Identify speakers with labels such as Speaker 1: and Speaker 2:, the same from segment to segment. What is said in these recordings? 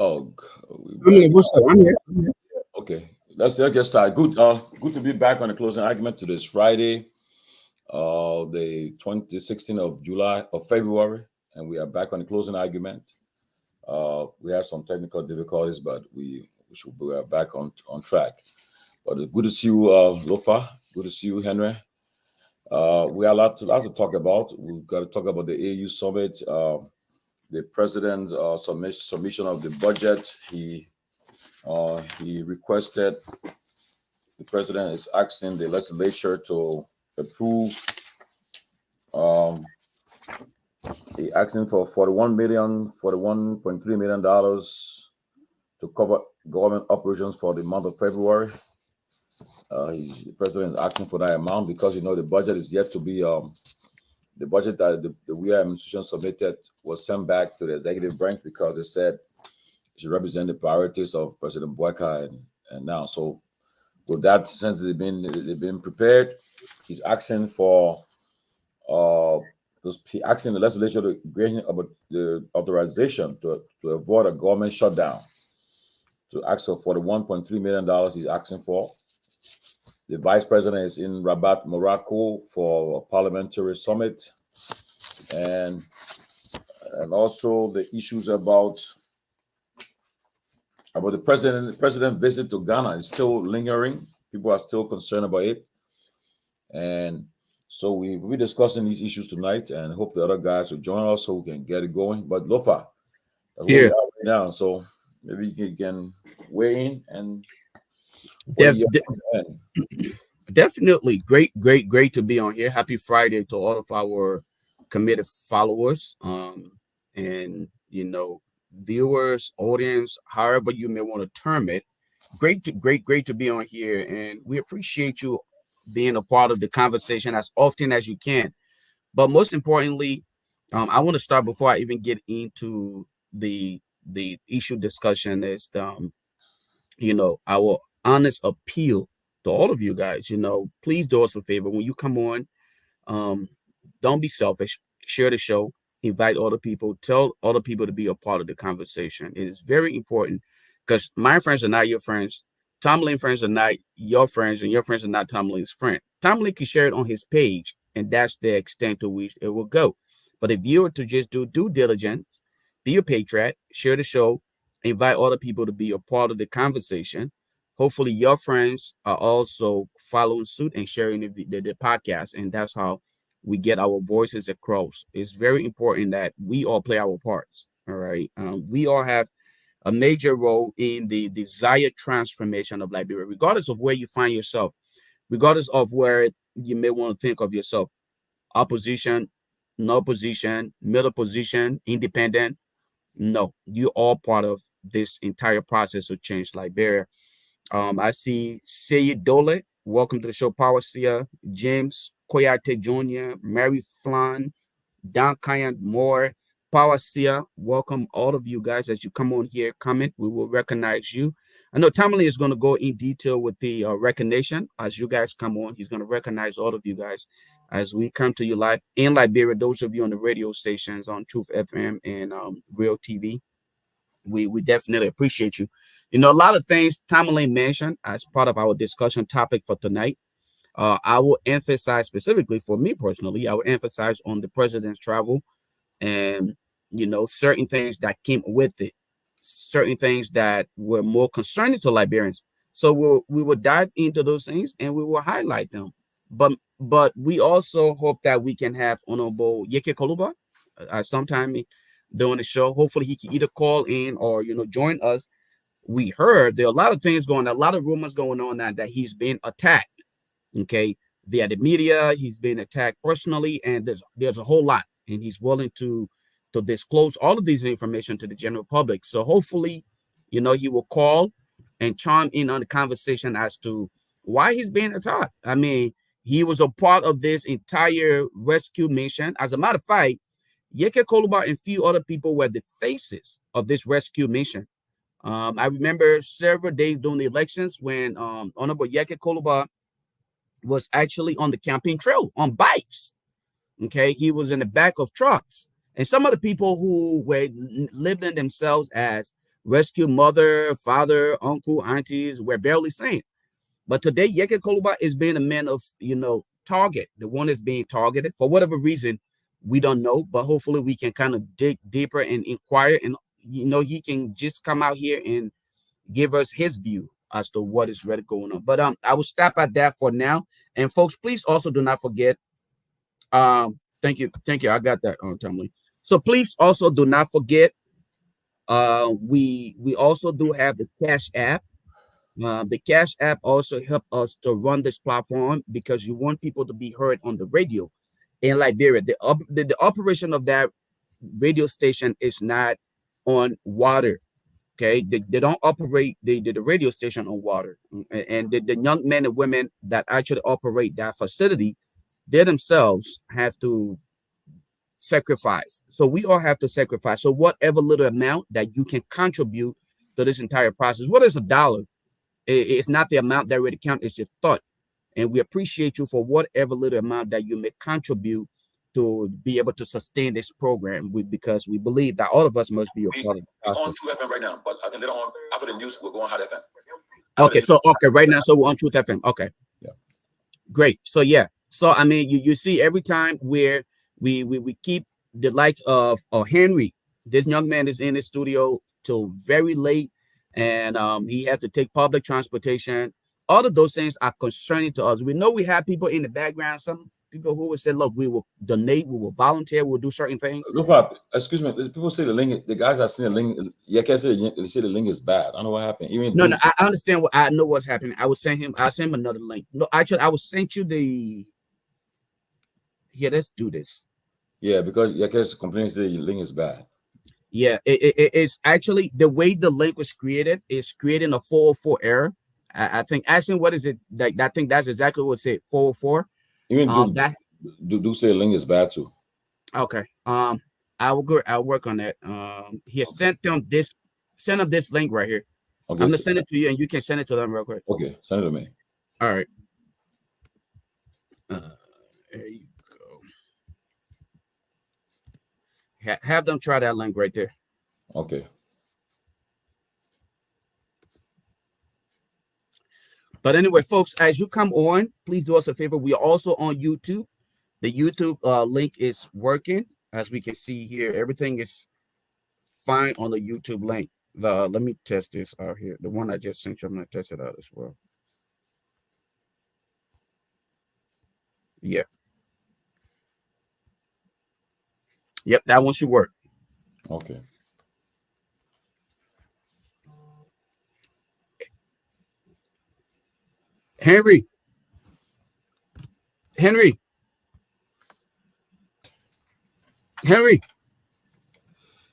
Speaker 1: dog. We back.
Speaker 2: What's up? I'm here.
Speaker 1: Okay, let's get started. Good to be back on the closing argument. Today is Friday, the 16th of July of February, and we are back on the closing argument. We had some technical difficulties, but we are back on track. But it's good to see you, Lofa. Good to see you, Henry. We are a lot to talk about. We've got to talk about the AU summit. The president's submission of the budget. He requested, the president is asking the legislature to approve. He asking for $41.3 million to cover government operations for the month of February. The president is asking for that amount because the budget is yet to be the budget that the WIA administration submitted was sent back to the executive branch because they said it should represent the priorities of President Boyka and now. So with that, since they've been prepared, he's asking for asking the legislature to grant about the authorization to avoid a government shutdown. To ask for $41.3 million he's asking for. The vice president is in Rabat, Morocco for a parliamentary summit. And also the issues about the president visit to Ghana is still lingering. People are still concerned about it. And so we'll be discussing these issues tonight and hope the other guys will join us so we can get it going. But Lofa, that's where we are right now. So maybe you can weigh in and
Speaker 2: Definitely great to be on here. Happy Friday to all of our committed followers, and viewers, audience, however you may want to term it. Great to be on here, and we appreciate you being a part of the conversation as often as you can. But most importantly, I want to start before I even get into the issue discussion is our honest appeal to all of you guys. Please do us a favor when you come on. Don't be selfish. Share the show. Invite other people. Tell other people to be a part of the conversation. It is very important because my friends are not your friends. Tom Lane friends are not your friends, and your friends are not Tom Lane's friend. Tom Lane can share it on his page, and that's the extent to which it will go. But if you were to just do due diligence, be a patriot, share the show, invite other people to be a part of the conversation. Hopefully, your friends are also following suit and sharing the podcast, and that's how we get our voices across. It's very important that we all play our parts. All right, we all have a major role in the desired transformation of Liberia, regardless of where you find yourself, regardless of where you may want to think of yourself: opposition, no position, middle position, independent. No, you're all part of this entire process of change Liberia. I see Seyed Dole. Welcome to the show, Power Sia, James Koyate Jr., Mary Flan, Don Kyan Moore, Power Sia. Welcome all of you guys as you come on here, comment. We will recognize you. I know Tamale is going to go in detail with the recognition as you guys come on. He's going to recognize all of you guys as we come to you live in Liberia. Those of you on the radio stations on Truth FM and Real TV. We definitely appreciate you. A lot of things Tamale mentioned as part of our discussion topic for tonight. I will emphasize specifically for me personally, I will emphasize on the president's travel and, certain things that came with it, certain things that were more concerning to Liberians. So we will dive into those things and we will highlight them. But we also hope that we can have Honorable Yeke Koluba sometime during the show. Hopefully he can either call in or, join us. We heard there are a lot of things a lot of rumors going on that he's been attacked. Okay, via the media, he's been attacked personally, and there's a whole lot, and he's willing to disclose all of these information to the general public. So hopefully, he will call and chime in on the conversation as to why he's being attacked. I mean, he was a part of this entire rescue mission. As a matter of fact, Yeke Koluba and a few other people were the faces of this rescue mission. I remember several days during the elections when Honorable Yeke Koluba was actually on the campaign trail on bikes. Okay, he was in the back of trucks, and some of the people who were labeling themselves as rescue mother, father, uncle, aunties. We're barely saying. But today, Yeke Koluba is being a man of, target. The one is being targeted for whatever reason, we don't know. But hopefully, we can kind of dig deeper and inquire, and he can just come out here and give us his view as to what is really going on. But I will stop at that for now. And folks, please also do not forget. Thank you, I got that on timely. So please also do not forget. We also do have the Cash App. The Cash App also help us to run this platform because you want people to be heard on the radio in Liberia. The operation of that radio station is not on water. Okay, they don't operate the radio station on water, and the young men and women that actually operate that facility, they themselves have to sacrifice. So we all have to sacrifice. So whatever little amount that you can contribute to this entire process, what is a dollar? It's not the amount that really counts, it's your thought. And we appreciate you for whatever little amount that you may contribute to be able to sustain this program, because we believe that all of us must be a part of the process.
Speaker 1: On True FM right now, but I think later on after the news we'll go on Hot FM.
Speaker 2: Okay, right now, so we're on Truth FM. Okay,
Speaker 1: yeah,
Speaker 2: great. So so I mean, you see every time where we keep the likes of Henry. This young man is in the studio till very late, and he has to take public transportation. All of those things are concerning to us. We know we have people in the background, some people who would say, look, we will donate, we will volunteer, we'll do certain things.
Speaker 1: Excuse me, people say the link, the guys are saying the link, they say the link is bad. I don't know what happened.
Speaker 2: No, I understand I know what's happening. I send him another link. No, actually, I will send you the. Yeah, let's do this.
Speaker 1: Yeah, because Yakes complains the link is bad.
Speaker 2: Yeah, it's actually the way the link was created is creating a 404 error. I think actually, what is it like? I think that's exactly what it said, 404.
Speaker 1: Even do say the link is bad too.
Speaker 2: Okay. I'll work on that. He sent them this link right here. Okay, I'm gonna send it to you, and you can send it to them real quick.
Speaker 1: Okay, send it to me.
Speaker 2: All right. There you go. Have them try that link right there.
Speaker 1: Okay.
Speaker 2: But anyway, folks, as you come on, please do us a favor. We are also on YouTube. The YouTube link is working. As we can see here, everything is fine on the YouTube link. Let me test this out here. The one I just sent you, I'm going to test it out as well. Yeah. Yep, that one should work.
Speaker 1: Okay.
Speaker 2: Henry.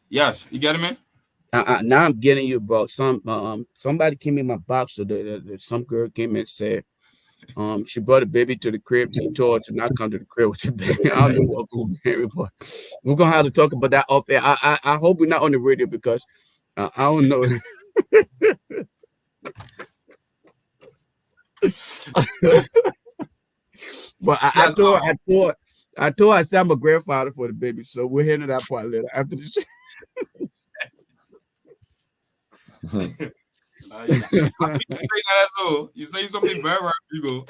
Speaker 3: Yes, you getting me?
Speaker 2: Now I'm getting you, bro. Somebody came in my box today. Some girl came in and said, she brought a baby to the crib. She told her to not come to the crib with your baby. I don't know what going on, Henry, but we're gonna have to talk about that off air. I hope we're not on the radio because I don't know. But I told her I said I'm a grandfather for the baby, so we'll handle that part later after the show.
Speaker 3: You say something very right, people.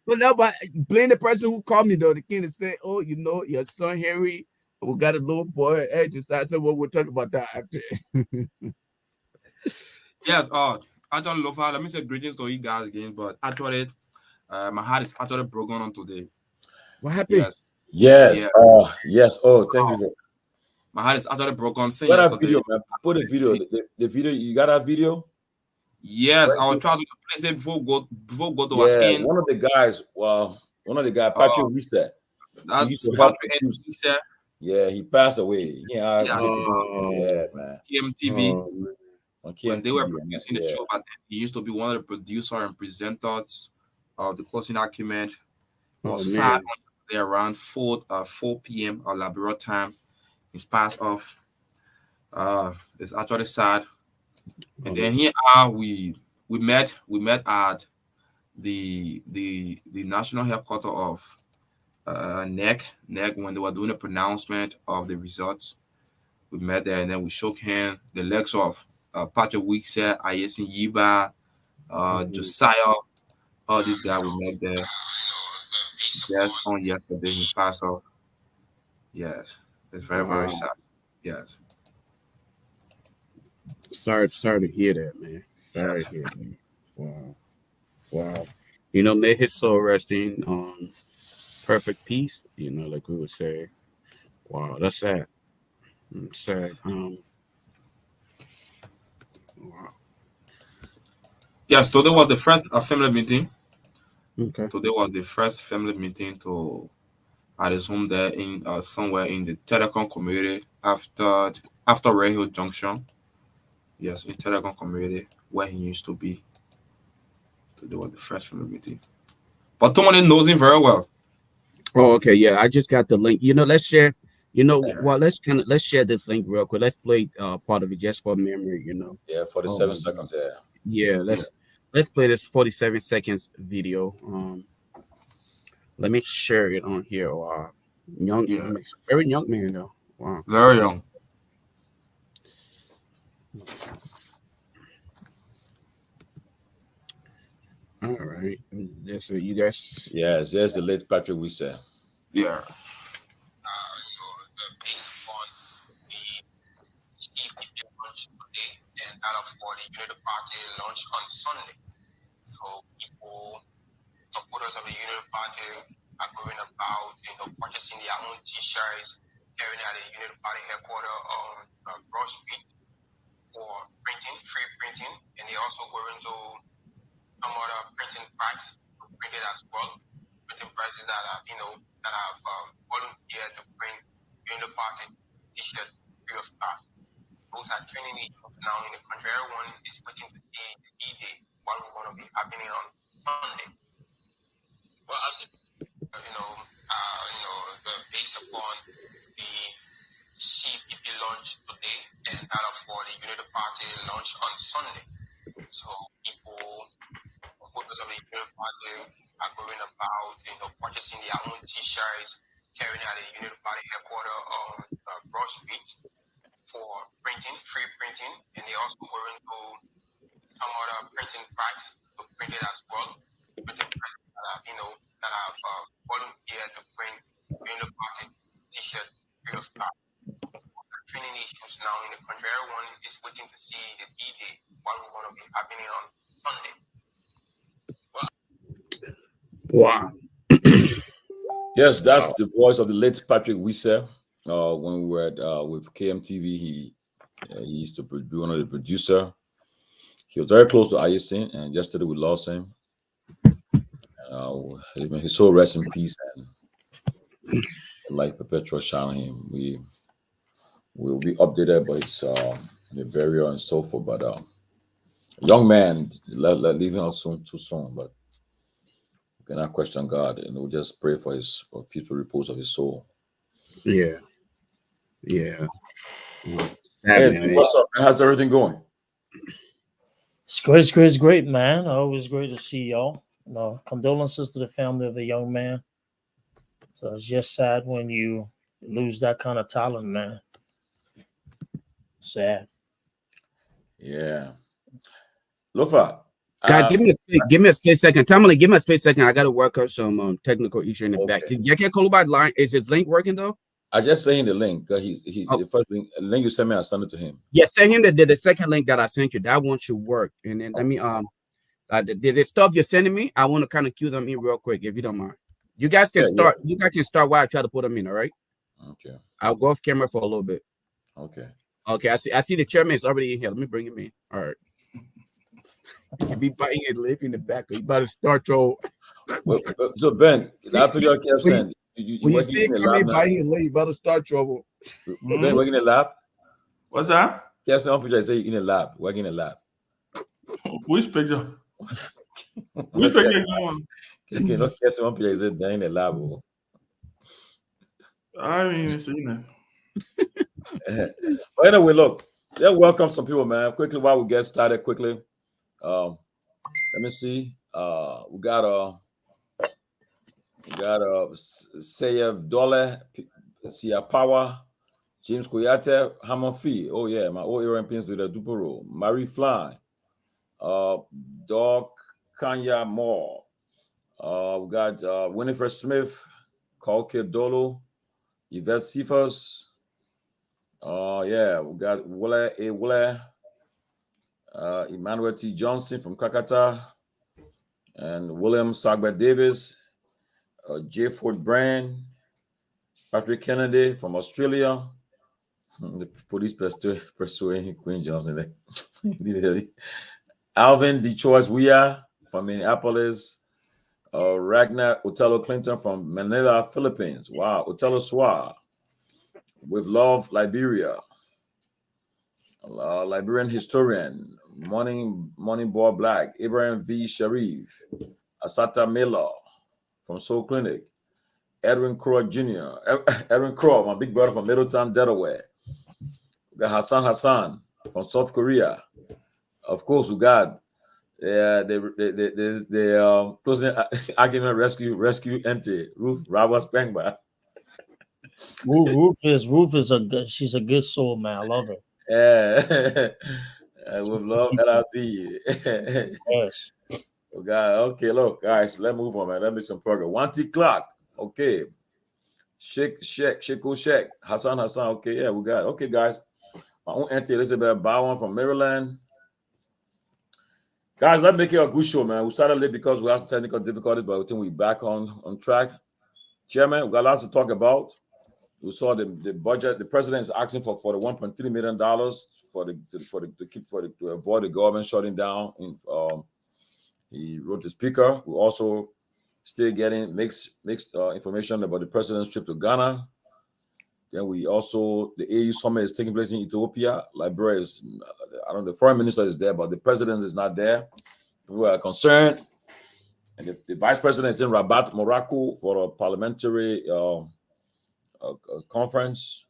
Speaker 2: But no, but blame the person who called me though. The kid said, "Oh, your son Henry, we got a little boy." Hey, just I said, "Well, we'll talk about that after."
Speaker 3: Yes. Actually, Lofa, let me say greetings to you guys again. But actually, my heart is actually broken on today.
Speaker 2: What happened?
Speaker 1: Yes. Yes. Oh, thank you.
Speaker 3: My heart is actually broken.
Speaker 1: What that video, man? Put a video. The video. You got that video?
Speaker 3: Yes, right. I will try to place it before go to our end.
Speaker 1: One of the guys, Patrick Reset.
Speaker 3: That's
Speaker 1: he used to help
Speaker 3: Reset.
Speaker 1: Yeah, he passed away. Yeah, man.
Speaker 3: KMTV. When they were producing the show, but he used to be one of the producers and presenters of the closing argument. Was sad around 4 p.m. Liberia time. He's passed off. It's actually sad. And then here we met at the national headquarters of NEC when they were doing a pronouncement of the results. We met there and then we shook hands. The legs of Patrick Weeks, Ayasin Yiba, Josiah, all these guys we met there. Just on yesterday, he passed off. Yes, it's very, very sad. Yes.
Speaker 2: Sorry to hear that, man. Sorry to hear that. Wow. You know, may his soul rest in perfect peace. You know, like we would say. Wow, that's sad. Sad. Wow.
Speaker 3: Yes, today was the first family meeting.
Speaker 2: Okay.
Speaker 3: Today was the first family meeting at his home there in somewhere in the Telecom community after Red Hill Junction. Yes, in Telecom community where he used to be. Today was the first family meeting. But Tony knows him very well.
Speaker 2: Oh, okay. Yeah, I just got the link. You know, let's share. You know, well, let's share this link real quick. Let's play part of it just for memory. You know.
Speaker 1: Yeah, 47 seconds.
Speaker 2: Yeah. Let's play this 47 seconds video. Let me share it on here. Very young man though. Wow.
Speaker 3: Very young.
Speaker 2: All right. That's it. You guys.
Speaker 1: Yes, there's the late Patrick Wissa.
Speaker 3: Yeah.
Speaker 4: For the Unity Party launch on Sunday. So people, supporters of the Unity Party are going about, purchasing their own t-shirts, carrying out the Unity Party headquarters on Broad Street for printing, free printing, and they're also going to some other printing practice to print it as well. Printing presses that have, that have volunteered to print Unity Party t-shirts free of charge. Those are training now in the country. Everyone is waiting to see the D-Day, what we're going to be happening on Sunday. Well, as based upon the CPP launch today and that for the Unity Party launch on Sunday. So people, supporters of the Unity Party are going about, purchasing their own t-shirts, carrying out the Unity Party headquarters on Broad Street for printing, free printing, and they're also going to some other printing practice to print it as well. Printing practice that have volunteered to print Unity Party t-shirts free of charge. Training issues now in the country. Everyone is waiting to see the D-Day, what we're going to be happening on Sunday.
Speaker 2: Wow.
Speaker 1: Yes, that's the voice of the late Patrick Wissa. When we were with KMTV, he used to be one of the producer. He was very close to Ayasin, and yesterday we lost him. His soul rest in peace, and life perpetual shine on him. We will be updated by his the burial and so forth. But young man, leaving us too soon. But we cannot question God, and we'll just pray for his peaceful repose of his soul.
Speaker 2: Yeah.
Speaker 1: Hey, what's up, man? How's everything going?
Speaker 5: It's great, man. Always great to see y'all. Condolences to the family of the young man. So it's just sad when you lose that kind of talent, man. Sad.
Speaker 1: Yeah. Lofa.
Speaker 2: Guys, give me a split second. Tamale, give me a split second. I got to work out some technical issue in the back. You can't call about line. Is his link working though?
Speaker 1: I just sent him the link. He's the first link you sent me. I sent it to him.
Speaker 2: Yeah, send him the second link that I sent you. That one should work. And then let me the stuff you're sending me, I want to kind of cue them in real quick if you don't mind. You guys can start. Yeah. You guys can start while I try to put them in. All right.
Speaker 1: Okay.
Speaker 2: I'll go off camera for a little bit.
Speaker 1: Okay.
Speaker 2: Okay. I see the chairman is already in here. Let me bring him in. All right. You be biting your lip in the back. You better start your.
Speaker 1: So Ben, after your kept saying,
Speaker 2: you see me biting your lip, you better start trouble.
Speaker 1: Ben, working in the lab.
Speaker 3: What's that?
Speaker 1: Yes, on picture I say in the lab. Working in the lab.
Speaker 3: Which picture? Which picture you want?
Speaker 1: Okay, not yes, on picture I say in the lab.
Speaker 3: I mean, seen
Speaker 1: it. But anyway, look, let's welcome some people, man. Quickly, while we get started, quickly. Let me see. We got Sayev Dole, Sia Power, James Koyate, Hamon Fee. Oh yeah, my old Europeans do the Dupero. Marie Fly. Doc Kanya Moore. We got Winifred Smith, Carl Dolo, Yvette Cephas. Yeah, we got Wille A. Wille, Emmanuel T. Johnson from Kakata, and William Sagbert Davis, J. Ford Brand, Patrick Kennedy from Australia. The police pursuing Queen Johnson. Alvin DeChoice Weah from Minneapolis. Ragnar Otello Clinton from Manila, Philippines. Wow. Otello Swa. With Love, Liberia. Liberian historian. Morning Boy Black. Ibrahim V. Sharif. Asata Miller from Soul Clinic. Edwin Crow Jr. Edwin Crow, my big brother from Middletown, Delaware. We got Hassan from South Korea. Of course, we got the closing argument rescue entity Ruth Roberts Bangba.
Speaker 5: Ruth is a good. She's a good soul, man. I love her.
Speaker 1: Yeah, with Love LRB.
Speaker 5: Yes.
Speaker 1: We got okay. Look, guys, let's move on, man. Let's make some progress. Wanty Clark. Okay. Sheko Shek. Hassan. Okay, yeah, we got it. Okay, guys. My own auntie Elizabeth Bowen from Maryland. Guys, let's make it a good show, man. We started late because we had some technical difficulties, but I think we're back on track. Chairman, we got lots to talk about. We saw the budget. The president is asking for $41.3 million to avoid the government shutting down. He wrote the speaker. We also still getting mixed information about the president's trip to Ghana. Then we also, the AU summit is taking place in Ethiopia. Liberia is, I don't know, the foreign minister is there, but the president is not there. People are concerned. And the vice president is in Rabat, Morocco for a parliamentary conference.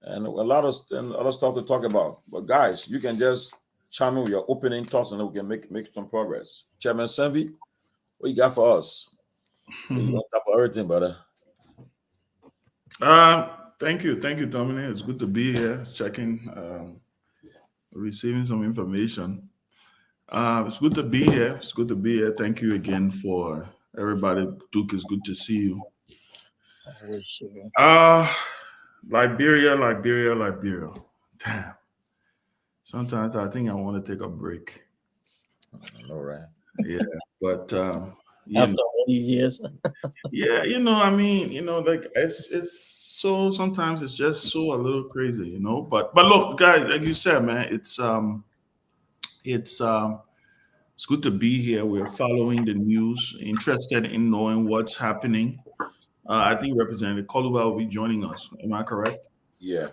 Speaker 1: And a lot of other stuff to talk about. But guys, you can just chime in with your opening thoughts and then we can make some progress. Chairman Senvi, what you got for us? You on top of everything, brother.
Speaker 6: Thank you, Dominic. It's good to be here, checking, receiving some information. It's good to be here. Thank you again for everybody. Duke, it's good to see you. Liberia. Damn. Sometimes I think I want to take a break.
Speaker 1: All right.
Speaker 6: Yeah, but
Speaker 5: After all these years.
Speaker 6: yeah, like it's so sometimes it's just so a little crazy, But look, guys, like you said, man, it's good to be here. We're following the news, interested in knowing what's happening. I think Representative Koluba will be joining us. Am I correct?
Speaker 1: Yeah.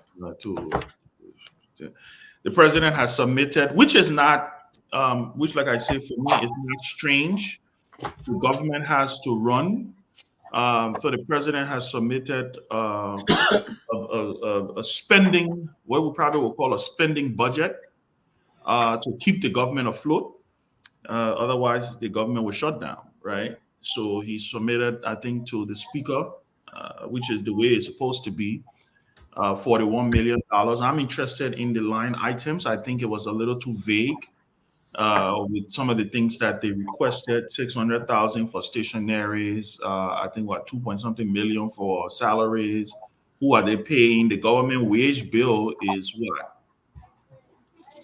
Speaker 6: The president has submitted, which is not, which, like I say, for me, is not strange. The government has to run. So the president has submitted a spending, what we probably will call a spending budget to keep the government afloat. Otherwise, the government will shut down, right? So he submitted, I think, to the speaker, which is the way it's supposed to be, $41 million. I'm interested in the line items. I think it was a little too vague with some of the things that they requested. $600,000 for stationaries. I think 2-point-something million for salaries. Who are they paying? The government wage bill is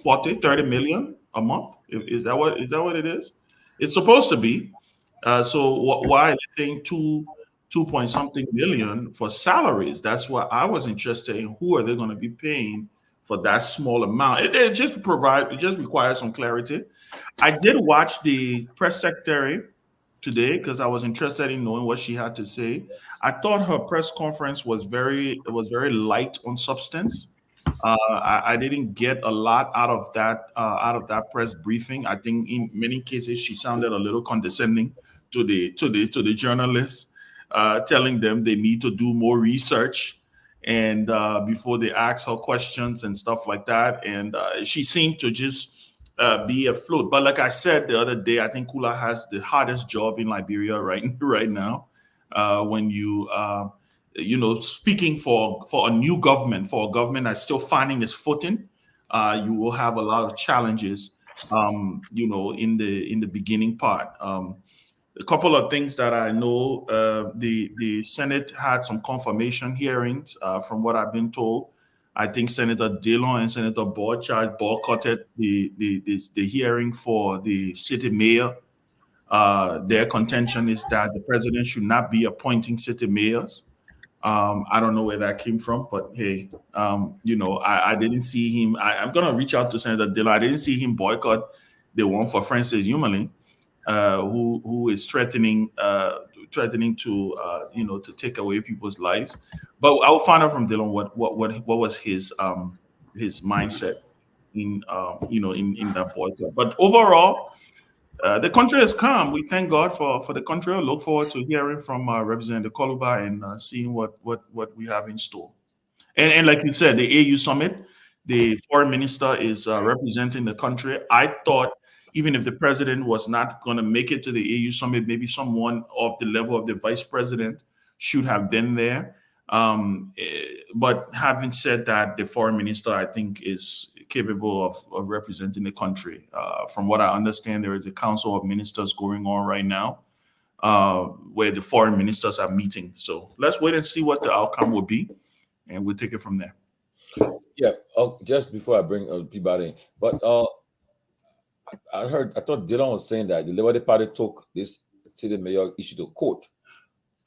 Speaker 6: what? 30 million a month? Is that what it is? It's supposed to be. So why are they saying 2-point-something million for salaries? That's what I was interested in. Who are they going to be paying for that small amount? It just requires some clarity. I did watch the press secretary today because I was interested in knowing what she had to say. I thought her press conference was very light on substance. I didn't get a lot out of that press briefing. I think in many cases she sounded a little condescending to the journalists, telling them they need to do more research and before they ask her questions and stuff like that. And she seemed to just be afloat. But like I said the other day, I think Kula has the hardest job in Liberia right now. When you speaking for a new government, for a government that's still finding its footing, you will have a lot of challenges, in the beginning part. A couple of things that I know, the Senate had some confirmation hearings, from what I've been told. I think Senator Dillon and Senator Borchardt boycotted the hearing for the city mayor. Their contention is that the president should not be appointing city mayors. I don't know where that came from, but hey, I didn't see him. I'm going to reach out to Senator Dillon. I didn't see him boycott the one for Francis Yumelin, who is threatening to take away people's lives. But I will find out from Dillon what was his mindset in that boycott. But overall, the country is calm. We thank God for the country. I look forward to hearing from Representative Koluba and seeing what we have in store. And like you said, the AU summit, the foreign minister is representing the country. I thought even if the president was not going to make it to the AU summit, maybe someone of the level of the vice president should have been there. But having said that, the foreign minister, I think, is capable of representing the country. From what I understand, there is a council of ministers going on right now, where the foreign ministers are meeting. So let's wait and see what the outcome will be, and we'll take it from there.
Speaker 1: Yeah. Just before I bring people in, but I thought Dillon was saying that the Liberty Party took this city mayor issue to court.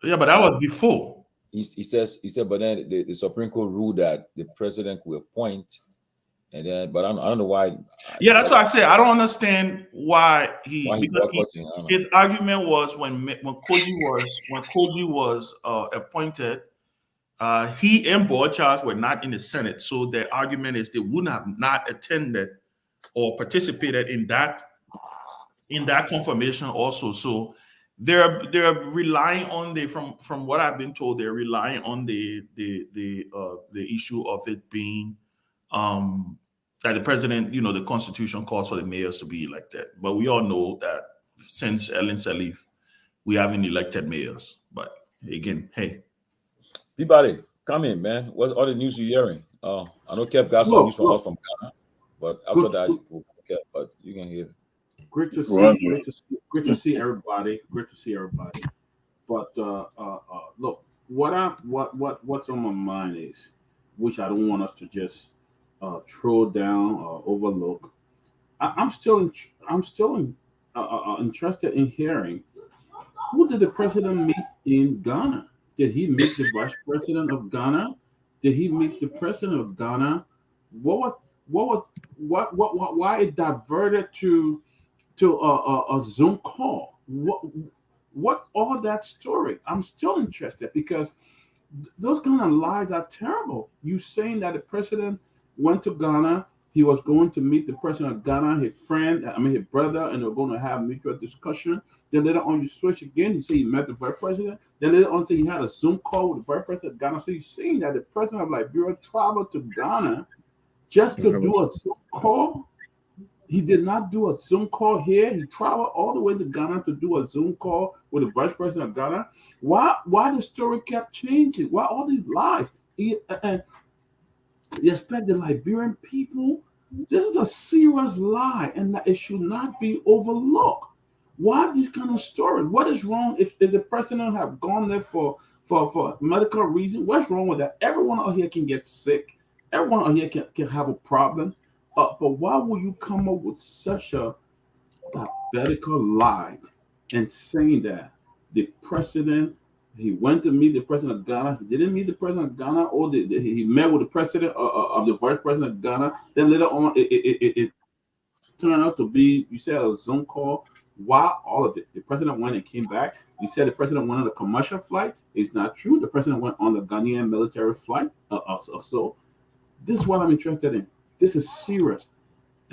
Speaker 6: Yeah, but that was before.
Speaker 1: He said, but then the Supreme Court ruled that the president will appoint, and then, but I don't know why.
Speaker 6: Yeah, that's what I said. I don't understand why his argument was when Koji was appointed, he and Borchardt were not in the Senate, so their argument is they would have not attended or participated in that confirmation also. So they're relying on from what I've been told, they're relying on the issue of it being that the president, the Constitution calls for the mayors to be elected. But we all know that since Ellen Sirleaf, we haven't elected mayors. But again, hey.
Speaker 1: Peabody, come in, man. What's all the news you're hearing? I know Kev got some news from us from Ghana, but after that, but you can hear it.
Speaker 7: Great to see everybody. Great to see everybody. But look, what's on my mind is, which I don't want us to just throw down or overlook. I'm still interested in hearing, who did the president meet in Ghana? Did he meet the vice president of Ghana? Did he meet the president of Ghana? Why it diverted to a Zoom call? What all that story? I'm still interested, because those kind of lies are terrible. You saying that the president went to Ghana, he was going to meet the president of Ghana, his brother, and they were going to have mutual discussion. Then later on, you switch again. You say he met the vice president. Then later on, say he had a Zoom call with the vice president of Ghana. So you're saying that the president of Liberia traveled to Ghana just to do a Zoom call? He did not do a Zoom call here. He traveled all the way to Ghana to do a Zoom call with the vice president of Ghana. Why the story kept changing? Why all these lies? And you expect the Liberian people? This is a serious lie, and that it should not be overlooked. Why this kind of story? What is wrong if the president have gone there for medical reasons? What's wrong with that? Everyone out here can get sick. Everyone out here can have a problem. But why would you come up with such a pathetical lie and saying that the president, he went to meet the president of Ghana, he didn't meet the president of Ghana, or he met with the president of the vice president of Ghana, then later on it turned out to be, you said, a Zoom call? Why all of it? The president went and came back. You said the president went on a commercial flight. It's not true. The president went on the Ghanaian military flight. So this is what I'm interested in. This is serious.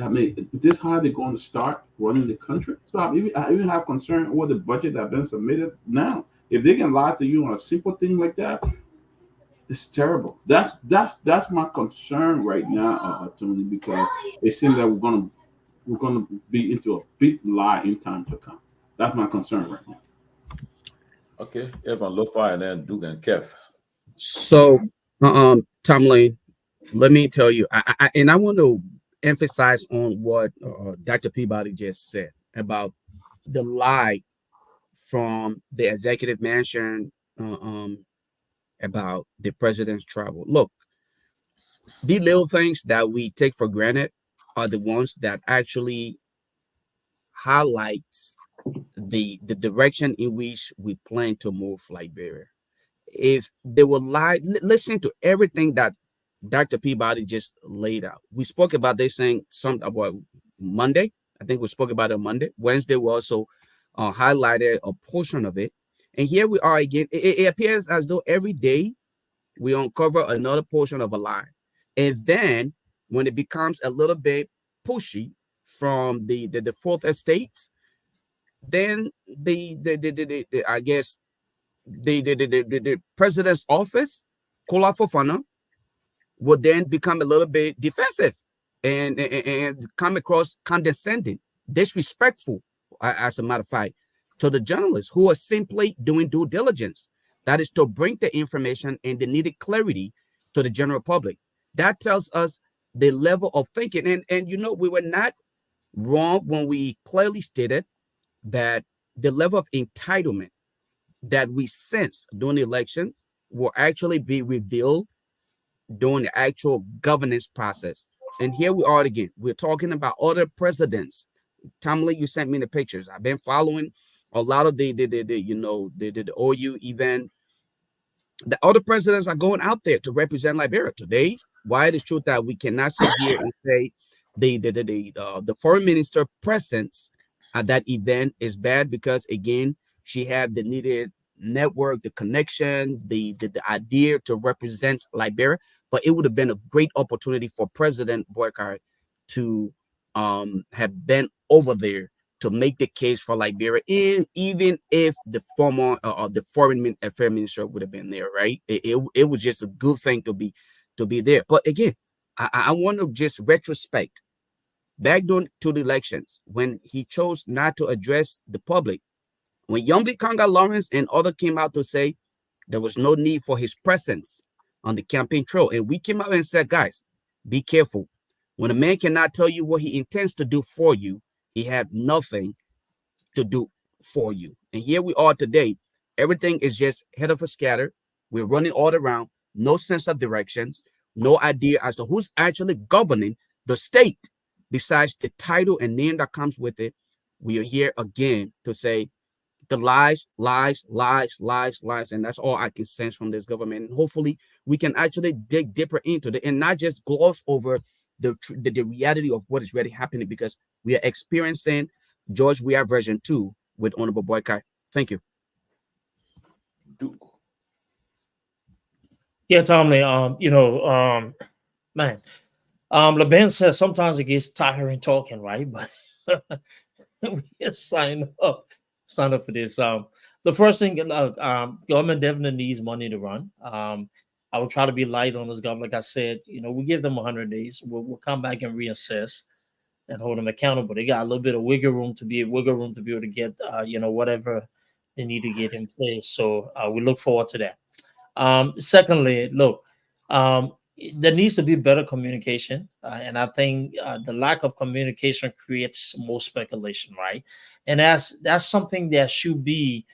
Speaker 7: I mean, this is how they're going to start running the country. So I even have concern over the budget that's been submitted now. If they can lie to you on a simple thing like that, it's terrible. That's my concern right now, Tony, because it seems that we're gonna be into a big lie in time to come. That's my concern right now.
Speaker 1: Okay, Evan, Lo-Fi, and then Duke and Kev.
Speaker 2: So, Tomlin, let me tell you, I want to emphasize on what Dr. Peabody just said about the lie from the executive mansion about the president's travel. Look, the little things that we take for granted are the ones that actually highlights the direction in which we plan to move Liberia. If they were listen to everything that Dr. Peabody just laid out. We spoke about this saying something about Monday. I think we spoke about it on Monday. Wednesday, we also highlighted a portion of it. And here we are again. It appears as though every day we uncover another portion of a lie. And then when it becomes a little bit pushy from the fourth estate, then I guess the president's office, Kula Fofana, would then become a little bit defensive and come across condescending, disrespectful, as a matter of fact, to the journalists who are simply doing due diligence. That is to bring the information and the needed clarity to the general public. That tells us the level of thinking. And we were not wrong when we clearly stated that the level of entitlement that we sense during the elections will actually be revealed during the actual governance process. And here we are again. We're talking about other presidents. Tomlin, you sent me the pictures. I've been following a lot of the OU event. The other presidents are going out there to represent Liberia today. Why it is true that we cannot sit here and say the foreign minister presence at that event is bad, because again, she had the needed network, the connection, the idea to represent Liberia. But it would have been a great opportunity for President Boycott to have been over there to make the case for Liberia, and even if the former the foreign affairs minister would have been there, right? It was just a good thing to be there. But again, I want to just retrospect back to the elections when he chose not to address the public. When Yombi Kanga Lawrence and others came out to say there was no need for his presence on the campaign trail, and we came out and said, guys, be careful. When a man cannot tell you what he intends to do for you, he had nothing to do for you. And here we are today. Everything is just head of a scatter. We're running all around, no sense of directions, no idea as to who's actually governing the state besides the title and name that comes with it. We are here again to say the lies, and that's all I can sense from this government. And hopefully we can actually dig deeper into it and not just gloss over the reality of what is really happening, because we are experiencing George Weah version 2 with Honorable Boycott. Thank you.
Speaker 5: Yeah, Tommy. Man, LeBen says sometimes it gets tiring talking, right? But we just sign up for this. The first thing, government definitely needs money to run. I will try to be light on this government. Like I said, we give them 100 days. We'll come back and reassess and hold them accountable. They got a little bit of wiggle room to be able to get, whatever they need to get in place. So we look forward to that. Secondly, look, there needs to be better communication, and I think the lack of communication creates more speculation, right? And that's something that should be,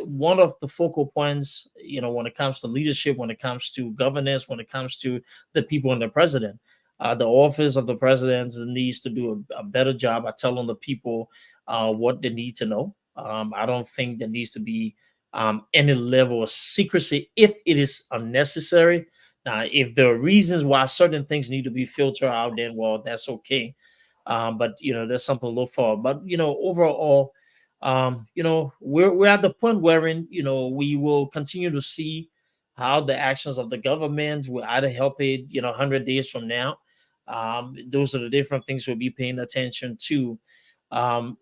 Speaker 5: one of the focal points, when it comes to leadership, when it comes to governance, when it comes to the people and the president. The office of the president needs to do a better job at telling the people what they need to know. I don't think there needs to be any level of secrecy if it is unnecessary. Now, if there are reasons why certain things need to be filtered out, then well, that's okay. But there's something to look for. But overall, we're at the point wherein we will continue to see how the actions of the government will either help it 100 days from now. Those are the different things we'll be paying attention to. I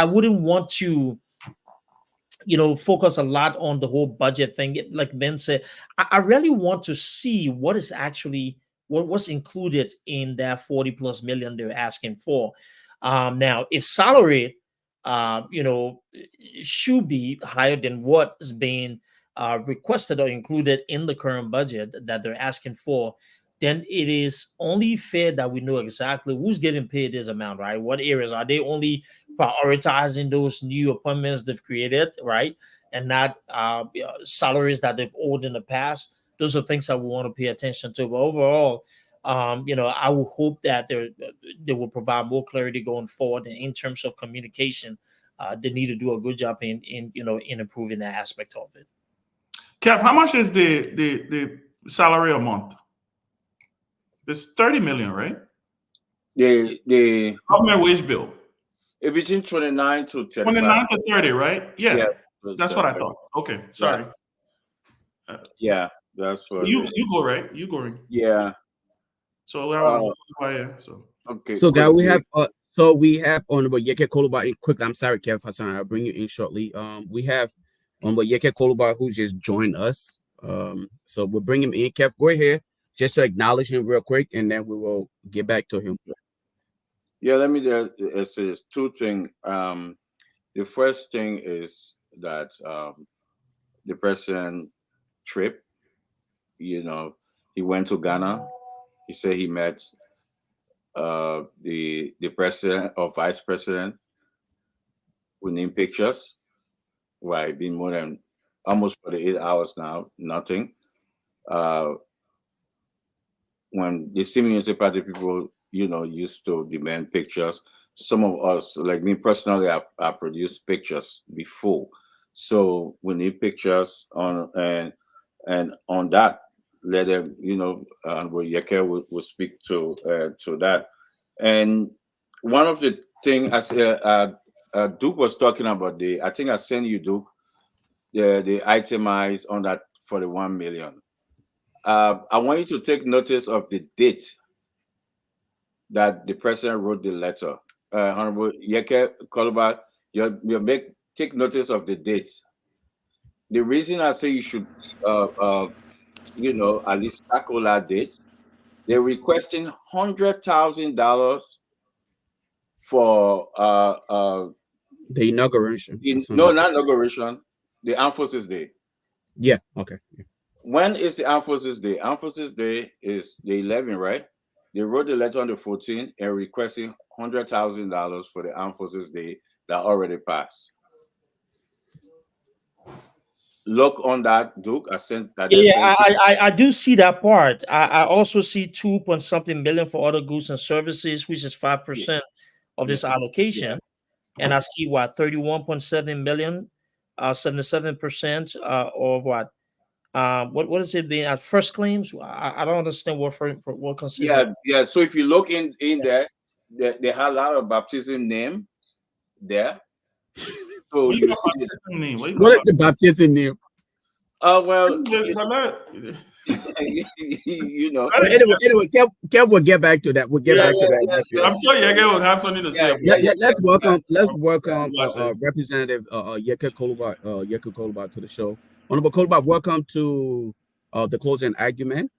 Speaker 5: wouldn't want to focus a lot on the whole budget thing. Like Ben said, I really want to see what is actually what's included in that 40+ million they're asking for. Now, if salary should be higher than what is being requested or included in the current budget that they're asking for, then it is only fair that we know exactly who's getting paid this amount, right? What areas are they only prioritizing those new appointments they've created, right? And not salaries that they've owed in the past. Those are things that we want to pay attention to. But overall, I will hope that they will provide more clarity going forward. And in terms of communication, they need to do a good job in improving that aspect of it.
Speaker 6: Kev, how much is the salary a month? It's 30 million, right?
Speaker 8: The
Speaker 6: government wage bill.
Speaker 8: It's between 29 to 35.
Speaker 6: 29 to 30, right? Yeah. That's what I thought. Okay, sorry.
Speaker 8: Yeah, that's what
Speaker 6: you go, right? You go.
Speaker 8: Yeah.
Speaker 6: So
Speaker 8: okay.
Speaker 2: So guys, we have Honorable Yeke Koluba. Quickly, I'm sorry, Kev Hassan. I'll bring you in shortly. We have Honorable Yeke Koluba who just joined us. So we'll bring him in. Kev, go ahead, just to acknowledge him real quick, and then we will get back to him.
Speaker 8: Yeah, let me say two things. The first thing is that the president trip, he went to Ghana. He said he met the president or vice president. We need pictures. Why? Been more than almost 48 hours now, nothing. When the Unity Party people, used to demand pictures. Some of us, like me personally, I produced pictures before. So we need pictures and on that, let them, Yeke will speak to that. And one of the things Duke was talking about, I think I sent you, Duke, the itemized on that for the 1 million. I want you to take notice of the date that the president wrote the letter. Honorable Yeke Koluba, take notice of the dates. The reason I say you should, at least tackle that date, they're requesting $100,000 for
Speaker 2: the inauguration.
Speaker 8: No, not inauguration. The Armed Forces Day.
Speaker 2: Yeah. Okay. Yeah.
Speaker 8: When is the Armed Forces Day? Armed Forces Day is the 11th, right? They wrote the letter on the 14th and requesting $100,000 for the Armed Forces Day that already passed. Look on that, Duke. I sent that.
Speaker 5: Yeah, I do see that part. I also see 2-something million for other goods and services, which is 5% of this allocation. Yeah. And I see 31.7 million, 77% of what? What is it being at first claims? I don't understand what consists.
Speaker 8: Yeah. So if you look in there, they have a lot of baptism name there. So you see
Speaker 2: what is the baptism name?
Speaker 8: Well,
Speaker 2: Anyway, Kev will get back to that. We'll get back to that.
Speaker 6: I'm sure Yeke will have something to say.
Speaker 2: Let's welcome Representative Yeke Koluba to the show. Honorable Koluba, welcome to the closing argument.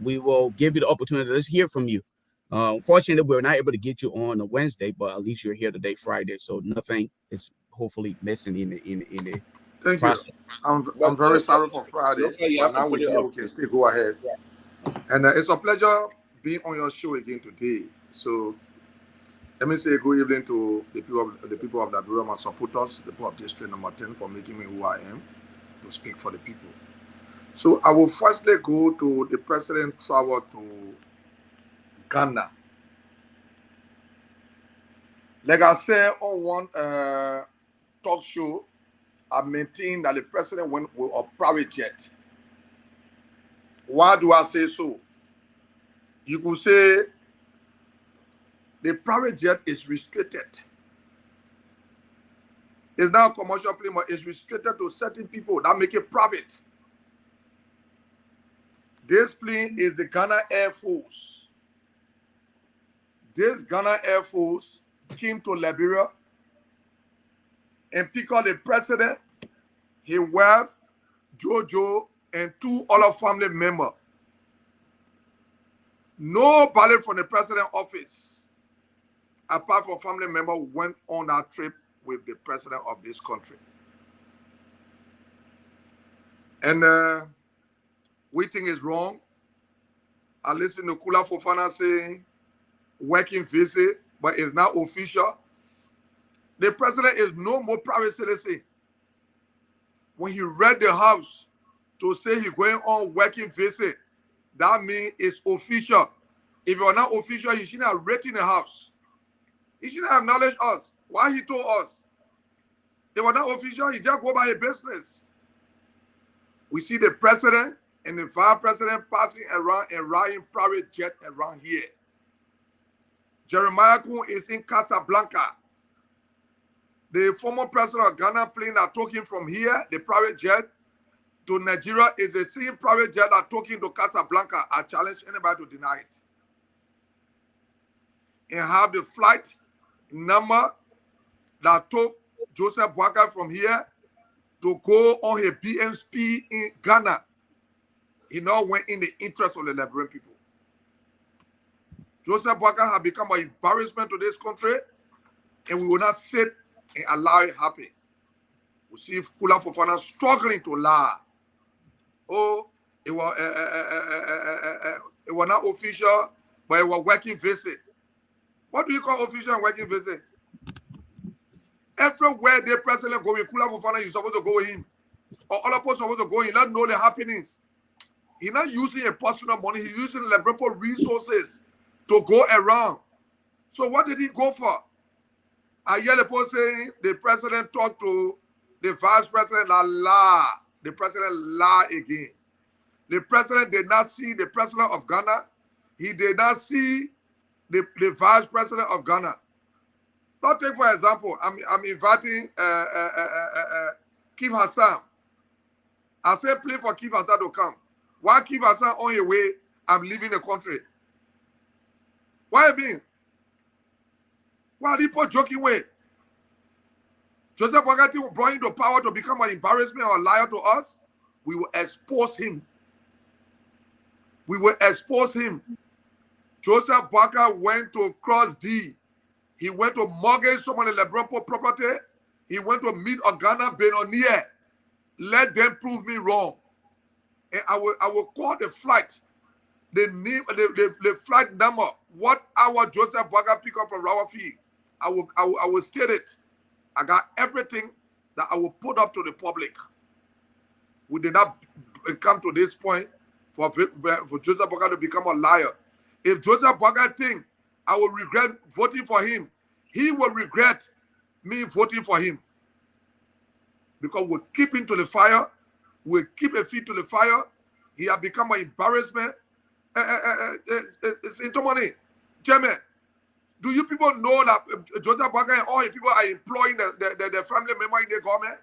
Speaker 2: We will give you the opportunity. Let's hear from you. Unfortunately, we're not able to get you on a Wednesday, but at least you're here today, Friday. So nothing is hopefully missing in the
Speaker 9: Thank
Speaker 2: process.
Speaker 9: you. I'm very sorry for Friday, but now we can still go ahead. And it's a pleasure being on your show again today. So let me say good evening to the people of Liberia, my supporters, the people of District Number 10 for making me who I am to speak for the people. So I will firstly go to the president travel to Ghana. Like I said on one talk show, I maintain that the president went with a private jet. Why do I say so? You could say the private jet is restricted. It's not a commercial plane, but it's restricted to certain people that make it private. This plane is the Ghana Air Force. This Ghana Air Force came to Liberia and picked up the president, his wife, Jojo, and 2 other family members. Nobody from the president's office apart from family member, went on that trip with the president of this country. And we think it's wrong. I listen to Kula Fofana saying working visit, but it's not official. The president is no more private citizen. When he read the house to say he's going on working visit, that means it's official. If you're not official, he shouldn't have written the house. He shouldn't have acknowledged us. Why he told us? If we're not official, he just go by his business. We see the president and the vice president passing around and riding private jet around here. Jeremiah Kun is in Casablanca. The former president of Ghana plane that took him from here, the private jet, to Nigeria is the same private jet that took him to Casablanca. I challenge anybody to deny it. And have the flight number that took Joseph Boakai from here to go on his BMP in Ghana. He now went in the interest of the Liberian people. Joseph Boakai has become an embarrassment to this country, and we will not sit and allow it happen. We see Kula Fofana struggling to lie. Oh, it was not official, but it was working visit. What do you call official and working visit? Everywhere the president going, Kula Fofana, you're supposed to go with him. Or other people supposed to go in, let know the happenings. He's not using a personal money, he's using liberal resources to go around. So what did he go for? I hear the post saying the president talked to the vice president, lie. The president lied again. The president did not see the president of Ghana. He did not see the vice president of Ghana. Now take for example, I'm inviting Keith Hassan. I said please for Keith Hassan to come. While Keith Hassan on your way, I'm leaving the country. Why being? Why are people joking way? Joseph Boakai brought him to power to become an embarrassment or a liar to us. We will expose him. We will expose him. Joseph Boakai went to Cross D. He went to mortgage some of the Liberian property. He went to meet a Ghana billionaire. Let them prove me wrong. And I will call the flight, the name, the flight number, what hour Joseph Boakai pick up from Rawa Field. I will state it. I got everything that I will put up to the public. We did not come to this point for Joseph Boakai to become a liar. If Joseph Boakai think I will regret voting for him, he will regret me voting for him. Because we'll keep him to the fire. We'll keep a feet to the fire. He has become an embarrassment. It's into money. Jeremy, do you people know that Joseph Boakai and all his people are employing the family member in the government?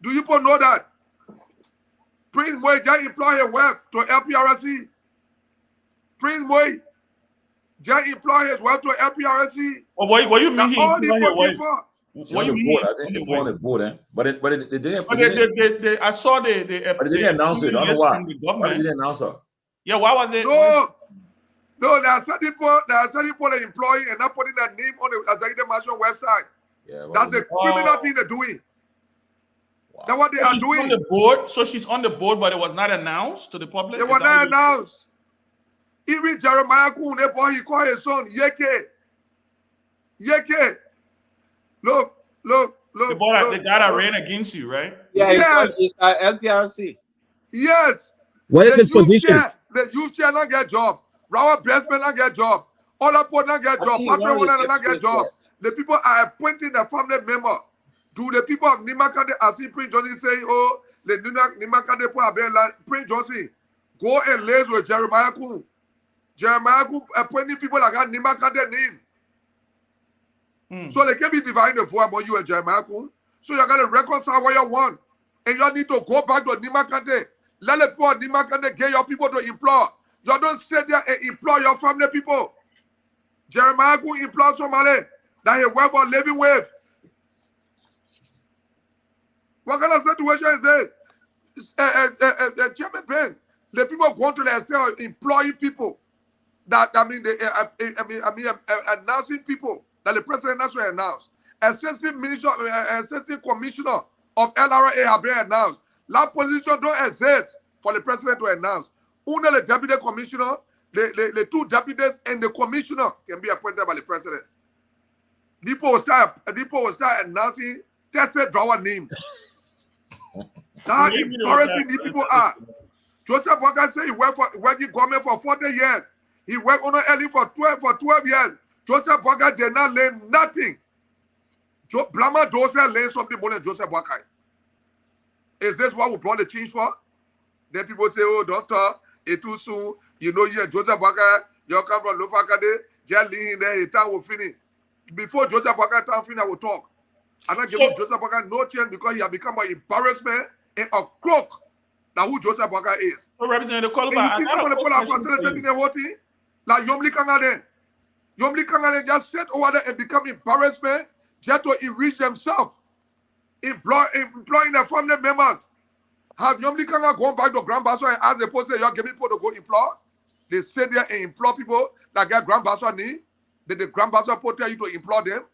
Speaker 9: Do you people know that? Prince Moy just employed his wife to LPRC. Prince Moy just employed his wife to LPRC.
Speaker 6: Well, what you mean?
Speaker 9: All the people for.
Speaker 1: What you mean? I think they were on the board, eh? But they didn't.
Speaker 6: I saw
Speaker 1: but they didn't announce it. I don't know why. Why did they announce it?
Speaker 6: Yeah, why was it?
Speaker 9: No, there are certain people that employ and not putting their name on the executive management website.
Speaker 1: Yeah,
Speaker 9: that's the criminal thing they're doing. Wow. That's what they are doing.
Speaker 6: On the board, so she's on the board, but it was not announced to the public.
Speaker 9: It was not announced. Even Jeremiah Kun, he called his son Yeke. Yeke. Look.
Speaker 6: The boy, the guy that ran against you, right?
Speaker 8: Yeah, yes. It's LPRC.
Speaker 9: Yes.
Speaker 2: What is his position?
Speaker 9: The youth chair not get job. Rawa Blessman not get job. All of them not get job. Patrick One not get job. The people are appointing the family member. Do the people of Nimakande as if Prince Johnson saying, oh, the Nimakande people are being like Prince Johnson, go and liaise with Jeremiah Kun. Jeremiah Kun appointing people like that Nimakande name. So they can be dividing the vote among you and Jeremiah Kun. So you're going to reconcile what you want. And you need to go back to Nimakande. Let the poor Nimakande get your people to employ. You don't sit there and employ your family people. Jeremiah Kun employ somebody that he work for living with. What kind of situation is this? Chairman Ben, the people go to the extent of employing people. that announcing people that the president has announced. Assistant minister, assistant commissioner of LRA have been announced. That position don't exist for the president to announce. Only the deputy commissioner, the two deputies, and the commissioner can be appointed by the president. People will start announcing tested drawer name. That's how embarrassing these people are. Joseph Boakai said he worked in government for 40 years. He worked on early for 12 years. Joseph Boakai did not learn nothing. Blama Dosa learned something more than Joseph Boakai. Is this what we brought the change for? Then people say, oh, doctor, it's too soon. You know, yeah, Joseph Boakai, you come from Lofakade, just leave him there, his time will finish. Before Joseph Boakai time finish, I will talk. I'm not giving Joseph Boakai no chance because he has become an embarrassment and a crook. Now who Joseph Boakai is.
Speaker 6: So Representative Koluba,
Speaker 9: and you see someone pull out facilitating the whole thing? Like Yomli Kangane. Yomli Kangane just sat over there and become embarrassment just to enrich themselves. Employing their family members. Have Yomli Kanga gone back to Grand Baswa and ask the person, you're giving people to go employ? They sit there and employ people that get Grand Baswa need. Did the Grand Baswa put tell you to employ them?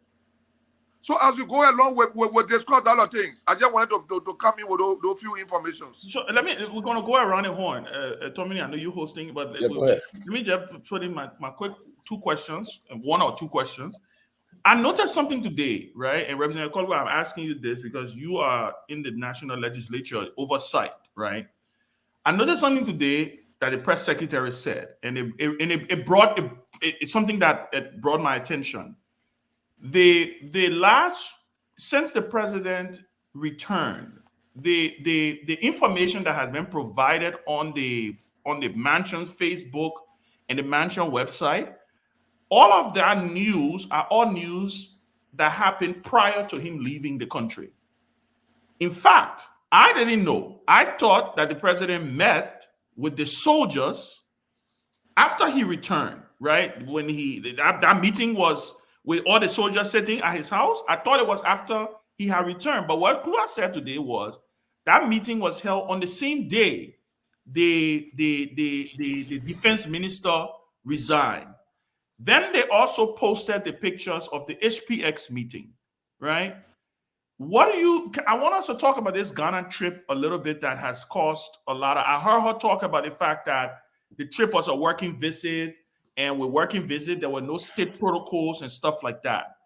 Speaker 9: So as we go along, we'll discuss other things. I just wanted to come in with those few information.
Speaker 6: So we're going to go around the horn. Tommy, I know you're hosting, but let me just put in my quick two questions, one or two questions. I noticed something today, right? And Representative Koluba, I'm asking you this because you are in the National Legislature oversight, right? I noticed something today that the press secretary said, and it's something that brought my attention. Since the president returned, the information that has been provided on the mansion's Facebook and the mansion website, all of that news are all news that happened prior to him leaving the country. In fact, I didn't know. I thought that the president met with the soldiers after he returned, right? When that meeting was with all the soldiers sitting at his house. I thought it was after he had returned. But what Klua said today was that meeting was held on the same day the defense minister resigned. Then they also posted the pictures of the HPX meeting, right? I want us to talk about this Ghana trip a little bit that has caused a lot of, I heard her talk about the fact that the trip was a working visit, and with working visit, there were no state protocols and stuff like that.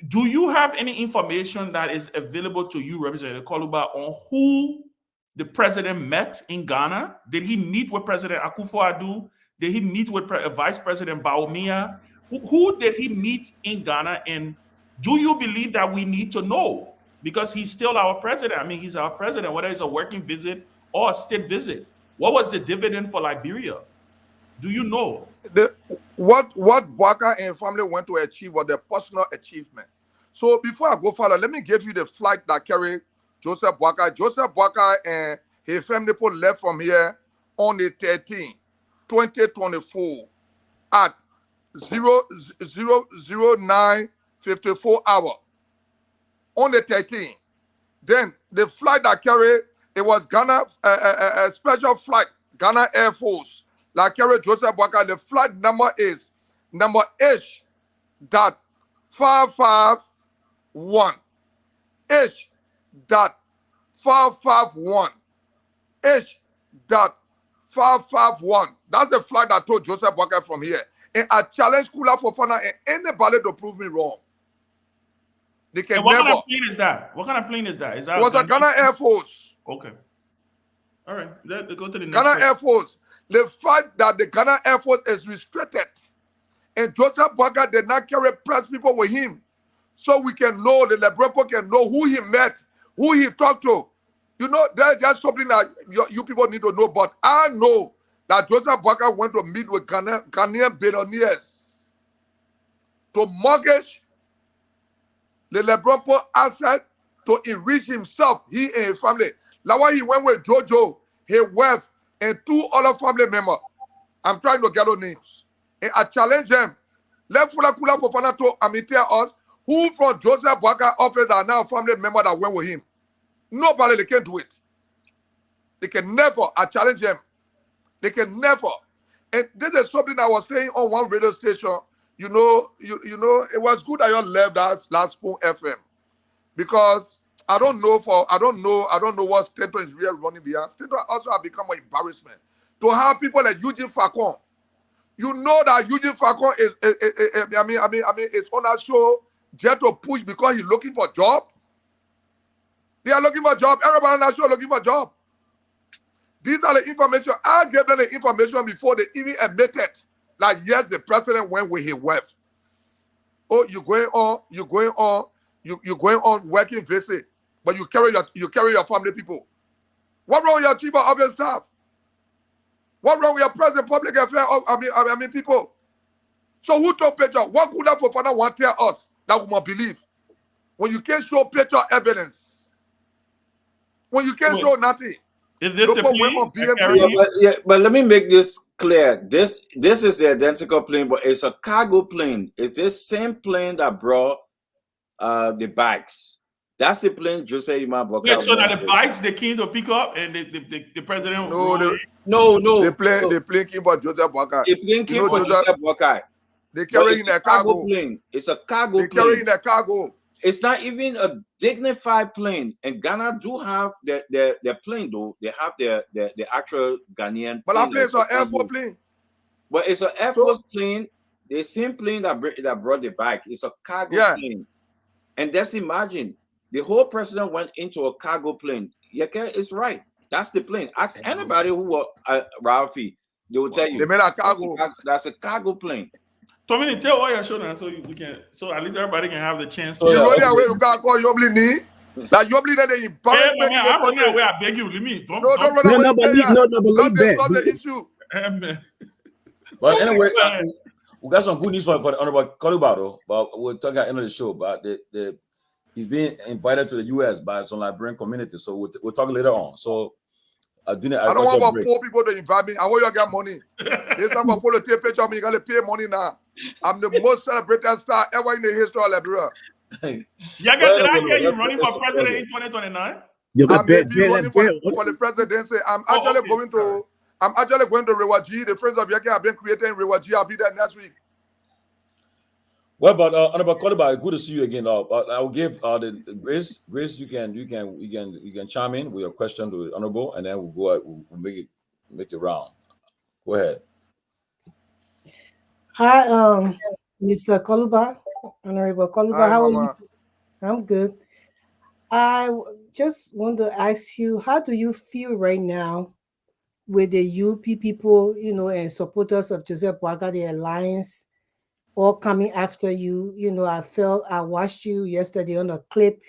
Speaker 6: Do you have any information that is available to you, Representative Koluba, on who the president met in Ghana? Did he meet with President Akufo-Addo? Did he meet with Vice President Bawumia? Who did he meet in Ghana? And do you believe that we need to know? Because he's still our president. I mean, he's our president, whether it's a working visit or a state visit. What was the dividend for Liberia? Do you know?
Speaker 9: What Boakai and family went to achieve was their personal achievement. So before I go further, let me give you the flight that carried Joseph Boakai. Joseph Boakai and his family left from here on the 13th, 2024 at 09:54 hour. On the 13th. Then the flight that carried, it was Ghana, a special flight, Ghana Air Force, that carried Joseph Boakai. The flight number is number H.551. H.551. H.551. That's the flight that took Joseph Boakai from here. And I challenge Kula Fofana and anybody to prove me wrong. They can
Speaker 6: what
Speaker 9: never.
Speaker 6: Kind of plane is that? What kind of plane is that? Is that
Speaker 9: it was a Ghana Air Force.
Speaker 6: Okay. All right. Let's go to the next
Speaker 9: Ghana
Speaker 6: question.
Speaker 9: Air Force. The fact that the Ghana Air Force is restricted and Joseph Boakai did not carry press people with him, so we can know, the Lebrepo can know who he met, who he talked to. You know, there's just something that you people need to know. But I know that Joseph Boakai went to meet with Ghanaian billionaires to mortgage the Lebrepo asset to enrich himself, he and his family. Like when he went with Jojo, his wife, and 2 other family members. I'm trying to get those names. And I challenge them. Let Fula Kula Fofana to tell us who from Joseph Boakai office are now family member that went with him. Nobody, they can do it. They can never, I challenge them. They can never. And this is something I was saying on one radio station. You know, it was good that you left that last Spoon FM, because I don't know what Stanton is really running behind. Stanton also have become an embarrassment to have people like Eugene Facon. You know that Eugene Facon is it's on that show just to push because he's looking for a job. They are looking for a job. Everybody on that show looking for a job. These are the information. I gave them the information before they even admitted. Like, yes, the president went with his wife. Oh, you're going on working visit, but you carry your family people. What wrong with your chief of office staff? What wrong with your president, public affairs? I mean, people. So who took picture? What could that Fofana want to tell us that we must believe? When you can't show picture evidence, when you can't show nothing.
Speaker 6: Is this the
Speaker 8: plane? But let me make this clear. This is the identical plane, but it's a cargo plane. It's this same plane that brought the bikes. That's the plane Jose Iman Bokar.
Speaker 6: Wait, so that the bikes they came to pick up and the president.
Speaker 8: No.
Speaker 9: The plane came for Joseph Boakai.
Speaker 8: The plane came for Joseph Boakai.
Speaker 9: They carry in a cargo
Speaker 8: plane. It's a cargo plane.
Speaker 9: They carry in a cargo.
Speaker 8: It's not even a dignified plane. And Ghana do have their plane though. They have their actual Ghanaian.
Speaker 9: But that plane is an Air Force plane.
Speaker 8: But it's an Air Force plane. The same plane that brought the bike. It's a cargo plane. And just imagine the whole president went into a cargo plane. Yeke is right. That's the plane. Ask anybody who was Ralphie. They will tell you.
Speaker 9: They made a cargo.
Speaker 8: That's a cargo plane.
Speaker 6: Tommy, tell all your show now, so we can, so at least everybody can have the chance.
Speaker 9: You running away, you can't call Yobli knee. Like Yobli, that they embarrassment.
Speaker 6: I'm running away. I beg you, leave me.
Speaker 9: Don't run away.
Speaker 2: No,
Speaker 9: don't discuss the issue.
Speaker 1: But anyway, we got some good news for the Honorable Kolubaro, but we'll talk at the end of the show. But he's being invited to the U.S. by some Liberian community, so we'll talk later on. So I don't want about poor people to invite me. I want you to get money. This time for people to take picture of me, you gotta pay money now. I'm the most celebrated star ever in the history of Liberia.
Speaker 6: Did I hear you running for president in 2029?
Speaker 9: I'm running for the presidency. I'm actually going to Rewaji. The friends of Yeke have been creating Rewaji. I'll be there next week.
Speaker 1: Well, but Honorable Koliba, good to see you again. I'll give the Grace. Grace, you can chime in with your question to the Honorable, and then we'll make it round. Go ahead.
Speaker 10: Hi, Mr. Koluba, Honorable Koluba.
Speaker 9: Hi,
Speaker 10: how
Speaker 9: Mama.
Speaker 10: are you? I'm good. I just want to ask you, how do you feel right now with the UP people, and supporters of Joseph Boakai, the alliance, all coming after you? I watched you yesterday on a clip,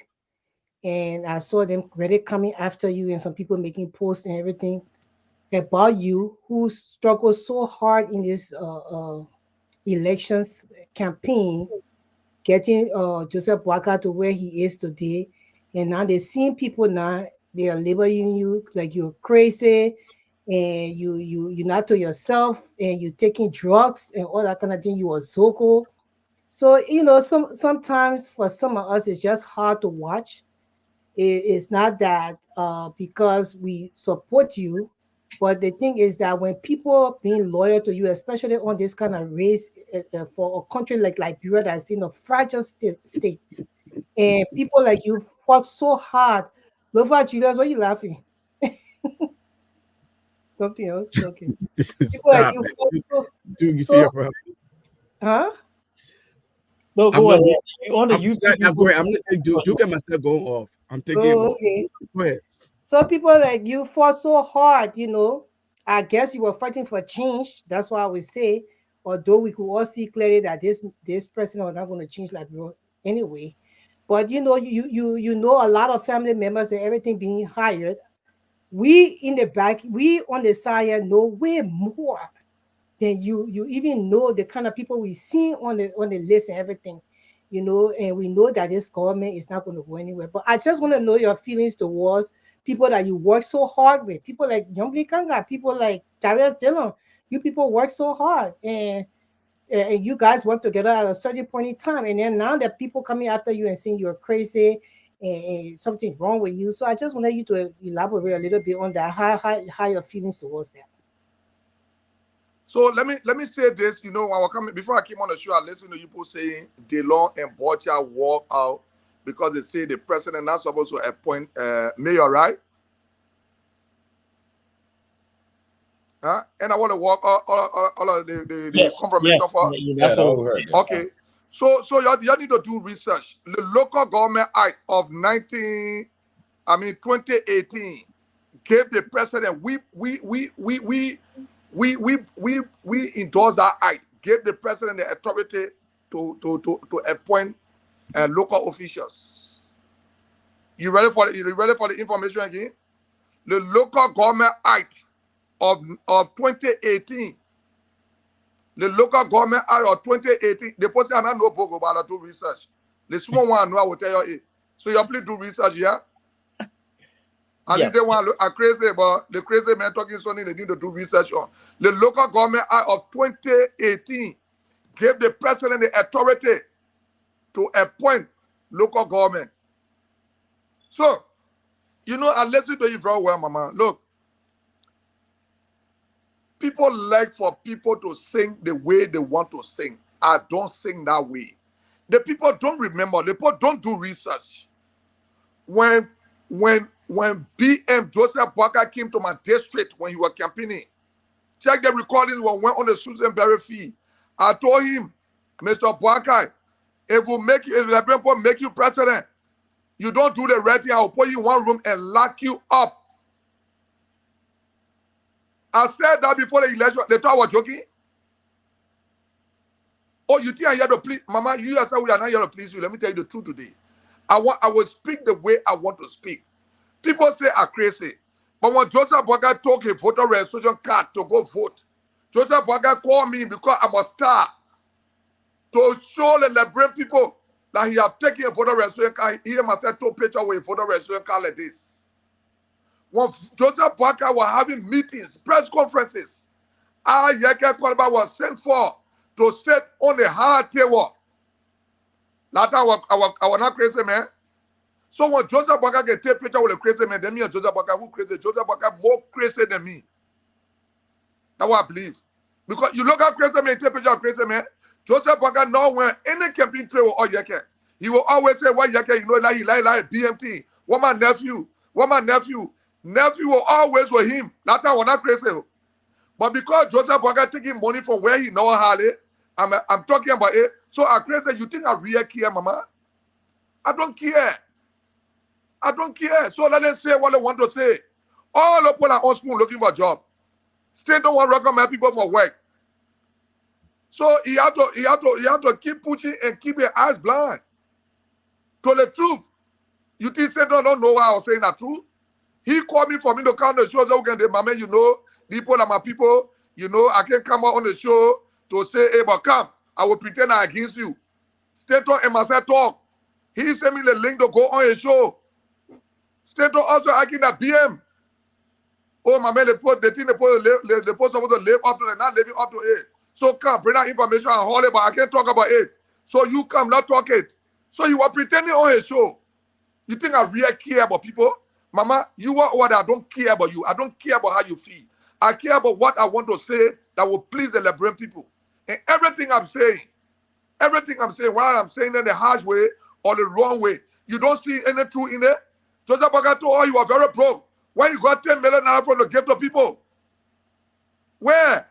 Speaker 10: and I saw them really coming after you, and some people making posts and everything about you, who struggled so hard in this elections campaign, getting Joseph Boakai to where he is today. And now they're seeing people now, they are labeling you like you're crazy, and you're not to yourself, and you're taking drugs and all that kind of thing. You are Zoko. So sometimes for some of us it's just hard to watch. It's not that because we support you, but the thing is that when people being loyal to you, especially on this kind of race for a country like Liberia that's in a fragile state, and people like you fought so hard. Lova Julius, why are you laughing? Something else? Okay. People like you fought
Speaker 2: you see your problem?
Speaker 10: Huh?
Speaker 5: No, go on. On the
Speaker 2: I'm not do get myself going off. I'm thinking.
Speaker 10: Okay.
Speaker 2: Go ahead. So
Speaker 10: people like you fought so hard, I guess you were fighting for change. That's why I would say, although we could all see clearly that this president was not going to change Liberia anyway. But you know a lot of family members and everything being hired. We in the back, we on the side know way more than you even know the kind of people we see on the list and everything, and we know that this government is not going to go anywhere. But I just want to know your feelings towards people that you work so hard with, people like Yombli Kanga, people like Darius Dillon. You people work so hard, and you guys work together at a certain point in time, and then now that people coming after you and saying you're crazy and something wrong with you. So I just wanted you to elaborate a little bit on that, how your feelings towards that.
Speaker 9: So let me say this. You know, when I was coming before I came on the show, I listened to people saying DeLong and Bouchard walk out because they say the president not supposed to appoint mayor, right? Huh? And I want to walk all of the confirmation for.
Speaker 5: That's what we
Speaker 1: heard.
Speaker 9: Okay. So y'all need to do research. The local government act of 2018 gave the president. We endorse that act. Gave the president the authority to appoint local officials. You ready for the information again? The local government act of 2018. The local government act of 2018. The person I know book about to do research. The small one I know I will tell you it. So you please do research, yeah? And
Speaker 5: Yes.
Speaker 9: they want to look crazy, but the crazy man talking something they need to do research on. The local government act of 2018 gave the president the authority to appoint local government. So, you know, I listen to you very well, Mama. Look, people like for people to sing the way they want to sing. I don't sing that way. The people don't remember. The people don't do research. When BM Joseph Boakai came to my district when he was campaigning, check the recordings when we went on the Susan Berry field. I told him, Mr. Boakai, if the people make you president, you don't do the right thing, I'll put you in one room and lock you up. I said that before the election. They thought I was joking. Oh, you think I'm here to please? Mama, you yourself, we are not here to please you. Let me tell you the truth today. I will speak the way I want to speak. People say I'm crazy. But when Joseph Boakai took a voter registration card to go vote, Joseph Boakai called me because I'm a star to show the Liberian people that he have taken a voter registration card. He myself took a picture with a voter registration card like this. When Joseph Boakai was having meetings, press conferences, Yeke Kwalba was sent for to sit on the hard table. That time I was not crazy, man. So when Joseph Boakai can take picture with a crazy man, then me and Joseph Boakai, who crazy? Joseph Boakai more crazy than me. That's what I believe. Because you look at crazy man, take picture of crazy man. Joseph Boakai now when any campaign trail with all Yeke, he will always say, "Why Yeke? You know, like he like BMT. What my nephew? What my nephew? Nephew will always with him." That time was not crazy. But because Joseph Boakai taking money from where he know how it, I'm talking about it. So I crazy. You think I really care, Mama? I don't care. I don't care. So let them say what they want to say. All the people are on school looking for a job. State don't want to recommend people for work. So he have to keep pushing and keep your eyes blind to the truth. You think Satan don't know why I was saying the truth? He called me for me to come on the show. So okay, Mama, you know, people are my people. You know, I can come out on the show to say, "Hey, but come, I will pretend I'm against you." Stanton and myself talk. He sent me the link to go on a show. Stanton also asking that BM. Oh, my man, the post supposed to live up to it, not living up to it. So come, bring that information and hold it, but I can't talk about it. So you come, not talk it. So you are pretending on a show. You think I really care about people? Mama, you are what I don't care about you. I don't care about how you feel. I care about what I want to say that will please the Liberian people. And everything I'm saying, while I'm saying in the harsh way or the wrong way, you don't see any truth in it. Joseph Boakai told you are very broke. When you got 10 million from the gift to people? Where?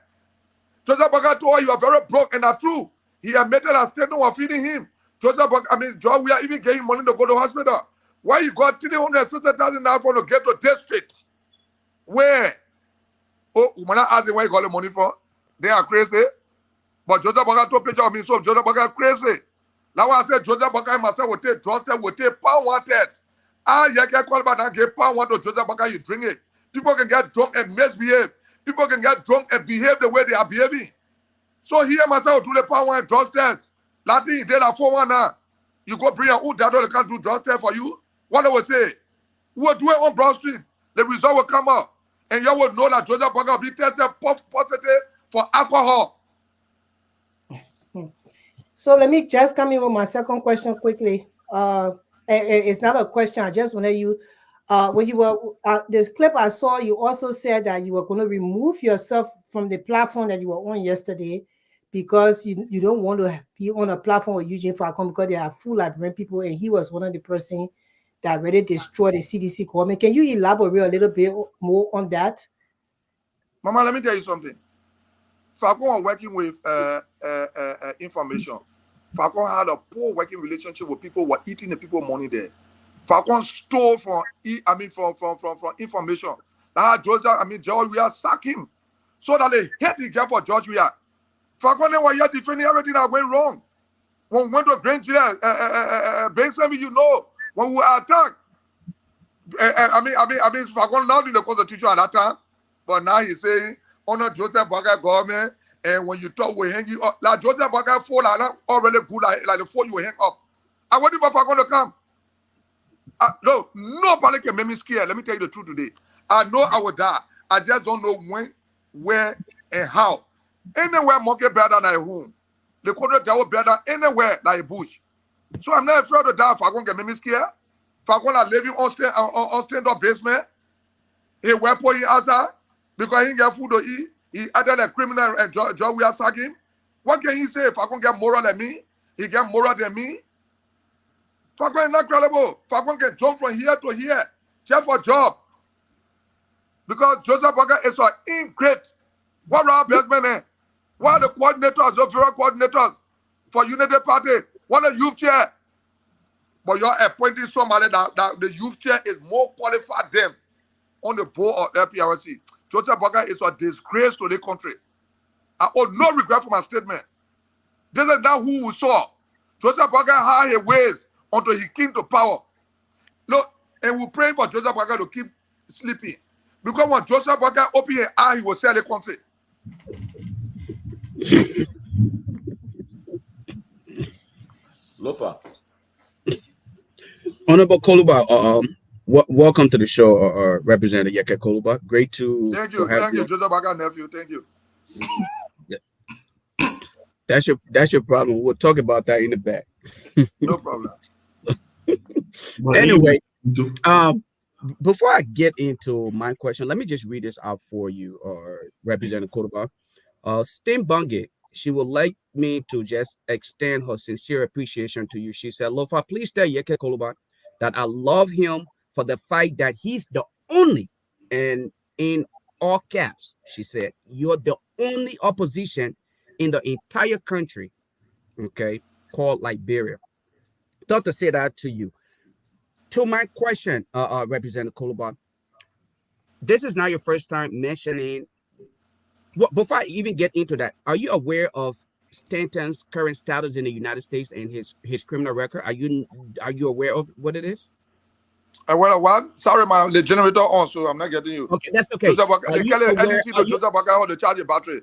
Speaker 9: Joseph Boakai told you are very broke, and that's true. He admitted a statement of feeding him. Joseph Boakai, John, we are even getting money to go to hospital. Why you got $360,000 from the gift to district? Where? Oh, when I ask him where you got the money for, they are crazy. But Joseph Boakai took a picture of me, so Joseph Boakai crazy. Now I said Joseph Boakai myself will take drugs test, will take pound one test. You can call back and get pound one to Joseph Boakai, you drink it. People can get drunk and misbehave. People can get drunk and behave the way they are behaving. So here myself do the pound one drugs test. Latin he did a 4-1 now. You go bring who that they can't do drugs test for you. What I will say, we will do it on Broad Street. The result will come out. And you will know that Joseph Boakai will be tested positive for alcohol.
Speaker 10: So let me just come in with my second question quickly. It's not a question. I just want you when you were this clip I saw, you also said that you were going to remove yourself from the platform that you were on yesterday because you don't want to be on a platform with Eugene Falcon because they are full Liberian people, and he was one of the person that really destroyed the CDC government. Can you elaborate a little bit more on that?
Speaker 9: Mama, let me tell you something. Falcon was working with information. Falcon had a poor working relationship with people who were eating the people money there. Falcon stole from information. That George Weah sacked him so that they hate the guy for George Weah. Falcon was here defending everything that went wrong. When we went to Granger, basically, you know, when we were attacked, Falcon now in the Constitution at that time, but now he's saying, honor Joseph Boakai government, and when you talk, we hang you up. Like Joseph Boakai fall already good, like the fall you hang up. I want for Falcon to come. No, nobody can make me scared. Let me tell you the truth today. I know I will die. I just don't know when, where, and how. Anywhere monkey better than a home. The corner tower better anywhere like a bush. So I'm not afraid to die. Falcon can make me scared. Falcon are living on stand-up basement. He weapon in outside because he get food to eat. He added a criminal and George Weah sack him. What can he say? Falcon get moral than me. He get moral than me. Falcon is not credible. Falcon can jump from here to here just for job. Because Joseph Boakai is an ingrate. What are our best men? What are the coordinators, the federal coordinators for Unity Party? What are the youth chair? But you're appointing somebody that the youth chair is more qualified than on the board of LPRC. Joseph Boakai is a disgrace to the country. I owe no regret for my statement. This is not who we saw. Joseph Boakai had his ways until he came to power. Look, and we're praying for Joseph Boakai to keep sleeping. Because when Joseph Boakai opened his eye, he will sell the country.
Speaker 1: Lofa.
Speaker 2: Honorable Koluba, welcome to the show, Representative Yeke Koluba. Great to
Speaker 9: thank you, Joseph Boakai nephew. Thank you.
Speaker 2: That's your problem. We'll talk about that in the back.
Speaker 9: No problem.
Speaker 2: Anyway, before I get into my question, let me just read this out for you, Representative Koluba. Stim Bungie, she would like me to just extend her sincere appreciation to you. She said, Lofa, please tell Yeke Koluba that I love him for the fact that he's the only, and in all caps, she said, you're the only opposition in the entire country, okay, called Liberia. Thought to say that to you. To my question, Representative Koluba, this is not your first time mentioning. Well, before I even get into that, are you aware of Stanton's current status in the United States and his criminal record? Are you aware of what it is?
Speaker 9: Well, what? Sorry, the generator on, so I'm not getting you.
Speaker 2: Okay, that's okay.
Speaker 9: Joseph Boakai on the charging battery.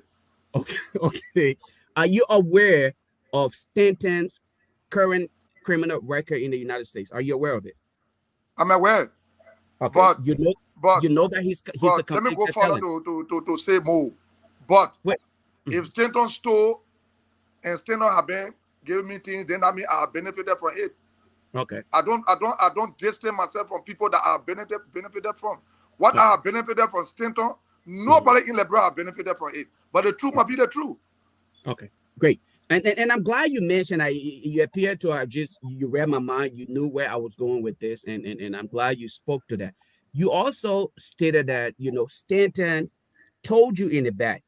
Speaker 2: Okay. Are you aware of Stanton's current criminal record in the United States? Are you aware of it?
Speaker 9: I'm aware.
Speaker 2: Okay.
Speaker 9: But
Speaker 2: you know that he's a
Speaker 9: let me go further to say more. But if Stanton stole and Stanton have been giving me things, then I mean I benefited from it.
Speaker 2: Okay.
Speaker 9: I don't distance myself from people that I benefited from. What I have benefited from Stanton, nobody in Liberia have benefited from it. But the truth must be the truth.
Speaker 2: Okay, great. And I'm glad you mentioned you appear to have you read my mind. You knew where I was going with this, and I'm glad you spoke to that. You also stated that, Stanton told you in the back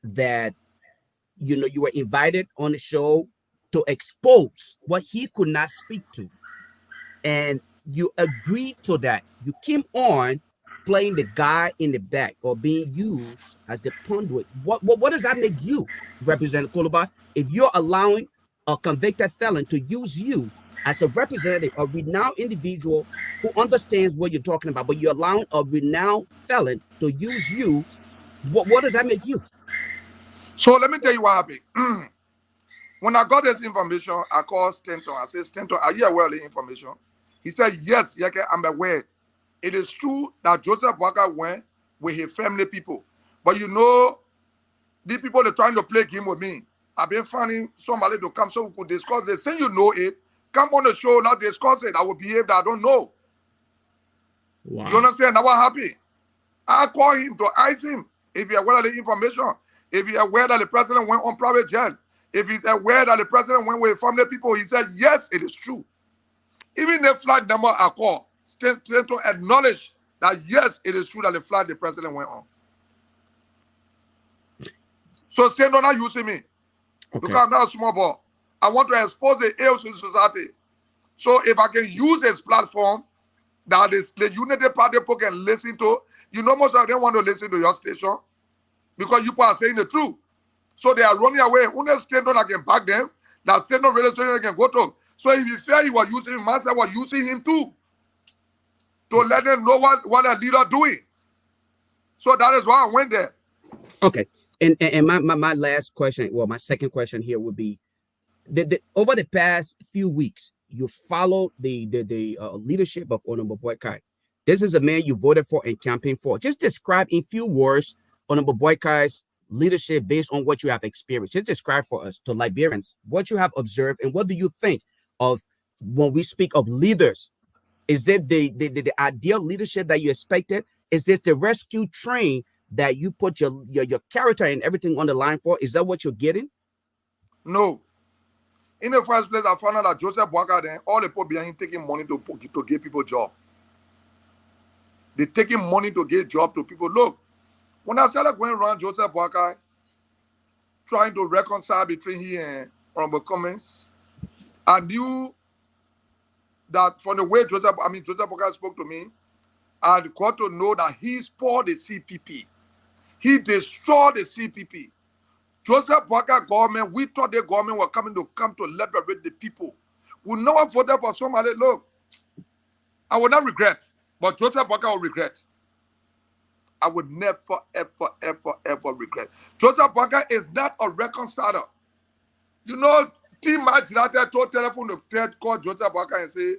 Speaker 2: that, you were invited on the show to expose what he could not speak to. And you agreed to that. You came on playing the guy in the back or being used as the conduit. What does that make you, Representative Koluba, if you're allowing a convicted felon to use you as a representative, a renowned individual who understands what you're talking about, but you're allowing a renowned felon to use you? What does that make you?
Speaker 9: So let me tell you what happened. When I got this information, I called Stanton. I said, Stanton, are you aware of the information? He said, yes, Yeke, I'm aware. It is true that Joseph Boakai went with his family people. But these people are trying to play game with me. I've been finding somebody to come so we could discuss this. Since you know it, come on the show, not discuss it. I will behave that I don't know.
Speaker 2: Wow.
Speaker 9: You understand? I was happy. I called him to ask him if he aware of the information, if he aware that the president went on private jet, if he's aware that the president went with family people. He said, yes, it is true. Even the flight number I called, to acknowledge that yes, it is true that the flight the president went on. So stand on not using me.
Speaker 2: Okay.
Speaker 9: Because I'm not a small boy. I want to expose the ills in society. So if I can use his platform that is the Unity Party people can listen to, you know most of them want to listen to your station because you people are saying the truth. So they are running away. Only stand on I can back them. That stand on radio station I can go to. So if you fair, you were using him, myself was using him too. To let them know what a leader doing. So that is why I went there.
Speaker 2: Okay. And my last question, well, my second question here would be, over the past few weeks, you followed the leadership of Honorable Boykai. This is a man you voted for and campaigned for. Just describe in few words Honorable Boykai's leadership based on what you have experienced. Just describe for us, to Liberians, what you have observed and what do you think of when we speak of leaders. Is it the ideal leadership that you expected? Is this the rescue train that you put your character and everything on the line for? Is that what you're getting?
Speaker 9: No. In the first place, I found out that Joseph Boakai, then all the people behind him taking money to give people job. They're taking money to give job to people. Look, when I started going around Joseph Boakai, trying to reconcile between he and Honorable Cummings, I knew that from the way Joseph Boakai spoke to me, I got to know that he spoiled the CPP. He destroyed the CPP. Joseph Boakai government, we thought the government were come to liberate the people. We never voted for somebody. Look, I will not regret, but Joseph Boakai will regret. I would never, ever, ever, ever regret. Joseph Boakai is not a reconciler. You know, Team Majilata told telephone to call Joseph Boakai and say,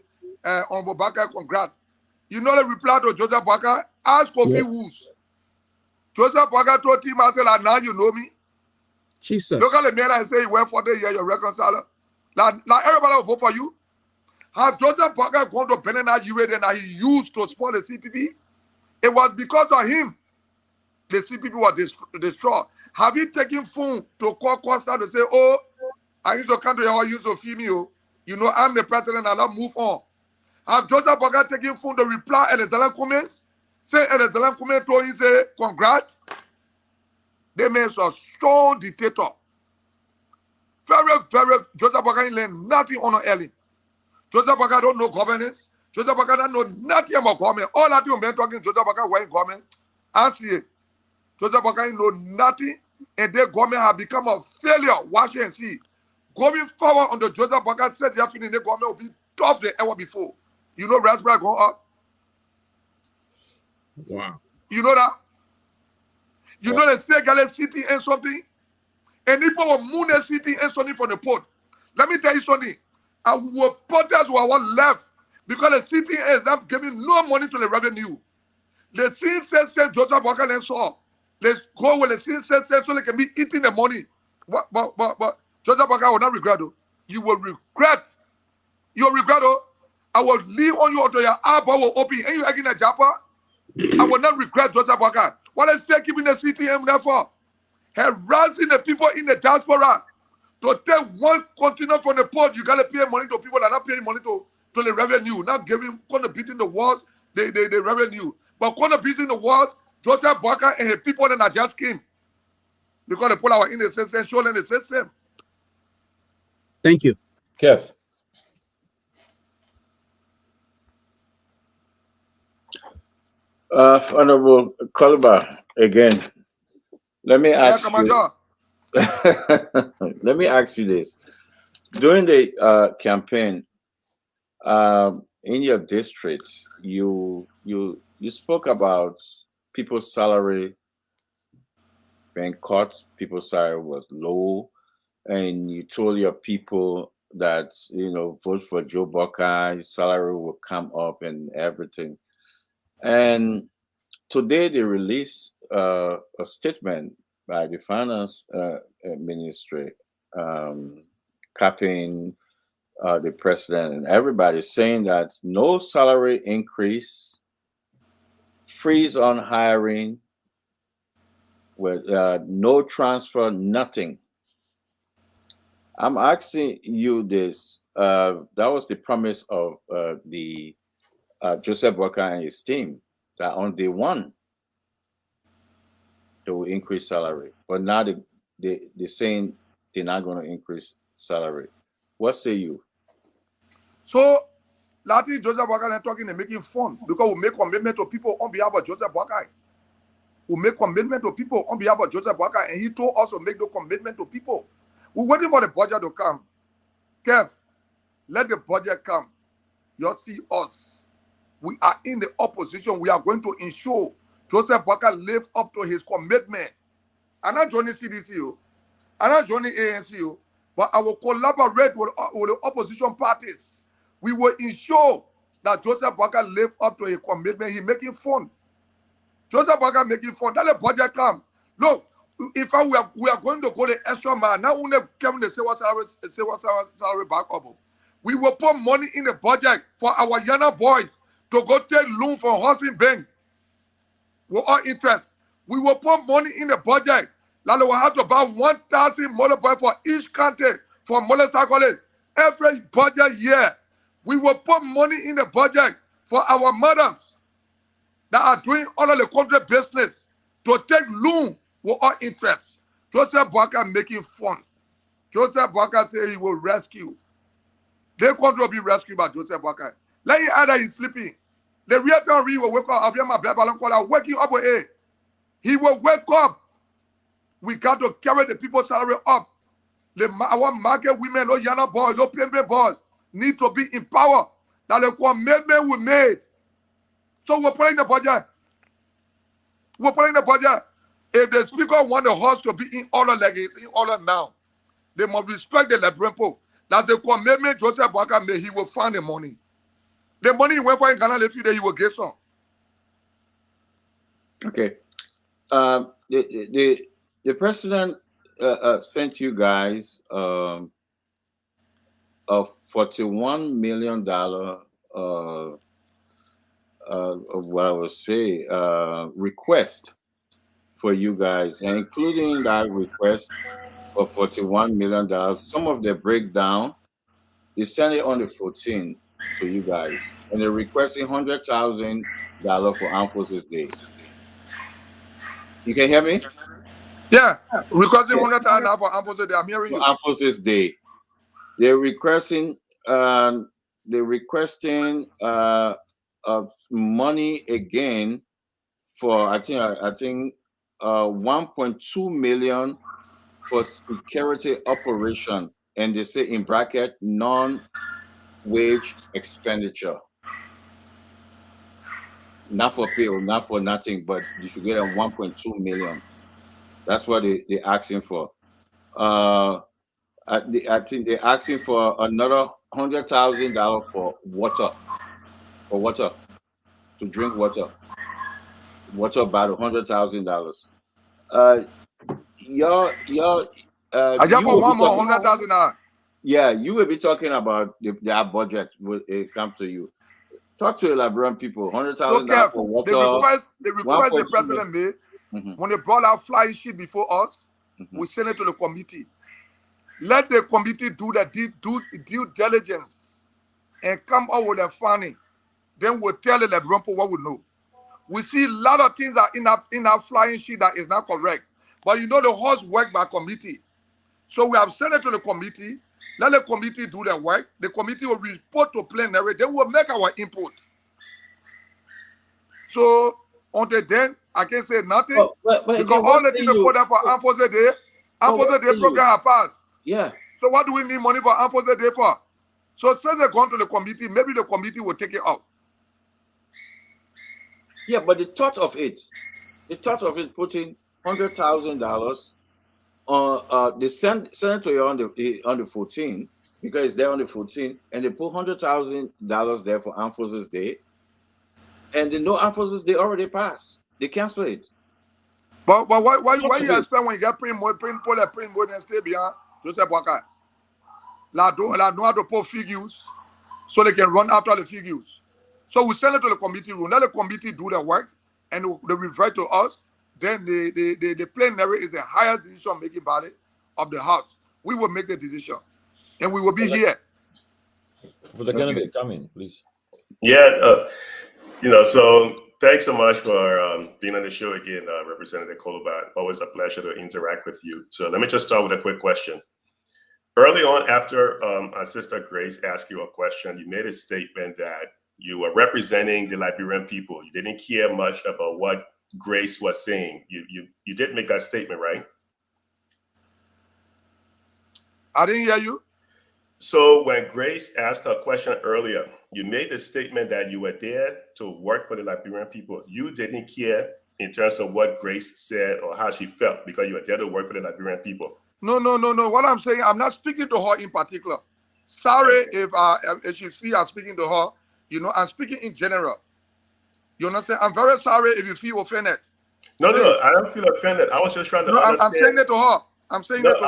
Speaker 9: Honorable Boakai, congrats. You know the reply to Joseph Boakai? Ask Kofi Woos. Joseph Boakai told Team I said, now you know me.
Speaker 2: Jesus.
Speaker 9: Look at the man and say, you went for the year, you're reconciler. Like everybody will vote for you. Have Joseph Boakai gone to Benin Nigeria that he used to spoil the CPP? It was because of him the CPP was destroyed. Have you taken phone to call Costa to say, oh, I used to come to your house, you used to feed me. Oh. You know, I'm the president, I'll move on. Have Joseph Boakai taken phone to reply at the Zealand comments? Say at the Zealand comment told him, say, congrats. They made a strong dictator. Very, very, Joseph Boakai learned nothing on early. Joseph Boakai don't know governance. Joseph Boakai don't know nothing about government. All that you've been talking, Joseph Boakai were in government. Answer it. Joseph Boakai know nothing, and their government have become a failure. Watch and see. Going forward on the Joseph Boakai said the afternoon, the government will be tough than ever before. You know Raspberry going up?
Speaker 2: Wow.
Speaker 9: You know that? You know the state Galen City and something? And people will move the city and something from the port. Let me tell you something. And porters who are one left because the city is not giving no money to the revenue. The scene says Joseph Boakai and saw. Let's go with the scene says so they can be eating the money. But Joseph Boakai will not regret it. You will regret. You will regret it. I will leave on you until your eyeball will open. And you again a japper. I will not regret Joseph Boakai. What is still keeping the CTM there for? Harassing the people in the diaspora. To take one container from the port, you gotta pay money to people that are not paying money to the revenue, not giving beating the walls, the revenue. But beating the walls, Joseph Boakai and his people then just came. Because they put our in the system, showing the system.
Speaker 2: Thank you.
Speaker 1: Kev.
Speaker 8: Honorable Kolba, again, let me ask you. Let me ask you this: during the campaign, in your district, you spoke about people's salary being cut. People's salary was low, and you told your people that vote for Joe Boakai, salary will come up and everything. And today they released a statement by the finance ministry, capping the president and everybody, saying that no salary increase freeze on hiring, with no transfer, nothing. I'm asking you this. That was the promise of the Joseph Walker and his team, that on day one they will increase salary, but now they're saying they're not going to increase salary. What say you?
Speaker 9: So, Lati Joseph Walker and talking and making fun because we make commitment to people on behalf of Joseph Walker. We make commitment to people on behalf of Joseph Walker, and he told us to make the commitment to people. We're waiting for the budget to come. Kev, let the budget come. You see us. We are in the opposition. We are going to ensure Joseph Walker live up to his commitment. I'm not joining CDCO. I'm not joining ANC, but I will collaborate with the opposition parties. We will ensure that Joseph Walker live up to his commitment. He's making fun. Joseph Walker making fun. Let the budget come. Look, in fact, we are going to go the extra mile. Now only Kevin the say what salary back up. We will put money in the budget for our younger boys to go take loan from Housing Bank. With all interest. We will put money in the budget. Like we will have to buy 1,000 motorbikes for each county for motorcyclists every budget year. We will put money in the budget for our mothers that are doing all of the country business to take loan with all interest. Joseph Walker making fun. Joseph Walker say he will rescue. Their country will be rescued by Joseph Walker. Let him either he's sleeping. The real time will wake up. I'll be my black balloon caller. Wake you up with it. He will wake up. We got to carry the people's salary up. Our market women, those young boys, those pimp boys need to be empowered. That the commitment we made. So we're putting the budget. We're putting the budget. If the speaker want the horse to be in order like it's in order now, they must respect the Lebrimpo. That's the commitment Joseph Walker made. He will find the money. The money he went for in Ghana, later he will get some.
Speaker 8: Okay. The president sent you guys a $41 million what I would say request for you guys, and including that request of $41 million. Some of the breakdown, they sent it on the 14th to you guys, and they're requesting $100,000 for Armed Forces Day. You can hear me?
Speaker 9: Yeah, requesting $100,000 for Armed Forces Day. I'm hearing you.
Speaker 8: Armed Forces Day. They're requesting money again for I think 1.2 million for security operation, and they say in bracket non-wage expenditure, not for pay or not for nothing, but you should get a 1.2 million. That's what they're asking for. I think they're asking for another $100,000 for water, to drink water about $100,000.
Speaker 9: I just want one more $100,000.
Speaker 8: Yeah, you will be talking about their budget when it comes to you. Talk to the Liberian people. $100,000 for water.
Speaker 9: The request the president made when they brought out flying shit before us, we sent it to the committee. Let the committee do the due diligence and come up with a funding. Then we'll tell the Liberian people what we know. We see a lot of things that in that flying sheet that is not correct. But you know the horse work by committee. So we have sent it to the committee. Let the committee do their work. The committee will report to plenary. Then we'll make our input. So until then, I can't say nothing. But because all the things they put up for Armed Forces Day, Armed Forces Day program have passed.
Speaker 8: Yeah.
Speaker 9: So what do we need money for Armed Forces Day for? So send it going to the committee. Maybe the committee will take it out.
Speaker 8: Yeah, but the thought of it putting $100,000 on they send it to you on the 14th, because it's there on the 14th, and they put $100,000 there for Armed Forces Day, and the no Armed Forces Day already passed. They cancel it.
Speaker 9: But why you expect when you get print mode and stay behind Joseph Walker? Know how to put figures so they can run after the figures. So we send it to the committee room. Let the committee do the work. and they revert to us, then the plenary is the highest decision-making body of the House. We will make the decision, and we will be here.
Speaker 1: For the candidate, come in, please.
Speaker 11: Yeah, so thanks so much for being on the show again, Representative Kolobat. Always a pleasure to interact with you. So let me just start with a quick question. Early on, after our sister Grace asked you a question, you made a statement that you were representing the Liberian people. You didn't care much about what Grace was saying. You did make that statement, right?
Speaker 9: I didn't hear you.
Speaker 11: So when Grace asked her question earlier, you made the statement that you were there to work for the Liberian people. You didn't care in terms of what Grace said or how she felt because you were there to work for the Liberian people.
Speaker 9: No. What I'm saying, I'm not speaking to her in particular. Sorry if you feel I'm speaking to her. I'm speaking in general. You understand? I'm very sorry if you feel offended.
Speaker 11: No, I don't feel offended. I was just trying to understand.
Speaker 9: I'm saying it to her. I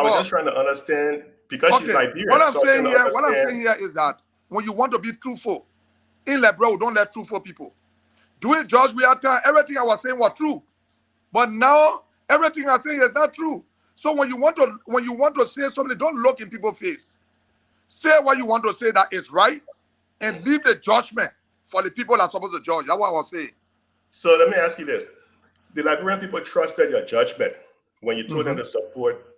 Speaker 11: was just trying to understand because she's Liberian.
Speaker 9: What I'm saying here is that when you want to be truthful, in Liberia, we don't let truthful people. During George Weah time, everything I was saying was true. But now, everything I say is not true. So when you want to say something, don't look in people's face. Say what you want to say that is right, and leave the judgment for the people that are supposed to judge. That's what I was saying.
Speaker 11: So let me ask you this. The Liberian people trusted your judgment when you told them to support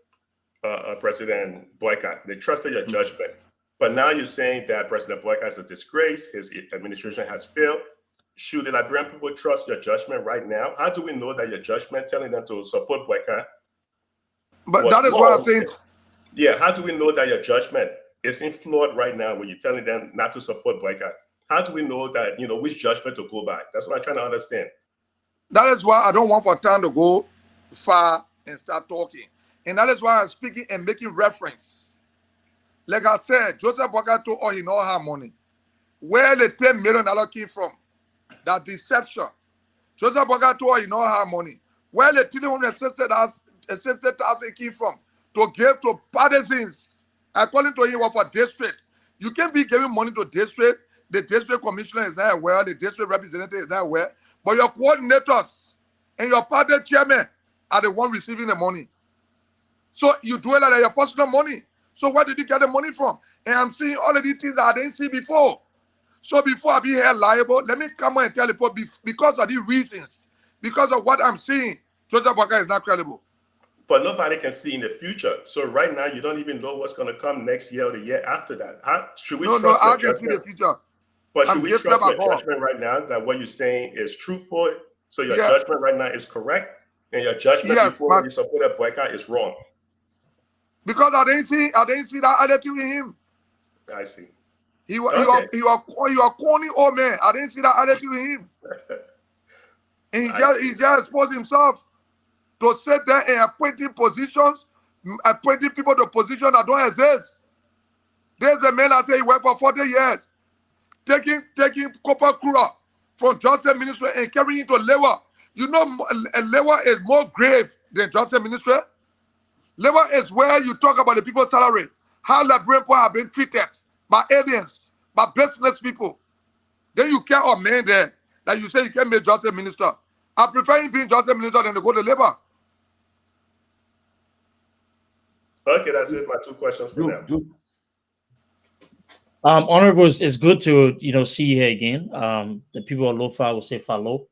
Speaker 11: President Boycott. They trusted your judgment. But now you're saying that President Boycott is a disgrace, his administration has failed. Should the Liberian people trust your judgment right now? How do we know that your judgment telling them to support Boycott?
Speaker 9: But that is what I'm saying.
Speaker 11: Yeah, how do we know that your judgment isn't flawed right now when you're telling them not to support Boycott? How do we know that, which judgment to go by? That's what I'm trying to understand.
Speaker 9: That is why I don't want for time to go far and start talking. And that is why I'm speaking and making reference. Like I said, Joseph Boycott told all he know how money. Where the $10 million came from? That deception. Joseph Boycott told all he know how money. Where the $360,000 came from? To give to partisans. According to him, was for district. You can't be giving money to district. The district commissioner is not aware. The district representative is not aware. But your coordinators and your party chairman are the one receiving the money. So you do it like your personal money. So where did you get the money from? And I'm seeing all of these things that I didn't see before. So before I be held liable, let me come and tell people because of these reasons, because of what I'm seeing, Joseph Boycott is not credible.
Speaker 11: But nobody can see in the future. So right now, you don't even know what's going to come next year or the year after that. Should we trust
Speaker 9: I can see the future.
Speaker 11: But should we trust your judgment right now that what you're saying is truthful? So your judgment right now is correct, and your judgment before you supported Boycott is wrong.
Speaker 9: Because I didn't see that attitude in him.
Speaker 11: I see.
Speaker 9: You are corny old man. I didn't see that attitude in him. And he just exposed himself to sit there and appointing positions, appointing people to positions that don't exist. There's a man that said he worked for 40 years, taking copper crude from Johnson Ministry and carrying it to Lewa. You know, Lewa is more grave than Johnson Ministry. Lewa is where you talk about the people's salary, how Liberian people have been treated by aliens, by business people. Then you care a man there that you say you can make Johnson Minister. I prefer him being Johnson Minister than to go to Labour.
Speaker 11: Okay, that's it. My two questions for now.
Speaker 5: Honorable, it's good to see you here again. The people of Lofa will say follow.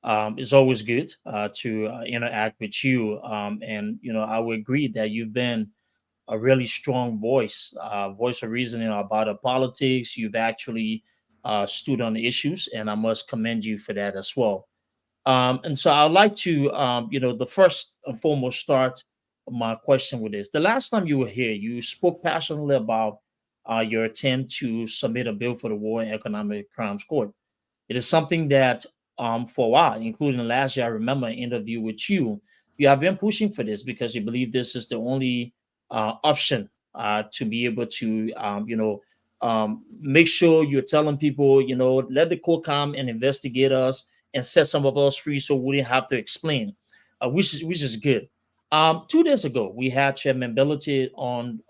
Speaker 5: It's always good to interact with you. And I would agree that you've been a really strong voice of reasoning about the politics. You've actually stood on the issues, and I must commend you for that as well. And so I'd like to, the first and foremost start my question with this. The last time you were here, you spoke passionately about your attempt to submit a bill for the War and Economic Crimes Court. It is something that for a while, including last year, I remember an interview with you. You have been pushing for this because you believe this is the only option to be able to, make sure you're telling people, let the court come and investigate us and set some of us free so we didn't have to explain, which is good. 2 days ago, we had Chairman Bellity on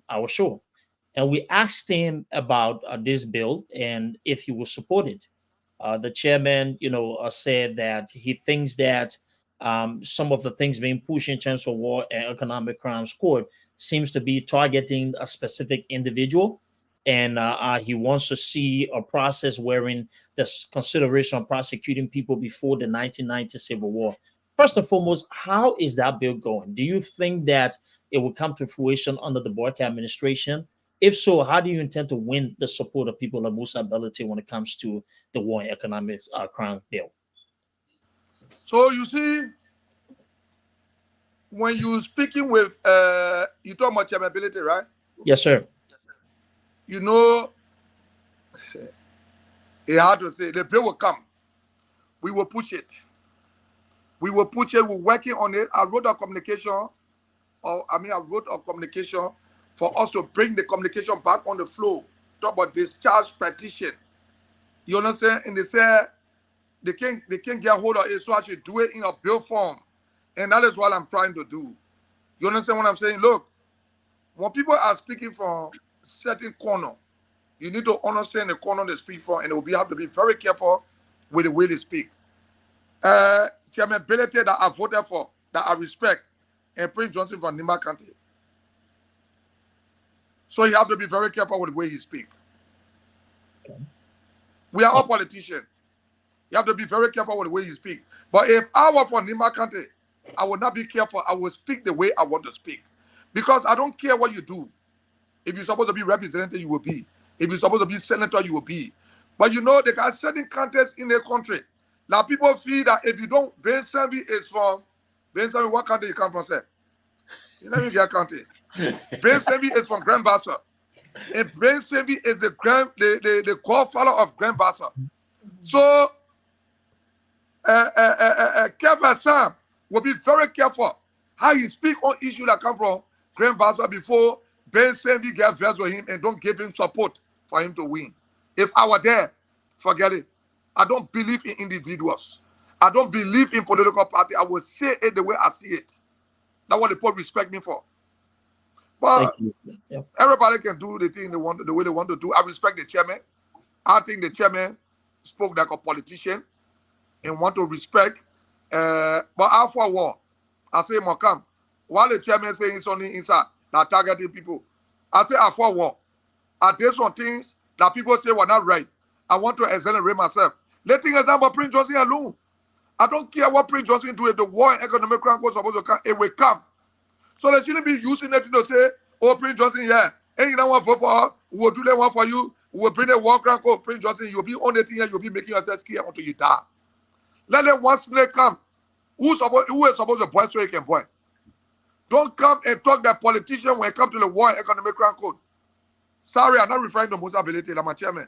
Speaker 5: our show, and we asked him about this bill and if he will support it. The chairman, said that he thinks that some of the things being pushed in terms of war and economic crimes court seems to be targeting a specific individual. And he wants to see a process wherein there's consideration of prosecuting people before the 1990 Civil War. First and foremost, how is that bill going? Do you think that it will come to fruition under the Boyka administration? If so, how do you intend to win the support of people like Musa Bellotti when it comes to the war and economic crime bill?
Speaker 9: So you see, when you're speaking with, you talk about Chairman Bellotti, right?
Speaker 5: Yes, sir.
Speaker 9: You know, it's hard to say. The bill will come. We will push it. We will push it. We're working on it. I wrote a communication for us to bring the communication back on the floor. Talk about discharge petition. You understand? And they said they can't get hold of it, so I should do it in a bill form. And that is what I'm trying to do. You understand what I'm saying? Look, when people are speaking from certain corner, you need to understand the corner they speak from, and we have to be very careful with the way they speak. Chairman Bellotti that I voted for, that I respect, and Prince Johnson from Nimba County. So you have to be very careful with the way he speaks. Okay. We are all politicians. You have to be very careful with the way you speak. But if I were from Nimba County, I would not be careful. I will speak the way I want to speak. Because I don't care what you do. If you're supposed to be representative, you will be. If you're supposed to be senator, you will be. But you know, they got certain contests in their country. Now people feel that if you don't, Ben Sambi is from, Ben Sambi, what country you come from, sir? You never get county. Ben Sambi is from Grand Bassa. And Ben Sambi is the godfather of Grand Bassa. So, Kevin Sam will be very careful how he speak on issues that come from Grand Bassa before Ben Sambi get versed with him and don't give him support for him to win. If I were there, forget it. I don't believe in individuals. I don't believe in political party. I will say it the way I see it. That's what the people respect me for. But everybody can do the thing they want, the way they want to do. I respect the chairman. I think the chairman spoke like a politician and want to respect. But after a war, I say, Mokam, while the chairman saying something inside that targeting people, I say after a war, are there some things that people say were not right? I want to exonerate myself. Letting example Prince Johnson alone. I don't care what Prince Johnson do. If the war and economic crime was supposed to come, it will come. So they shouldn't be using it to say, oh, Prince Johnson, yeah, and you don't want to vote for her, we will do that one for you, we will bring the war crime code, Prince Johnson, you'll be on the thing and you'll be making yourself scared until you die. Let them one snake come. Who is supposed to boy so he can boy? Don't come and talk that politician when it comes to the war and economic crime code. Sorry, I'm not referring to Musa Bellotti, I'm a chairman.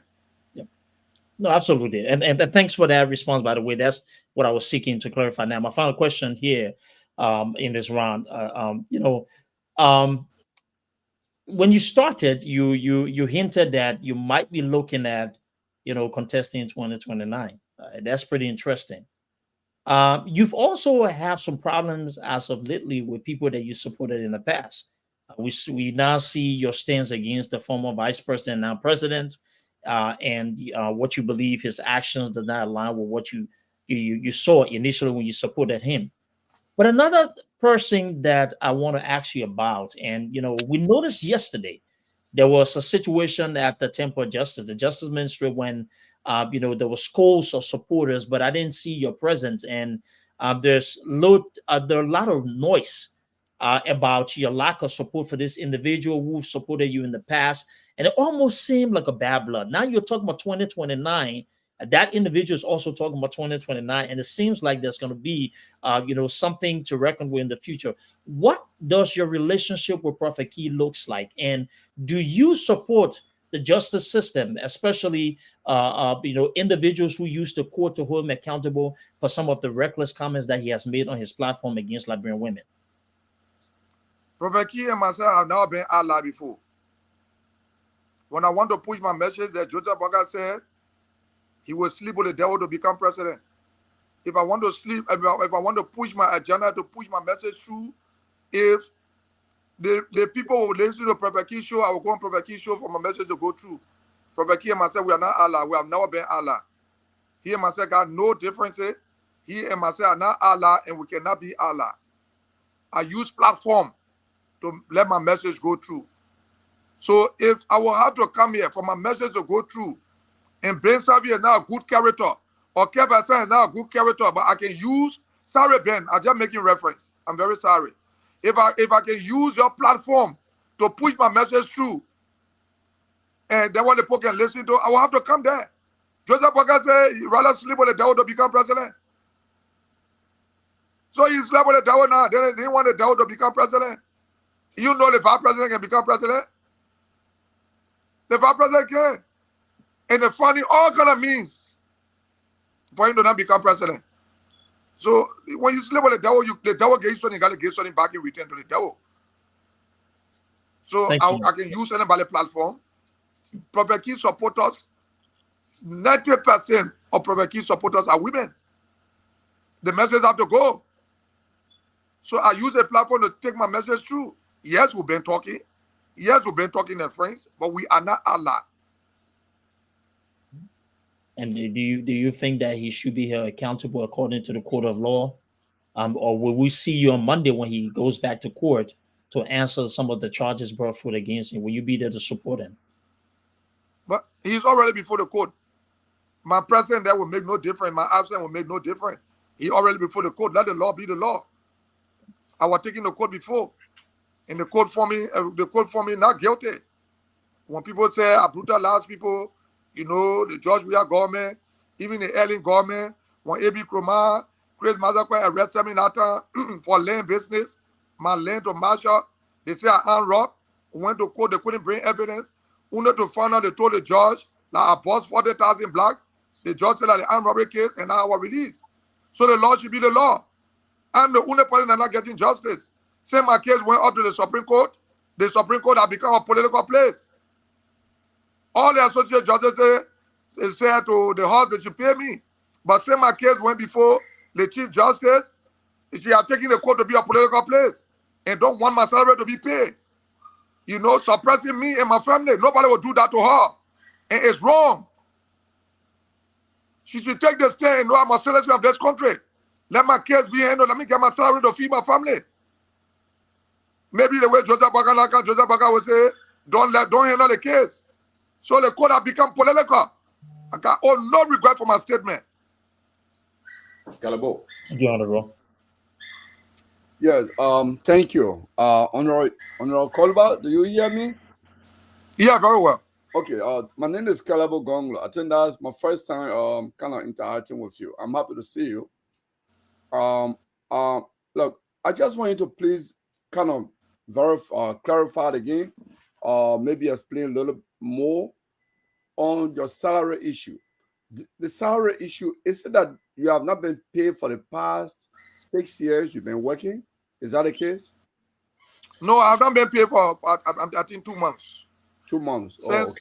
Speaker 5: No, absolutely. And thanks for that response, by the way. That's what I was seeking to clarify. Now, my final question here in this round, when you started, you hinted that you might be looking at, contesting in 2029. That's pretty interesting. You've also have some problems as of lately with people that you supported in the past. We now see your stance against the former vice president, now president, and what you believe his actions does not align with what you saw initially when you supported him. But another person that I want to ask you about, and we noticed yesterday there was a situation at the Temple of Justice, the Justice Ministry, when there was scores of supporters, but I didn't see your presence, and there's a lot of noise about your lack of support for this individual who supported you in the past. And it almost seemed like a bad blood. Now you're talking about 2029. That individual is also talking about 2029. And it seems like there's going to be, something to reckon with in the future. What does your relationship with Prophet Key looks like? And do you support the justice system, especially, individuals who used the court to hold him accountable for some of the reckless comments that he has made on his platform against Liberian women?
Speaker 9: Prophet Key and myself have never been allied before. When I want to push my message that Joseph Boakai said, he will sleep with the devil to become president. If I want to sleep, if I want to push my agenda, to push my message through, if the people will listen to Prophet Key show, I will go on Prophet Key show for my message to go through. Prophet Key and myself, we are not allied. We have never been allied. He and myself got no differences. He and myself are not Allah, and we cannot be Allah. I use platform to let my message go through. So if I will have to come here for my message to go through, and Ben Sabi is not a good character, or Kev Hassan is not a good character, but I can use, sorry Ben, I'm just making reference. I'm very sorry. If I can use your platform to push my message through, and then what the people can listen to, I will have to come there. Joseph Boakai said he'd rather sleep with the devil to become president. So he slept with the devil now. They didn't want the devil to become president. You know the vice president can become president? The vice president can. And they finding all kind of means for him to not become president. So when you sleep with the devil gets something, you got to give something back in return to the devil. So I can use anybody platform. Prophet King supporters, 90% of Prophet King supporters are women. The message have to go. So I use the platform to take my message through. Yes, we've been talking. Yes, we've been talking as friends, but we are not Allah.
Speaker 5: And do you think that he should be held accountable according to the court of law? Or will we see you on Monday when he goes back to court to answer some of the charges brought forth against him? Will you be there to support him?
Speaker 9: But he's already before the court. My presence there will make no difference. My absence will make no difference. He already before the court. Let the law be the law. I was taking the court before. And the court for me not guilty. When people say I brutalize people, you know, the George Weah government, even the Ellen government, when A.B. Kromah, Chris Mazakwe arrested me that time for land business, my land to Marshall, they say I armed rob, went to court, they couldn't bring evidence. Only to find out they told the judge that I bought 40,000 black. The judge said that the armed robbery case and now I was released. So the law should be the law. I'm the only person that's not getting justice. Say my case went up to the Supreme Court. The Supreme Court has become a political place. All the associate judges say to the house they should pay me. But say my case went before the Chief Justice, she are taking the court to be a political place and don't want my salary to be paid. You know, suppressing me and my family. Nobody will do that to her. And it's wrong. She should take the stand and know I'm a citizen of this country. Let my case be handled. Let me get my salary to feed my family. Maybe the way Joseph Boakai will say, don't handle the case. So the court has become political. I got no regret for my statement.
Speaker 1: Calabo.
Speaker 5: Thank you, Honorable.
Speaker 12: Yes, thank you. Honorable Kolba, do you hear me?
Speaker 9: Yeah, very well.
Speaker 12: Okay, my name is Calabo Gonglo. I think that's my first time kind of interacting with you. I'm happy to see you. Look, I just want you to please kind of clarify it again, maybe explain a little more on your salary issue. The salary issue, is it that you have not been paid for the past 6 years you've been working? Is that the case?
Speaker 9: No, I've not been paid for, I think 2 months.
Speaker 12: 2 months.
Speaker 9: Since,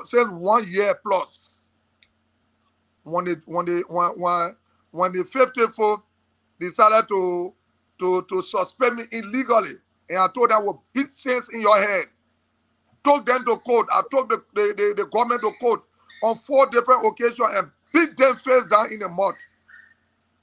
Speaker 9: since 1 year plus. When the 54th decided to suspend me illegally, and I told them, will beat sense in your head. Took them to court. I took the government to court on 4 different occasions and beat them face down in the mud.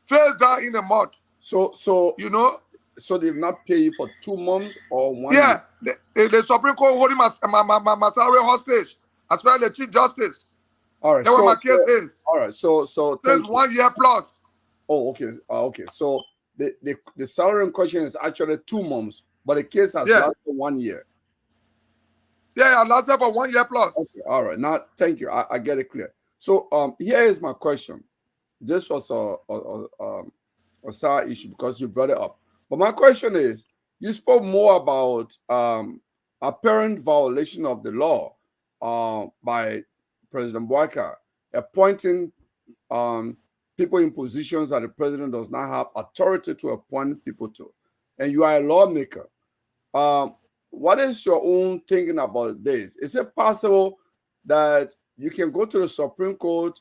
Speaker 9: Face down in the mud.
Speaker 12: So
Speaker 9: you know.
Speaker 12: So they've not paid you for 2 months or 1
Speaker 9: year?
Speaker 12: Yeah,
Speaker 9: the Supreme Court holding my salary hostage, as well as the Chief Justice.
Speaker 12: All right.
Speaker 9: That's what my case is.
Speaker 12: All right. So
Speaker 9: since 1 year plus.
Speaker 12: Oh, okay. Okay. So the salary in question is actually 2 months, but the case has lasted 1 year.
Speaker 9: Yeah, I lasted for 1 year plus.
Speaker 12: Okay. All right. Now, thank you. I get it clear. So here is my question. This was a side issue because you brought it up. But my question is, you spoke more about apparent violation of the law by President Boakai, appointing people in positions that the president does not have authority to appoint people to. And you are a lawmaker. What is your own thinking about this? Is it possible that you can go to the Supreme Court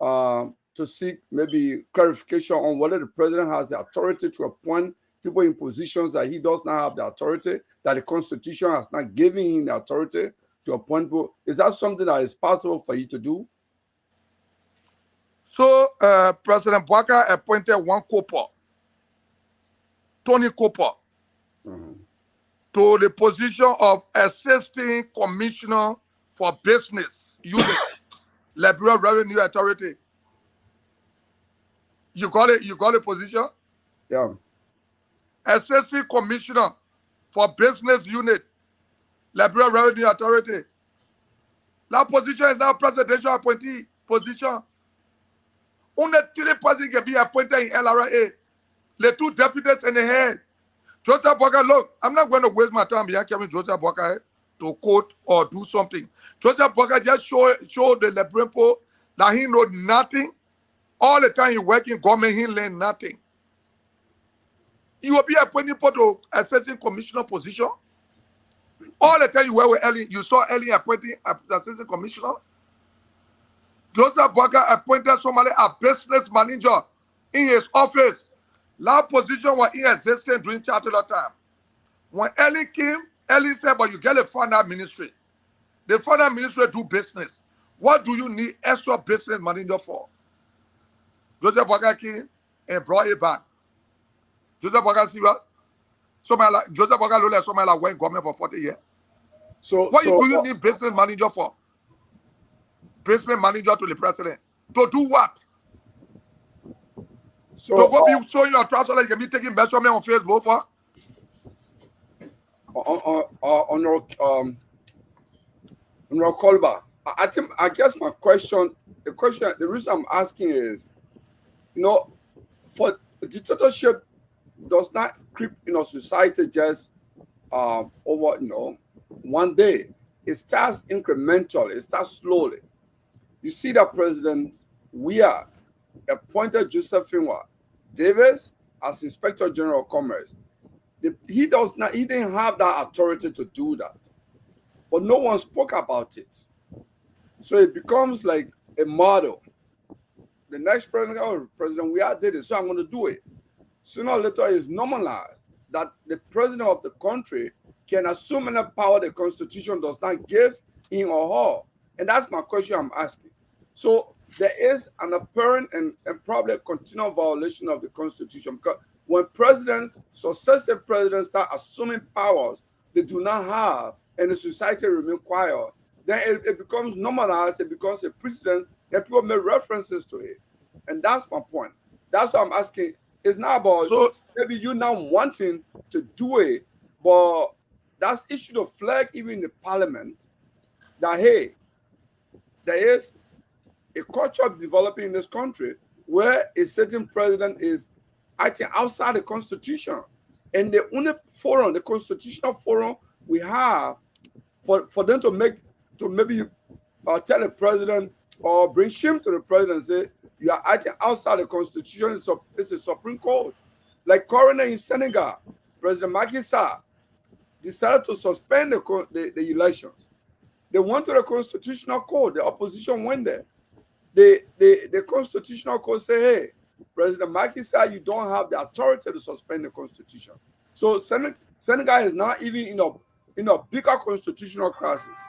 Speaker 12: to seek maybe clarification on whether the president has the authority to appoint people in positions that he does not have the authority, that the Constitution has not given him the authority to appoint people? Is that something that is possible for you to do?
Speaker 9: So President Bouakai appointed one Cooper, Tony Cooper, to the position of Assistant Commissioner for Business Unit, Liberia Revenue Authority. You got it? You got a position?
Speaker 12: Yeah.
Speaker 9: Assistant Commissioner for Business Unit, Liberia Revenue Authority. That position is now presidential appointee position. Only 3 persons can be appointed in LRA. The 2 deputies in the head. Joseph Bouakai, look, I'm not going to waste my time behind Kevin Joseph Bouakai to quote or do something. Joseph Bouakai just show the Liberian people that he knows nothing. All the time he work in government, he learn nothing. You will be appointed to assistant commissioner position. All the time you were with Ellen, you saw Ellen appointing assistant commissioner. Joseph Bouakai appointed somebody a business manager in his office. That position was in existence during Chancellor time. When Ellen came, Ellen said, but you get a finance ministry. The finance ministry do business. What do you need extra business manager for? Joseph Bouakai came and brought it back. Joseph Bouakai, see what? Somebody like Joseph Bouakai look like somebody like went government for 40 years.
Speaker 12: So
Speaker 9: what do you need business manager for? Business manager to the president. To do what? So to go be showing your trust so that you can be taking measurement on Facebook for?
Speaker 12: On your callback. I guess my question, the reason I'm asking is, you know, for dictatorship does not creep in our society just over, you know, one day. It starts incremental. It starts slowly. You see that President Weah appointed Josephine Davis as Inspector General of Commerce. He didn't have that authority to do that. But no one spoke about it. So it becomes like a model. The next President Weah did it, so I'm going to do it. Sooner or later, it's normalized that the president of the country can assume any power the Constitution does not give him or her. And that's my question I'm asking. So there is an apparent and probably a continual violation of the Constitution, because when successive presidents start assuming powers they do not have and the society remain quiet, then it becomes normalized, it becomes a precedent, and people make references to it. And that's my point. That's what I'm asking. It's not about maybe you now wanting to do it, but that's issued a flag even in the parliament that, hey, there is a culture of developing in this country where a certain president is acting outside the Constitution. And the only forum, the constitutional forum we have for them to maybe tell the president or bring shame to the president and say, you are acting outside the Constitution, it's a Supreme Court. Like currently in Senegal, President Macky Sall decided to suspend the elections. They went to the Constitutional Court. The opposition went there. The Constitutional Court said, hey, President Macky Sall, you don't have the authority to suspend the Constitution. So Senegal is not even in a bigger constitutional crisis.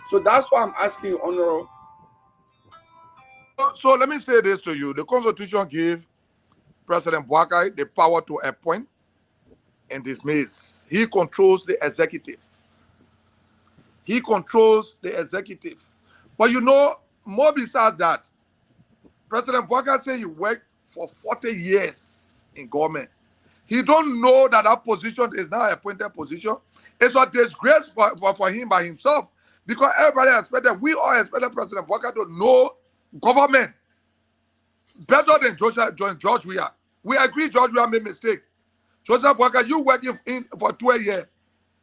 Speaker 12: So that's why I'm asking you, Honorable.
Speaker 9: So let me say this to you. The Constitution gives President Bouakai the power to appoint and dismiss. He controls the executive. He controls the executive. But you know, more besides that, President Bouakai said he worked for 40 years in government. He don't know that that position is now an appointed position. It's a disgrace for him by himself, because everybody expected, we all expected President Bouakai to know government better than George Weah. We agree George Weah made mistake. Joseph Bouakai, you working for 12 years.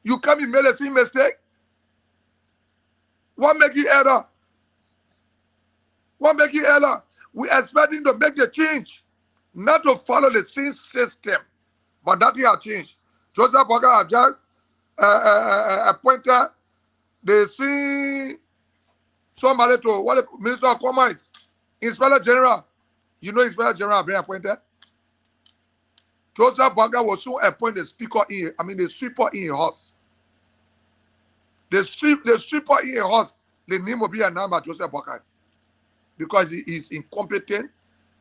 Speaker 9: You come in made a same mistake? What make you error? What make you error? We expect him to make the change, not to follow the same system. But that he has changed. Joseph Bouakai just appointed the same somebody to what the Minister of Commerce, Inspector General. You know Inspector General being appointed? Joseph Bouakai was soon appointed the sweeper in his house. The sweeper in his house, the name will be announced by Joseph Bouakai. because he is incompetent,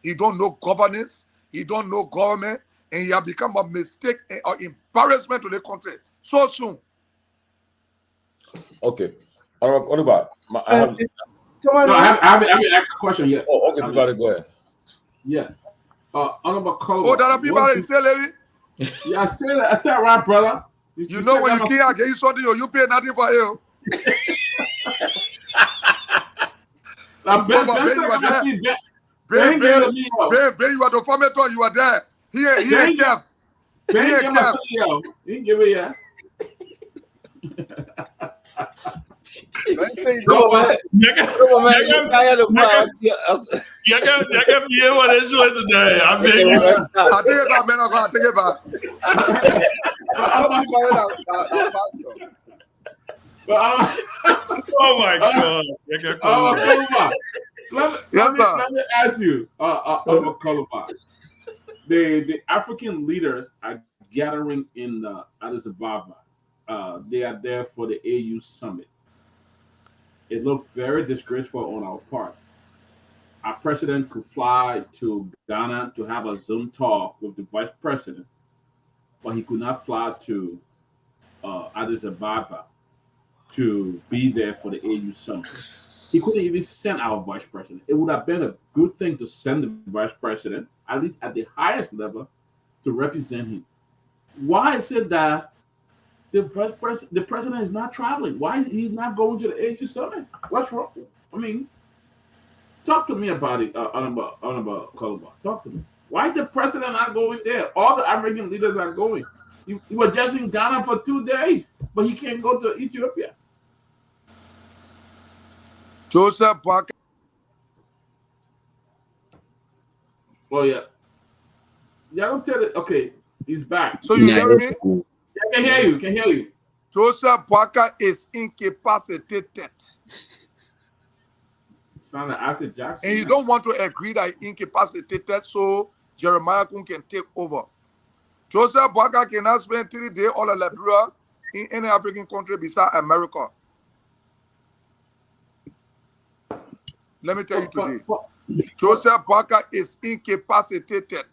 Speaker 9: he don't know governance, he don't know government, and he has become a mistake or embarrassment to the country so soon.
Speaker 1: Okay. All right, Oliver. I have
Speaker 7: haven't asked a question yet.
Speaker 1: Oh, okay, everybody go ahead.
Speaker 7: Yeah. Honorable Cole.
Speaker 9: Oh, that people are still living?
Speaker 7: Yeah, I still right, brother.
Speaker 9: You know when you can't get you something, you pay nothing for you. Ben, you are the formator, you are there. He ain't kept. He ain't kept.
Speaker 7: He ain't give it yet.
Speaker 11: Come on, man. You got me here what is doing today. I beg you.
Speaker 9: I take it back, man. I take it back.
Speaker 11: Oh my God.
Speaker 7: Let me ask you, the African leaders are gathering in Addis Ababa. They are there for the AU summit. It looked very disgraceful on our part. Our president could fly to Ghana to have a Zoom talk with the vice president, but he could not fly to Addis Ababa to be there for the AU summit. He couldn't even send our vice president. It would have been a good thing to send the vice president, at least at the highest level, to represent him. Why is it that the president is not traveling? Why he's not going to the AU summit? What's wrong? I mean, talk to me about it, Honorable Koluba. Talk to me. Why is the president not going there? All the African leaders are going. You were just in Ghana for 2 days, but he can't go to Ethiopia.
Speaker 9: Joseph Boakai.
Speaker 7: Oh yeah. Yeah, don't tell it. Okay, he's back.
Speaker 9: So you hear me?
Speaker 7: I can hear you. Can hear you.
Speaker 9: Joseph Boakai is incapacitated.
Speaker 7: It's not an acid Jackson.
Speaker 9: And you don't want to agree that he's incapacitated, so Jeremiah Kun can take over. Joseph Boakai cannot spend 3 days all of Liberia in any African country besides America. Let me tell you today, Joseph Boakai is incapacitated.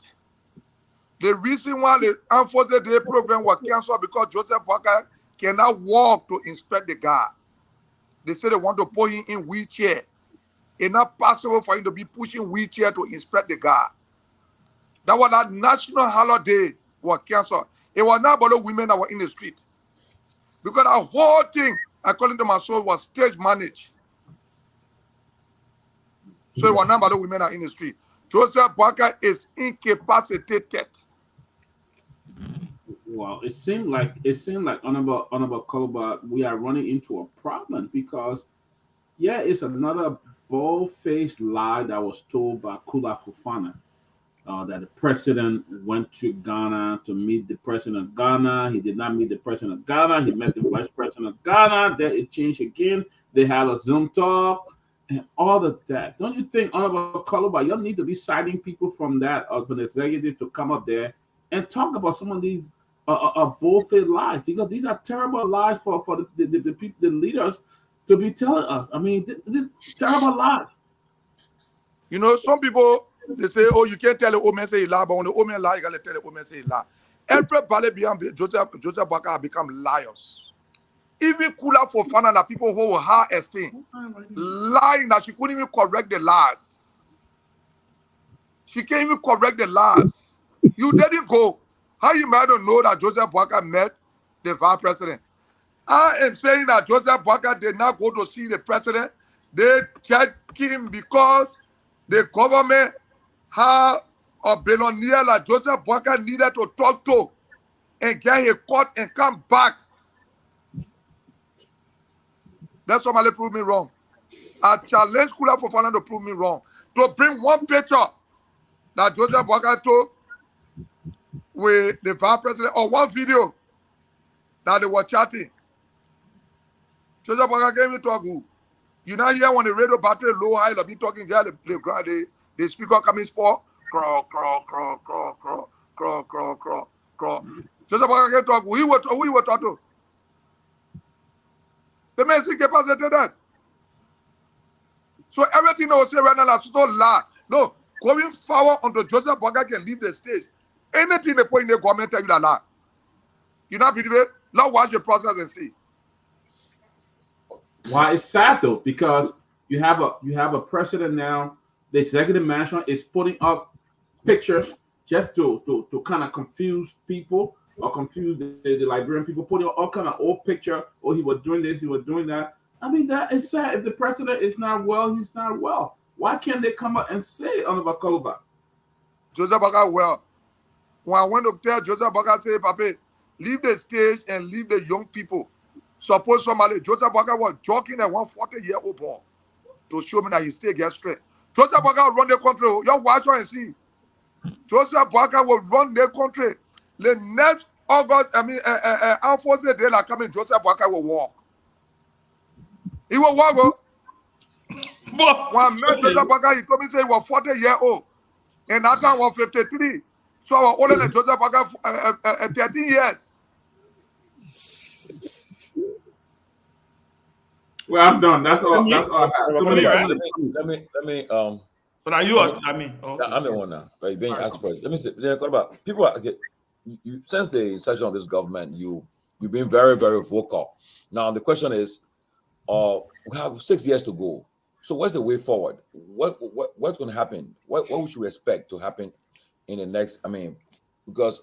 Speaker 9: The reason why the Armed Forces Day program was canceled because Joseph Boakai cannot walk to inspect the guard. They say they want to put him in wheelchair. It's not possible for him to be pushing wheelchair to inspect the guard. That was that national holiday was canceled. It was not about the women that were in the street. Because the whole thing, according to my soul, was stage managed. So it was not about the women that are in the street. Joseph Boakai is incapacitated.
Speaker 7: Well, it seemed like Honorable Koluba, we are running into a problem because, yeah, it's another bold-faced lie that was told by Kula Fofana that the president went to Ghana to meet the president of Ghana. He did not meet the president of Ghana. He met the vice president of Ghana. Then it changed again. They had a Zoom talk and all of that. Don't you think, Honorable Koluba, you need to be citing people from that from the executive to come up there and talk about some of these bullshit lies, because these are terrible lies for the people, the leaders, to be telling us. I mean, this terrible lies.
Speaker 9: You know, some people, they say, oh, you can't tell the old man say he lie, but when the old man lie, you gotta tell the old man say he lie. Everybody behind Joseph Boakai have become liars. Even Kula Fofana, the people who were high esteem, lying that she couldn't even correct the lies. She can't even correct the lies. You didn't go. How you might not know that Joseph Boakai met the vice president? I am saying that Joseph Boakai did not go to see the president. They checked him because the government had a billionaire like Joseph Boakai needed to talk to and get his court and come back. That's why Mali proved me wrong. I challenge Kula Fofana to prove me wrong. To bring one picture that Joseph Boakai took with the vice president, or one video that they were chatting. Joseph Boakai gave me talk. You now hear when the radio battery low high, they'll be talking there, the speaker coming for craw, craw, craw, craw, craw, craw, craw, craw, craw. Joseph Boakai gave talk. Who you were talking to? The man is incapacitated. So everything I will say right now is so lie. No, going forward until Joseph Boakai can leave the stage. Anything they put in the government tell you that lie. You not believe it? Now watch the process and see.
Speaker 7: Why it's sad though, because you have a president now. The executive management is putting up pictures just to kind of confuse people or confuse the Liberian people, putting all kind of old picture. Oh, he was doing this, he was doing that. I mean, that is sad. If the president is not well, he's not well. Why can't they come up and say Oliver Koloba?
Speaker 9: Joseph Boakai well. When I went to tell Joseph Boakai, say, Papi, leave the stage and leave the young people. Suppose somebody, Joseph Boakai was joking at 140-year-old boy to show me that he still gets straight. Joseph Boakai will run the country. You watch and see. Joseph Boakai will run the country. The next August, Armed Forces Day are coming, Joseph Boakai will walk. He will walk. When I met Joseph Boakai, he told me say he was 40-year-old. And that time was 53. So I was older than Joseph Boakai 13 years.
Speaker 7: Well, I'm done. That's all. That's all.
Speaker 1: Let me.
Speaker 6: But are you? I mean, okay.
Speaker 1: I'm the one now. Right, being asked first. Let me say. About people. You since the inception of this government, you've been very, very vocal. Now the question is, we have 6 years to go. So what's the way forward? What's going to happen? What should we expect to happen in the next? I mean, because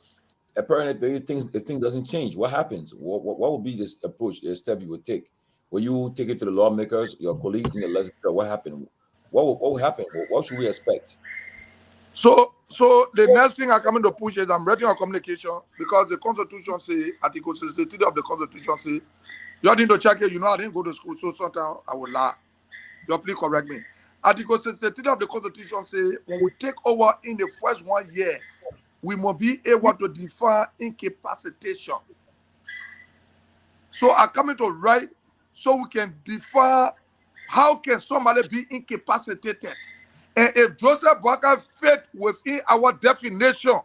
Speaker 1: apparently if things doesn't change, what happens? What will be this approach, the step you would take? Will you take it to the lawmakers, your colleagues in the legislature? What happened? What will happen? What should we expect?
Speaker 9: So the next thing I come in to push is I'm writing a communication because the Constitution say, Article 63 of the Constitution say, you need to check it. You know, I didn't go to school, so sometimes I will lie. You please correct me. Article 63 of the Constitution say, when we take over in the first 1 year, we must be able to define incapacitation. So I come in to write so we can define how can somebody be incapacitated. And if Joseph Boakai fit within our definition,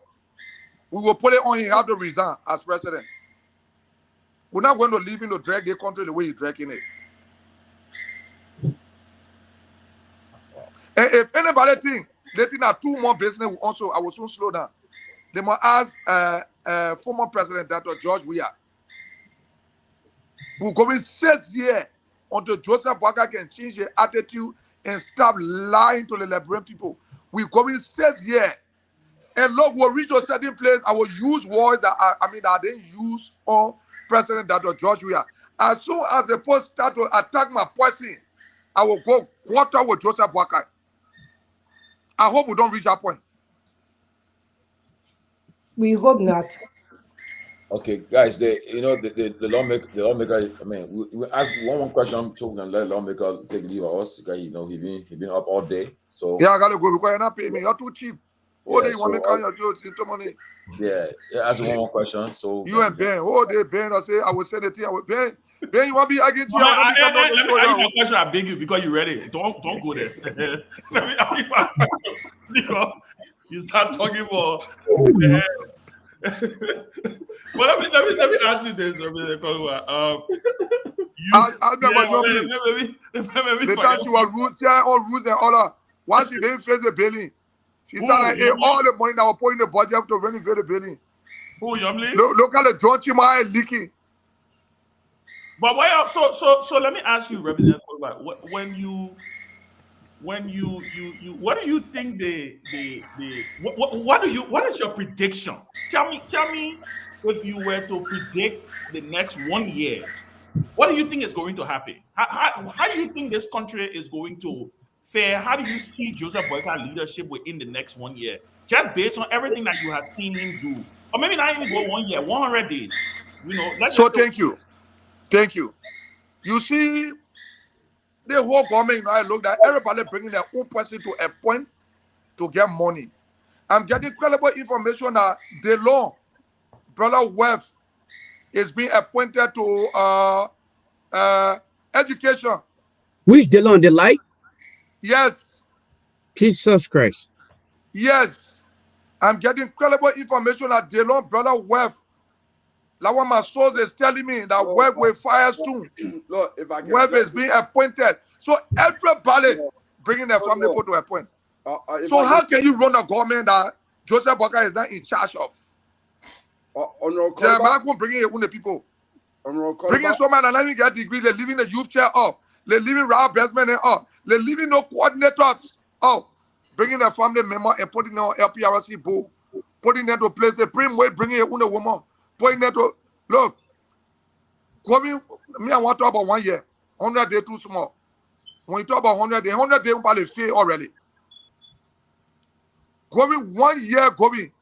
Speaker 9: we will put it on him, have to resign as president. We're not going to leave him to drag the country the way he's dragging it. And if anybody think they think that 2 more business will also, I will soon slow down. They must ask former President Dr. George Weah. We're going 6 years until Joseph Boakai can change his attitude and stop lying to the Liberian people. We're going 6 years. And look, we'll reach a certain place. I will use words that I didn't use on President Dr. George Weah. As soon as the post start to attack my person, I will go quarter with Joseph Boakai. I hope we don't reach that point.
Speaker 10: We hope not.
Speaker 1: Okay, guys, the lawmaker. I mean, we ask one question so we can let the lawmaker take leave of us. Because he been up all day. So
Speaker 9: yeah, I gotta go because you're not paying me. You're too cheap. All day you want me to count your jokes into money.
Speaker 1: Yeah, ask one more question. So
Speaker 9: you and Ben, all day Ben, I say I will send it to you. Ben, you want to be against you?
Speaker 6: Let me ask you a question. I beg you because you read it. Don't go there. Let me ask you a question because you start talking more. But let me ask you this. The
Speaker 9: time she was rude, all rules and all that. Why she didn't face the building? She said like all the money that was put in the budget to renovate the building.
Speaker 6: Who, Yumli?
Speaker 9: Look at the John Chima leaking.
Speaker 6: But why? So let me ask you, Representative, when you what do you think what is your prediction? Tell me if you were to predict the next 1 year, what do you think is going to happen? How do you think this country is going to fare? How do you see Joseph Boakai leadership within the next 1 year? Just based on everything that you have seen him do. Or maybe not even go 1 year, 100 days.
Speaker 9: Thank you. You see, the whole government, I look at everybody bringing their own person to a point to get money. I'm getting credible information that DeLong, Brother Webb, is being appointed to education.
Speaker 2: Which DeLong? The light?
Speaker 9: Yes.
Speaker 2: Jesus Christ.
Speaker 9: Yes. I'm getting credible information that DeLong, Brother Webb, like what my source is telling me that Webb will fire soon.
Speaker 12: Look, if I can
Speaker 9: Webb is being appointed. So everybody bringing their family to a point.
Speaker 12: If
Speaker 9: So
Speaker 12: I
Speaker 9: how
Speaker 12: can-
Speaker 9: can you run a government that Joseph Boakai is not in charge of? Jeremiah bringing it on the people. Bringing someone and not even get degree, they're leaving the youth chair up. They're leaving Ralph Bestman up. They're leaving no coordinators up. Bringing their family member and putting them on LPRC board. Putting them to place the prim way, bringing it on the woman. Putting them to, look, coming, me, I want to talk about 1 year. 100 days too small. When you talk about 100 days probably fail already. Going 1 year, going,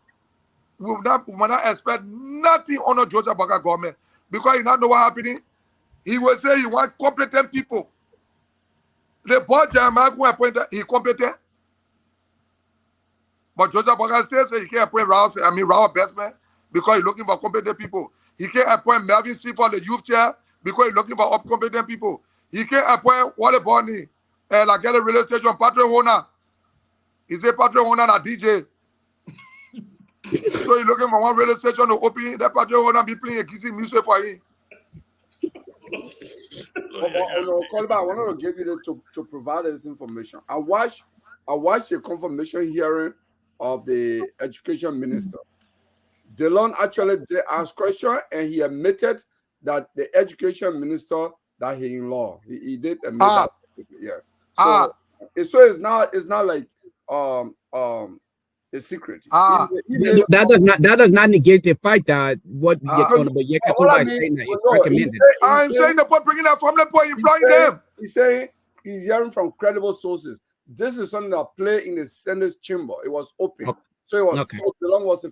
Speaker 9: we will not expect nothing on the Joseph Boakai government because he not know what happening. He will say he want competent people. The board Jeremiah who appointed, he competent. But Joseph Boakai still say he can't appoint Ralph Bestman because he's looking for competent people. He can't appoint Melvin C for the youth chair because he's looking for competent people. He can't appoint Wally Bonnie and like get a radio station, Patrick Warner. He said Patrick Warner a DJ. So he's looking for one radio station to open. That Patrick Warner be playing a kissing music for him.
Speaker 12: Coliba, I wanted to give you to provide this information. I watched a confirmation hearing of the education minister. Delon actually did ask question and he admitted that the education minister that he in law. He did admit that. Yeah. So it's not like a secret.
Speaker 2: That does not negate the fact that what Yekatuba is saying that is recommended.
Speaker 9: I'm saying the bringing that from the point, employing them.
Speaker 12: He's saying he's hearing from credible sources. This is something that played in the Senate chamber. It was open.
Speaker 2: Okay.
Speaker 12: So it was so Delon was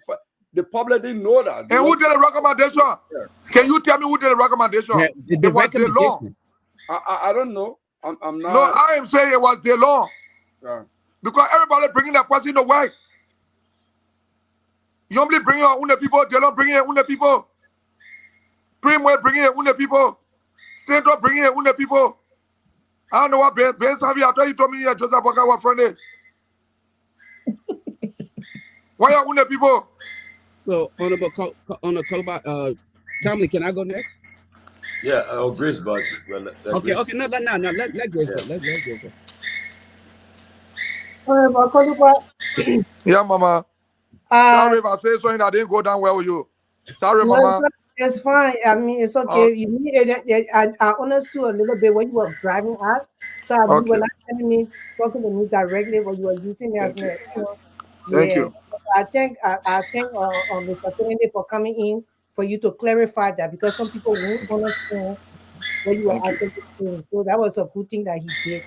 Speaker 12: the public didn't know that.
Speaker 9: And who did the recommendation? Yeah. Can you tell me who did the recommendation?
Speaker 2: Yeah,
Speaker 9: it was the law.
Speaker 12: I don't know. I'm not.
Speaker 9: No, I am saying it was the law.
Speaker 12: Yeah.
Speaker 9: Because everybody bringing that person to work. You only bring your own people. They don't bring your own people. Primway bringing your own people. State up bringing your own people. I don't know what Ben Savi, I thought you told me Joseph Boakai was friendly. Why your own people?
Speaker 2: So, Honorable Coliba, Tomlin, can I go next?
Speaker 1: Yeah, Grace, but
Speaker 2: okay, no, let Grace go. Let Grace go.
Speaker 10: Honorable Coliba.
Speaker 9: Yeah, Mama. Sorry if I say something that didn't go down well with you. Sorry, Mama.
Speaker 10: It's fine. I mean, it's okay. You need I understood a little bit what you were driving at. So you were not telling me, talking to me directly, what you were using me as an example.
Speaker 9: Thank you.
Speaker 10: I thank Mr. Kennedy for coming in for you to clarify that because some people won't understand what you were actually saying. So that was a good thing that he did.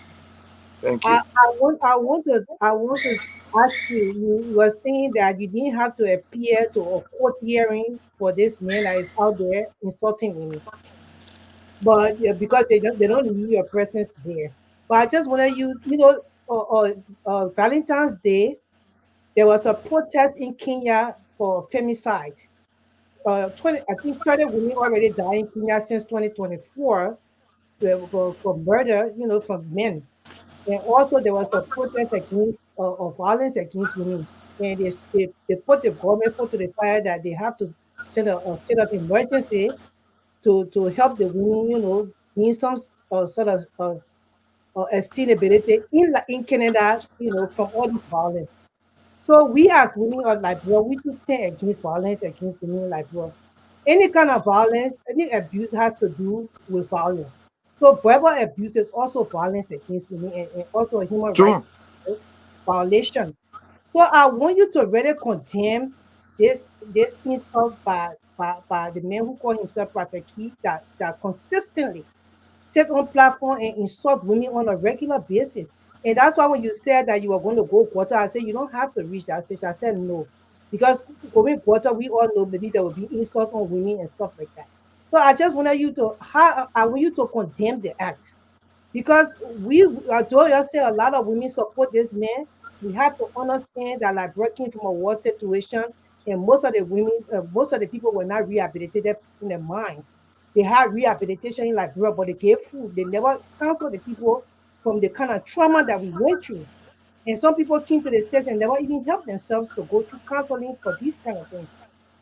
Speaker 9: Thank you.
Speaker 10: I want to ask you. You were saying that you didn't have to appear to a court hearing for this man that is out there insulting women, but because they don't need your presence there. But I just wanted Valentine's Day, there was a protest in Kenya for femicide. I think 30 women already died in Kenya since 2024 for murder, from men. And also there was a protest against of violence against women. And they put the government to the fire that they have to set up emergency to help the women, in some sort of sustainability in Canada, from all this violence. So we as women are like, we do stand against violence against women like, any kind of violence, any abuse has to do with violence. So verbal abuse is also violence against women and also a human rights violation. So I want you to really condemn this insult by the man who call himself Prophet Key that consistently sit on platform and insult women on a regular basis. And that's why when you said that you were going to go quarter, I said you don't have to reach that stage. I said no. Because going quarter, we all know maybe there will be insults on women and stuff like that. So I just want you to condemn the act. Because although you say a lot of women support this man, we have to understand that like working from a war situation, and most of the women, most of the people were not rehabilitated in their minds. They had rehabilitation in Liberia, but they gave food. They never counseled the people from the kind of trauma that we went through. And some people came to the States and never even helped themselves to go through counseling for these kind of things.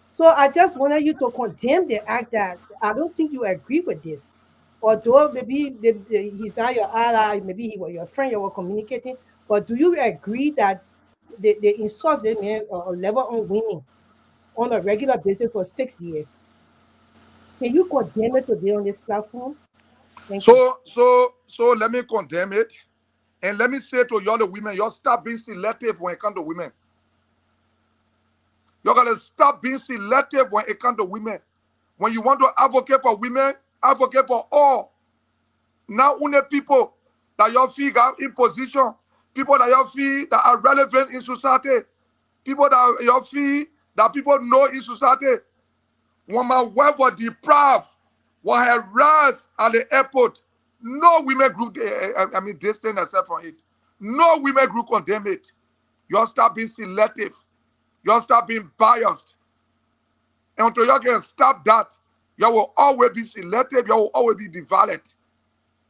Speaker 10: So I just wanted you to condemn the act that I don't think you agree with this. although maybe he's not your ally, maybe he was your friend, you were communicating, but do you agree that they insult them or level on women on a regular basis for 6 years? Can you condemn it today on this platform?
Speaker 9: So let me condemn it. And let me say to y'all the women, y'all stop being selective when it comes to women. Y'all gotta stop being selective when it comes to women. When you want to advocate for women, advocate for all. Not only people that y'all feel got in position, people that y'all feel that are relevant in society, people that y'all feel that people know in society. When my wife was deprived, was harassed at the airport, no women group, distant herself from it. No women group condemn it. Y'all stop being selective. Y'all stop being biased. And until y'all can stop that, y'all will always be selective. Y'all will always be divided.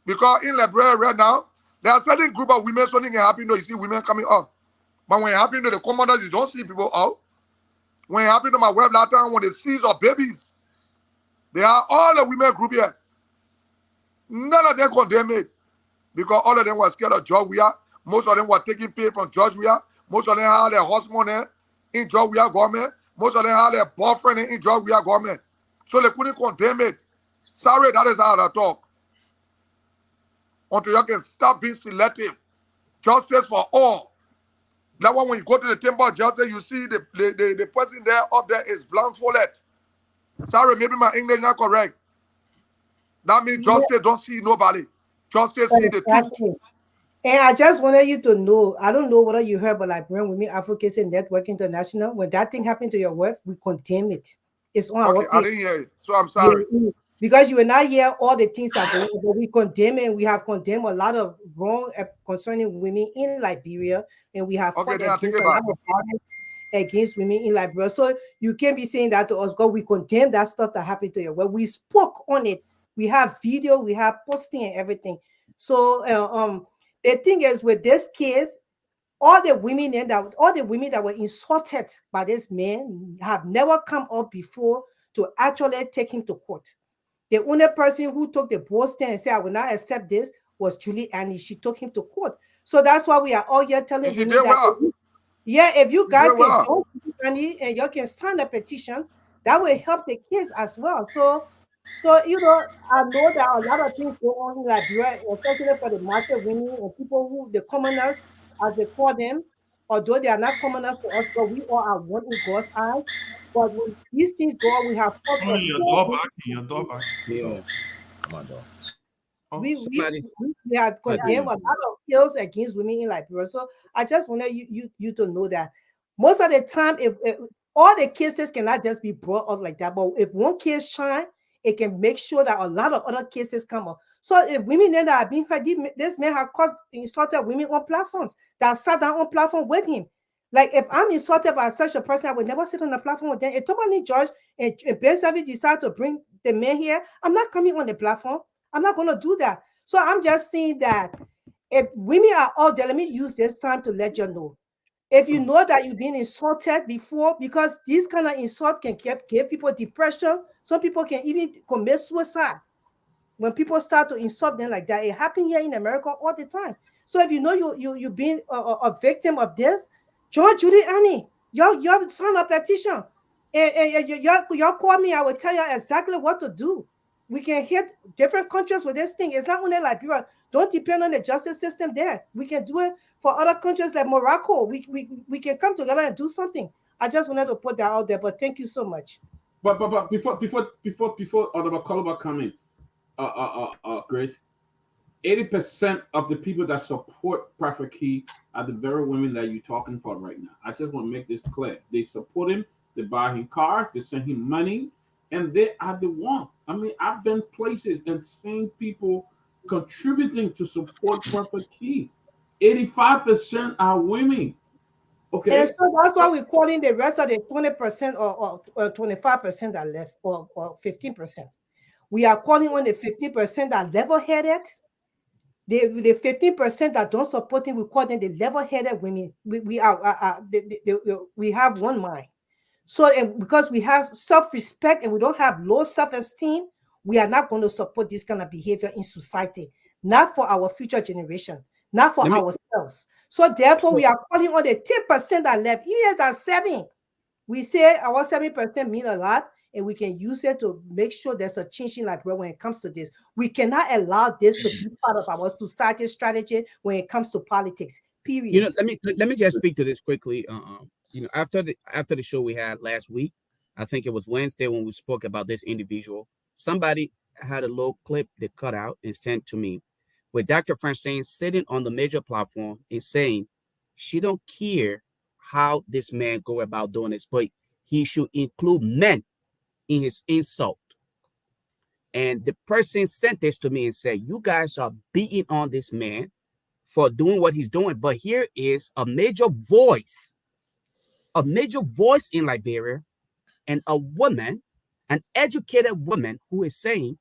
Speaker 9: Because in Liberia right now, there are certain group of women, something can happen, you see women coming up. But when it happens to the commanders, you don't see people out. When it happened to my wife last time, when they seized our babies, they are all the women group here. None of them condemn it. Because all of them were scared of George Weah. Most of them were taking pay from George Weah. Most of them had their husband in George Weah government. Most of them had their boyfriend in George Weah government. So they couldn't condemn it. Sorry, that is how I talk. Until you can stop being selective. Justice for all. That one, when you go to the temple of justice, you see the person there up there is blindfolded. Sorry, maybe my English not correct. That means justice don't see nobody. Justice see the truth.
Speaker 10: And I just wanted you to know, I don't know whether you heard, but Liberian Women Advocacy Network International, when that thing happened to your wife, we condemn it. It's on our page.
Speaker 9: I didn't hear it, so I'm sorry.
Speaker 10: Because you will not hear all the things that go on, but we condemn it. We have condemned a lot of wrong concerning women in Liberia, and we have fought against a lot of violence against women in Liberia. So you can't be saying that to us, God. We condemn that stuff that happened to you. Well, we spoke on it. We have video, we have posting and everything. So the thing is, with this case, all the women that were insulted by this man have never come up before to actually take him to court. The only person who took the bold stand and said, I will not accept this, was Julie Annie. She took him to court. So that's why we are all here telling women that, if you guys can go to Annie and you can sign a petition, that will help the case as well. So you know, I know that a lot of things go on in Liberia, especially for the market women and people who, the commoners, as they call them, although they are not commoners to us, but we all are one in God's eyes. But when these things go on, we have fought.
Speaker 6: Your door back.
Speaker 2: Yeah. Come on, dog.
Speaker 10: We have condemned a lot of kills against women in Liberia. So I just wanted you to know that most of the time, if all the cases cannot just be brought up like that, but if one case shine, it can make sure that a lot of other cases come up. So if women that are being hurt, this man has insulted women on platforms that sat down on platform with him. Like if I'm insulted by such a person, I would never sit on the platform with them. If somebody judge and Ben Savvy decide to bring the man here, I'm not coming on the platform. I'm not going to do that. So I'm just saying that if women are out there, let me use this time to let you know. If you know that you've been insulted before, because these kind of insult can give people depression. Some people can even commit suicide when people start to insult them like that. It happens here in America all the time. So if you know you've been a victim of this, join Julie Annie. Y'all sign a petition. And y'all call me. I will tell you exactly what to do. We can hit different countries with this thing. It's not only Liberia. Don't depend on the justice system there. We can do it for other countries like Morocco. We can come together and do something. I just wanted to put that out there, but thank you so much.
Speaker 7: But before Honorable Koloba come in, Grace, 80% of the people that support Prophet Key are the very women that you're talking about right now. I just want to make this clear. They support him, they buy him cars, they send him money, and they are the one. I mean, I've been places and seen people contributing to support Prophet Key. 85% are women. Okay.
Speaker 10: And so that's why we're calling the rest of the 20% or 25% that left, or 15%. We are calling on the 15% that level-headed. The 15% that don't support him, we call them the level-headed women. We have one mind. So because we have self-respect and we don't have low self-esteem, we are not going to support this kind of behavior in society, not for our future generation, not for ourselves. So therefore, we are calling on the 10% that left, even at 7. We say our 7% mean a lot, and we can use it to make sure there's a change in Liberia when it comes to this. We cannot allow this to be part of our society strategy when it comes to politics. Period.
Speaker 2: You know, let me just speak to this quickly. You know, after the show we had last week, I think it was Wednesday when we spoke about this individual. Somebody had a little clip they cut out and sent to me, with Dr. Francine sitting on the major platform and saying she don't care how this man go about doing this, but he should include men in his insult. And the person sent this to me and said, you guys are beating on this man for doing what he's doing, but here is a major voice in Liberia, and a woman, an educated woman, who is saying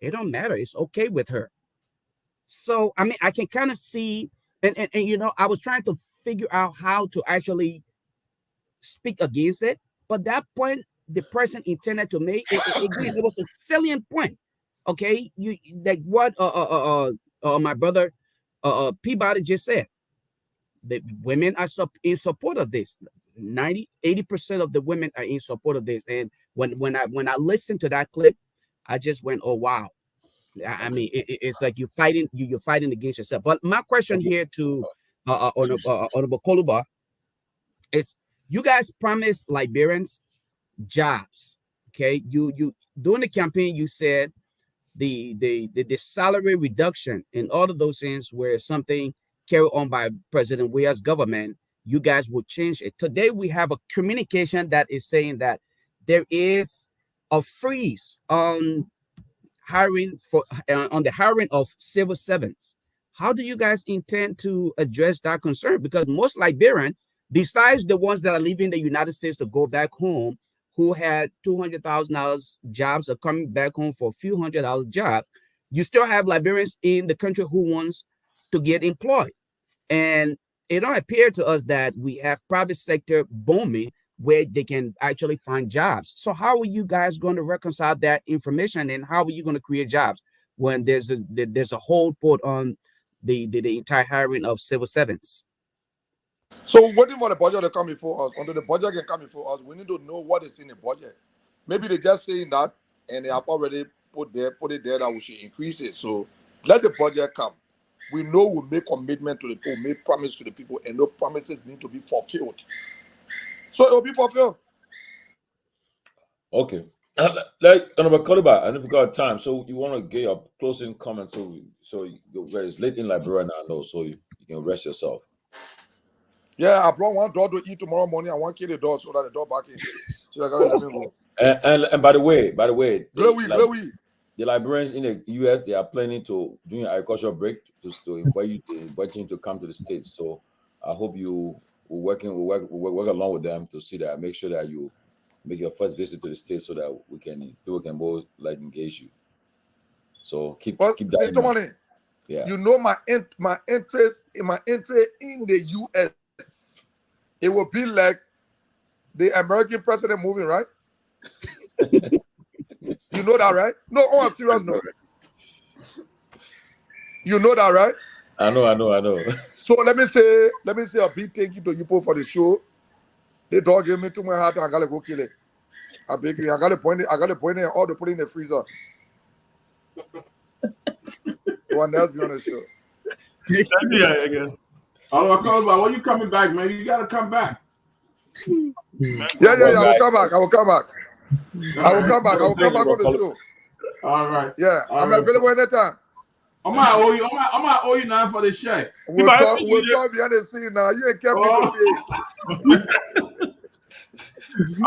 Speaker 2: it don't matter, it's okay with her. So I mean, I can kind of see, and you know, I was trying to figure out how to actually speak against it, but that point the person intended to make, again, it was a salient point. Okay, you like what my brother Peabody just said. The women are in support of this. 80% of the women are in support of this. And when I listened to that clip, I just went, oh wow. I mean, it's like you're fighting against yourself. But my question here to Honorable Koluba is, you guys promised Liberians jobs. Okay, you during the campaign you said the salary reduction and all of those things were something carried on by President Weah's government. You guys will change it. Today we have a communication that is saying that there is a freeze on hiring on the hiring of civil servants. How do you guys intend to address that concern? Because most Liberians, besides the ones that are leaving the United States to go back home, who had $200,000 jobs, are coming back home for a few $100 jobs, you still have Liberians in the country who wants to get employed. And it don't appear to us that we have private sector booming where they can actually find jobs. So how are you guys going to reconcile that information, and how are you going to create jobs when there's a hold put on the entire hiring of civil servants?
Speaker 9: So waiting for the budget to come before us. Until the budget can come before us, we need to know what is in the budget. Maybe they're just saying that, and they have already put it there that we should increase it. So let the budget come. We know we make commitment to the people, make promise to the people, and those promises need to be fulfilled. So it will be fulfilled.
Speaker 1: Okay. Like Honorable Koluba, I know we got time, so you want to get your closing comments. So it's late in Liberia now, no, so you can rest yourself.
Speaker 9: Yeah, I brought one dog to eat tomorrow morning. I want to kill the dog so that the dog back in. So I gotta let him go.
Speaker 1: And by the way,
Speaker 9: the
Speaker 1: Liberians in the US, they are planning to doing an agricultural break to invite you to come to the States. So I hope you will work along with them to see that, make sure that you make your first visit to the States so that people can both like engage you. So keep that in mind. Yeah.
Speaker 9: You know my interest in the US. It will be like the American president moving, right? You know that, right? No, on a serious note. You know that, right?
Speaker 1: I know.
Speaker 9: So let me say a big thank you to you for the show. The dog gave me to my heart and I gotta go kill it. I beg you, I gotta point it and all to put it in the freezer. One else be on the show.
Speaker 7: Yeah, again. Oh, when you coming back, man? You gotta come back.
Speaker 9: Yeah. I will come back. I will come back on the show.
Speaker 7: All right.
Speaker 9: Yeah, I'm available anytime.
Speaker 7: I might owe you now for the check.
Speaker 9: We'll talk behind the scene now. You ain't kept me today.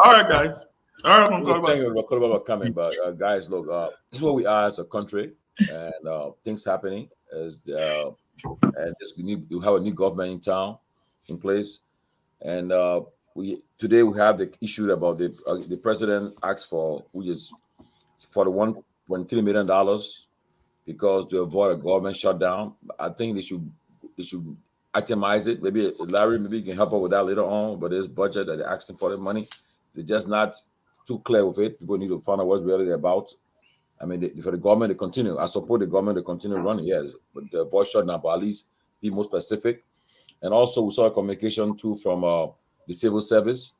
Speaker 6: All right, guys. All right, I'm
Speaker 1: thank you for coming, but guys, look, this is what we are as a country, and things happening and you have a new government in town, in place, and today we have the issue about the president asked for, which is for the $1.3 million because to avoid a government shutdown. I think they should itemize it. Maybe Larry, you can help out with that later on. But this budget that they're asking for the money, they're just not too clear with it. People need to find out what's really about. I mean, for the government to continue, I support the government to continue running, yes, but the voice shut now, but at least be more specific. And also, we saw a communication too from the civil service.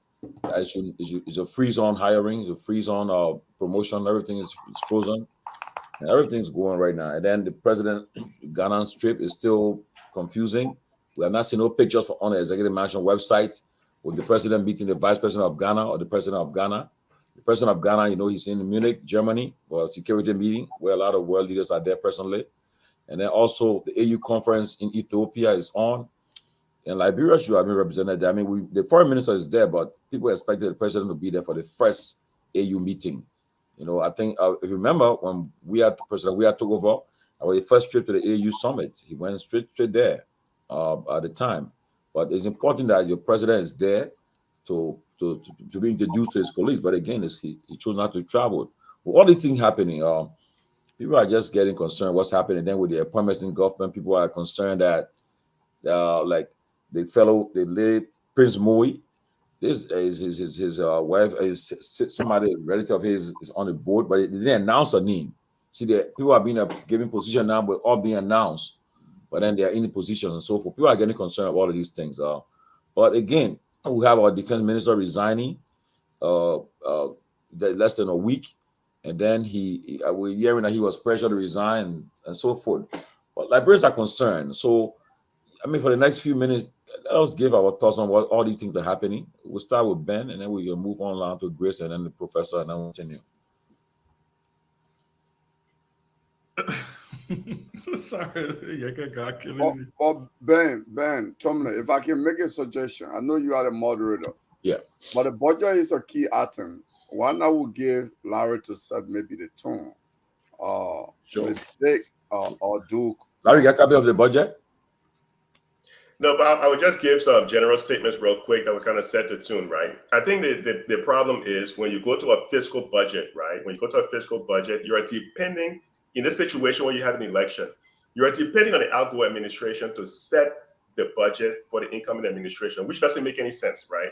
Speaker 1: It's a freeze on hiring, it's a freeze on promotion, everything is frozen, and everything's going right now. And then the president Ghana's trip is still confusing. We have not seen no pictures on the executive mansion website with the president meeting the vice president of Ghana or the president of Ghana. The president of Ghana, you know, he's in Munich, Germany, for a security meeting where a lot of world leaders are there personally. And then also the AU conference in Ethiopia is on. And Liberia should have been represented there. I mean, the foreign minister is there, but people expected the president to be there for the first AU meeting. You know, I think if you remember when President Weah took over, our first trip to the AU summit, he went straight there at the time. But it's important that your president is there to be introduced to his colleagues. But again, he chose not to travel. With all these things happening, people are just getting concerned what's happening. Then with the appointments in government, people are concerned that like the late Prince Moui, this is his wife, somebody relative of his is on the board, but they didn't announce her name. See, the people are being given position now, but all being announced, but then they are in the positions and so forth. People are getting concerned about all of these things. But again, we have our defense minister resigning less than a week, and then we're hearing that he was pressured to resign and so forth. But Liberians are concerned. So, I mean, for the next few minutes, let us give our thoughts on what all these things are happening. We'll start with Ben, and then we will move on to Grace, and then the professor, and then we'll continue.
Speaker 6: Sorry, God killing me.
Speaker 12: Ben, Tomlin, if I can make a suggestion, I know you are the moderator.
Speaker 1: Yeah.
Speaker 12: But the budget is a key item. One I will give Larry to set maybe the tone.
Speaker 1: Sure.
Speaker 12: Dick or Duke.
Speaker 1: Larry, you got a copy of the budget?
Speaker 11: No, but I would just give some general statements real quick that would kind of set the tune, right? I think the problem is when you go to a fiscal budget, right? When you go to a fiscal budget, you're depending, in this situation where you have an election, you're depending on the outgoing administration to set the budget for the incoming administration, which doesn't make any sense, right?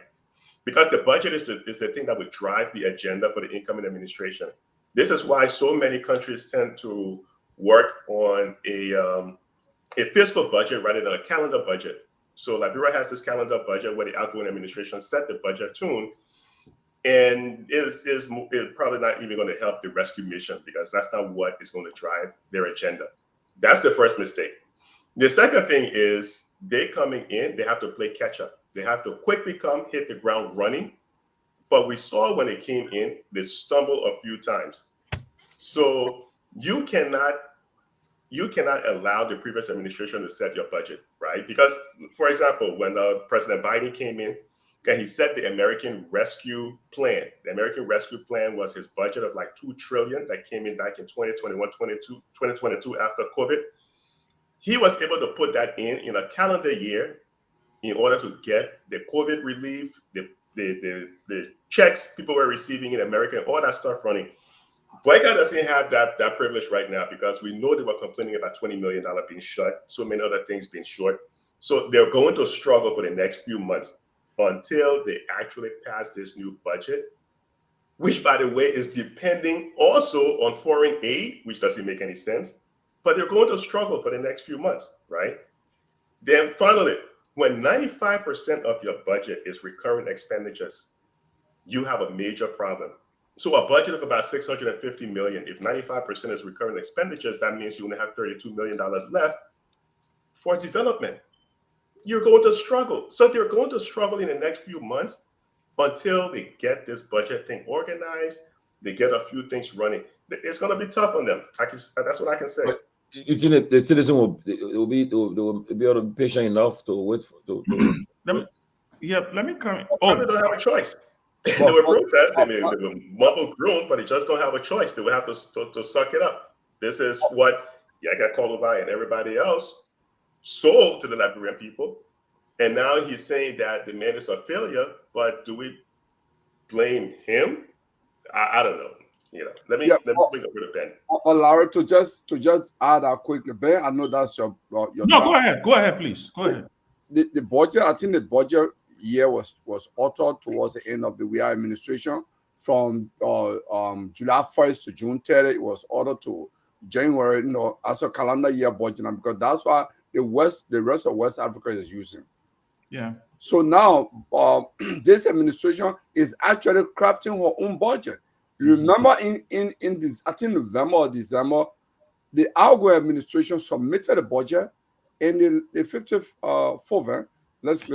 Speaker 11: Because the budget is the thing that would drive the agenda for the incoming administration. This is why so many countries tend to work on a fiscal budget rather than a calendar budget. So Liberia has this calendar budget where the outgoing administration set the budget tune, and is probably not even going to help the rescue mission because that's not what is going to drive their agenda. That's the first mistake. The second thing is they coming in, they have to play catch up. They have to quickly come hit the ground running. But we saw when they came in, they stumbled a few times. So you cannot allow the previous administration to set your budget, right? Because, for example, when President Biden came in and he set the American Rescue Plan, the American Rescue Plan was his budget of like $2 trillion that came in back in 2022 after COVID. He was able to put that in a calendar year in order to get the COVID relief, the checks people were receiving in America, and all that stuff running. Boyka doesn't have that privilege right now because we know they were complaining about $20 million being short, so many other things being short. So they're going to struggle for the next few months until they actually pass this new budget, which, by the way, is depending also on foreign aid, which doesn't make any sense. But they're going to struggle for the next few months, right? Then finally, when 95% of your budget is recurring expenditures, you have a major problem. So a budget of about $650 million, if 95% is recurring expenditures, that means you only have $32 million left for development. You're going to struggle. So they're going to struggle in the next few months until they get this budget thing organized, they get a few things running. It's going to be tough on them. That's what I can say.
Speaker 1: But you think the citizen will be able to be patient enough to wait for?
Speaker 6: Let me come.
Speaker 11: They don't have a choice. They were protesting. They were mumble groan, but they just don't have a choice. They will have to suck it up. This is what Yaga Kolubai and everybody else sold to the Liberian people. And now he's saying that the man is a failure, but do we blame him? I don't know. Let me bring up with Ben.
Speaker 12: Larry, to just add that quickly, Ben, I know that's your
Speaker 6: no, go ahead, please. Go ahead.
Speaker 12: The budget, I think the budget year was uttered towards the end of the Weah administration. from July 1st to June 30th. It was ordered to January, as a calendar year budget, because that's what the rest of West Africa is using.
Speaker 6: Yeah.
Speaker 12: So now this administration is actually crafting her own budget. You remember in this, I think November or December, the Al Gore administration submitted a budget in the 54th.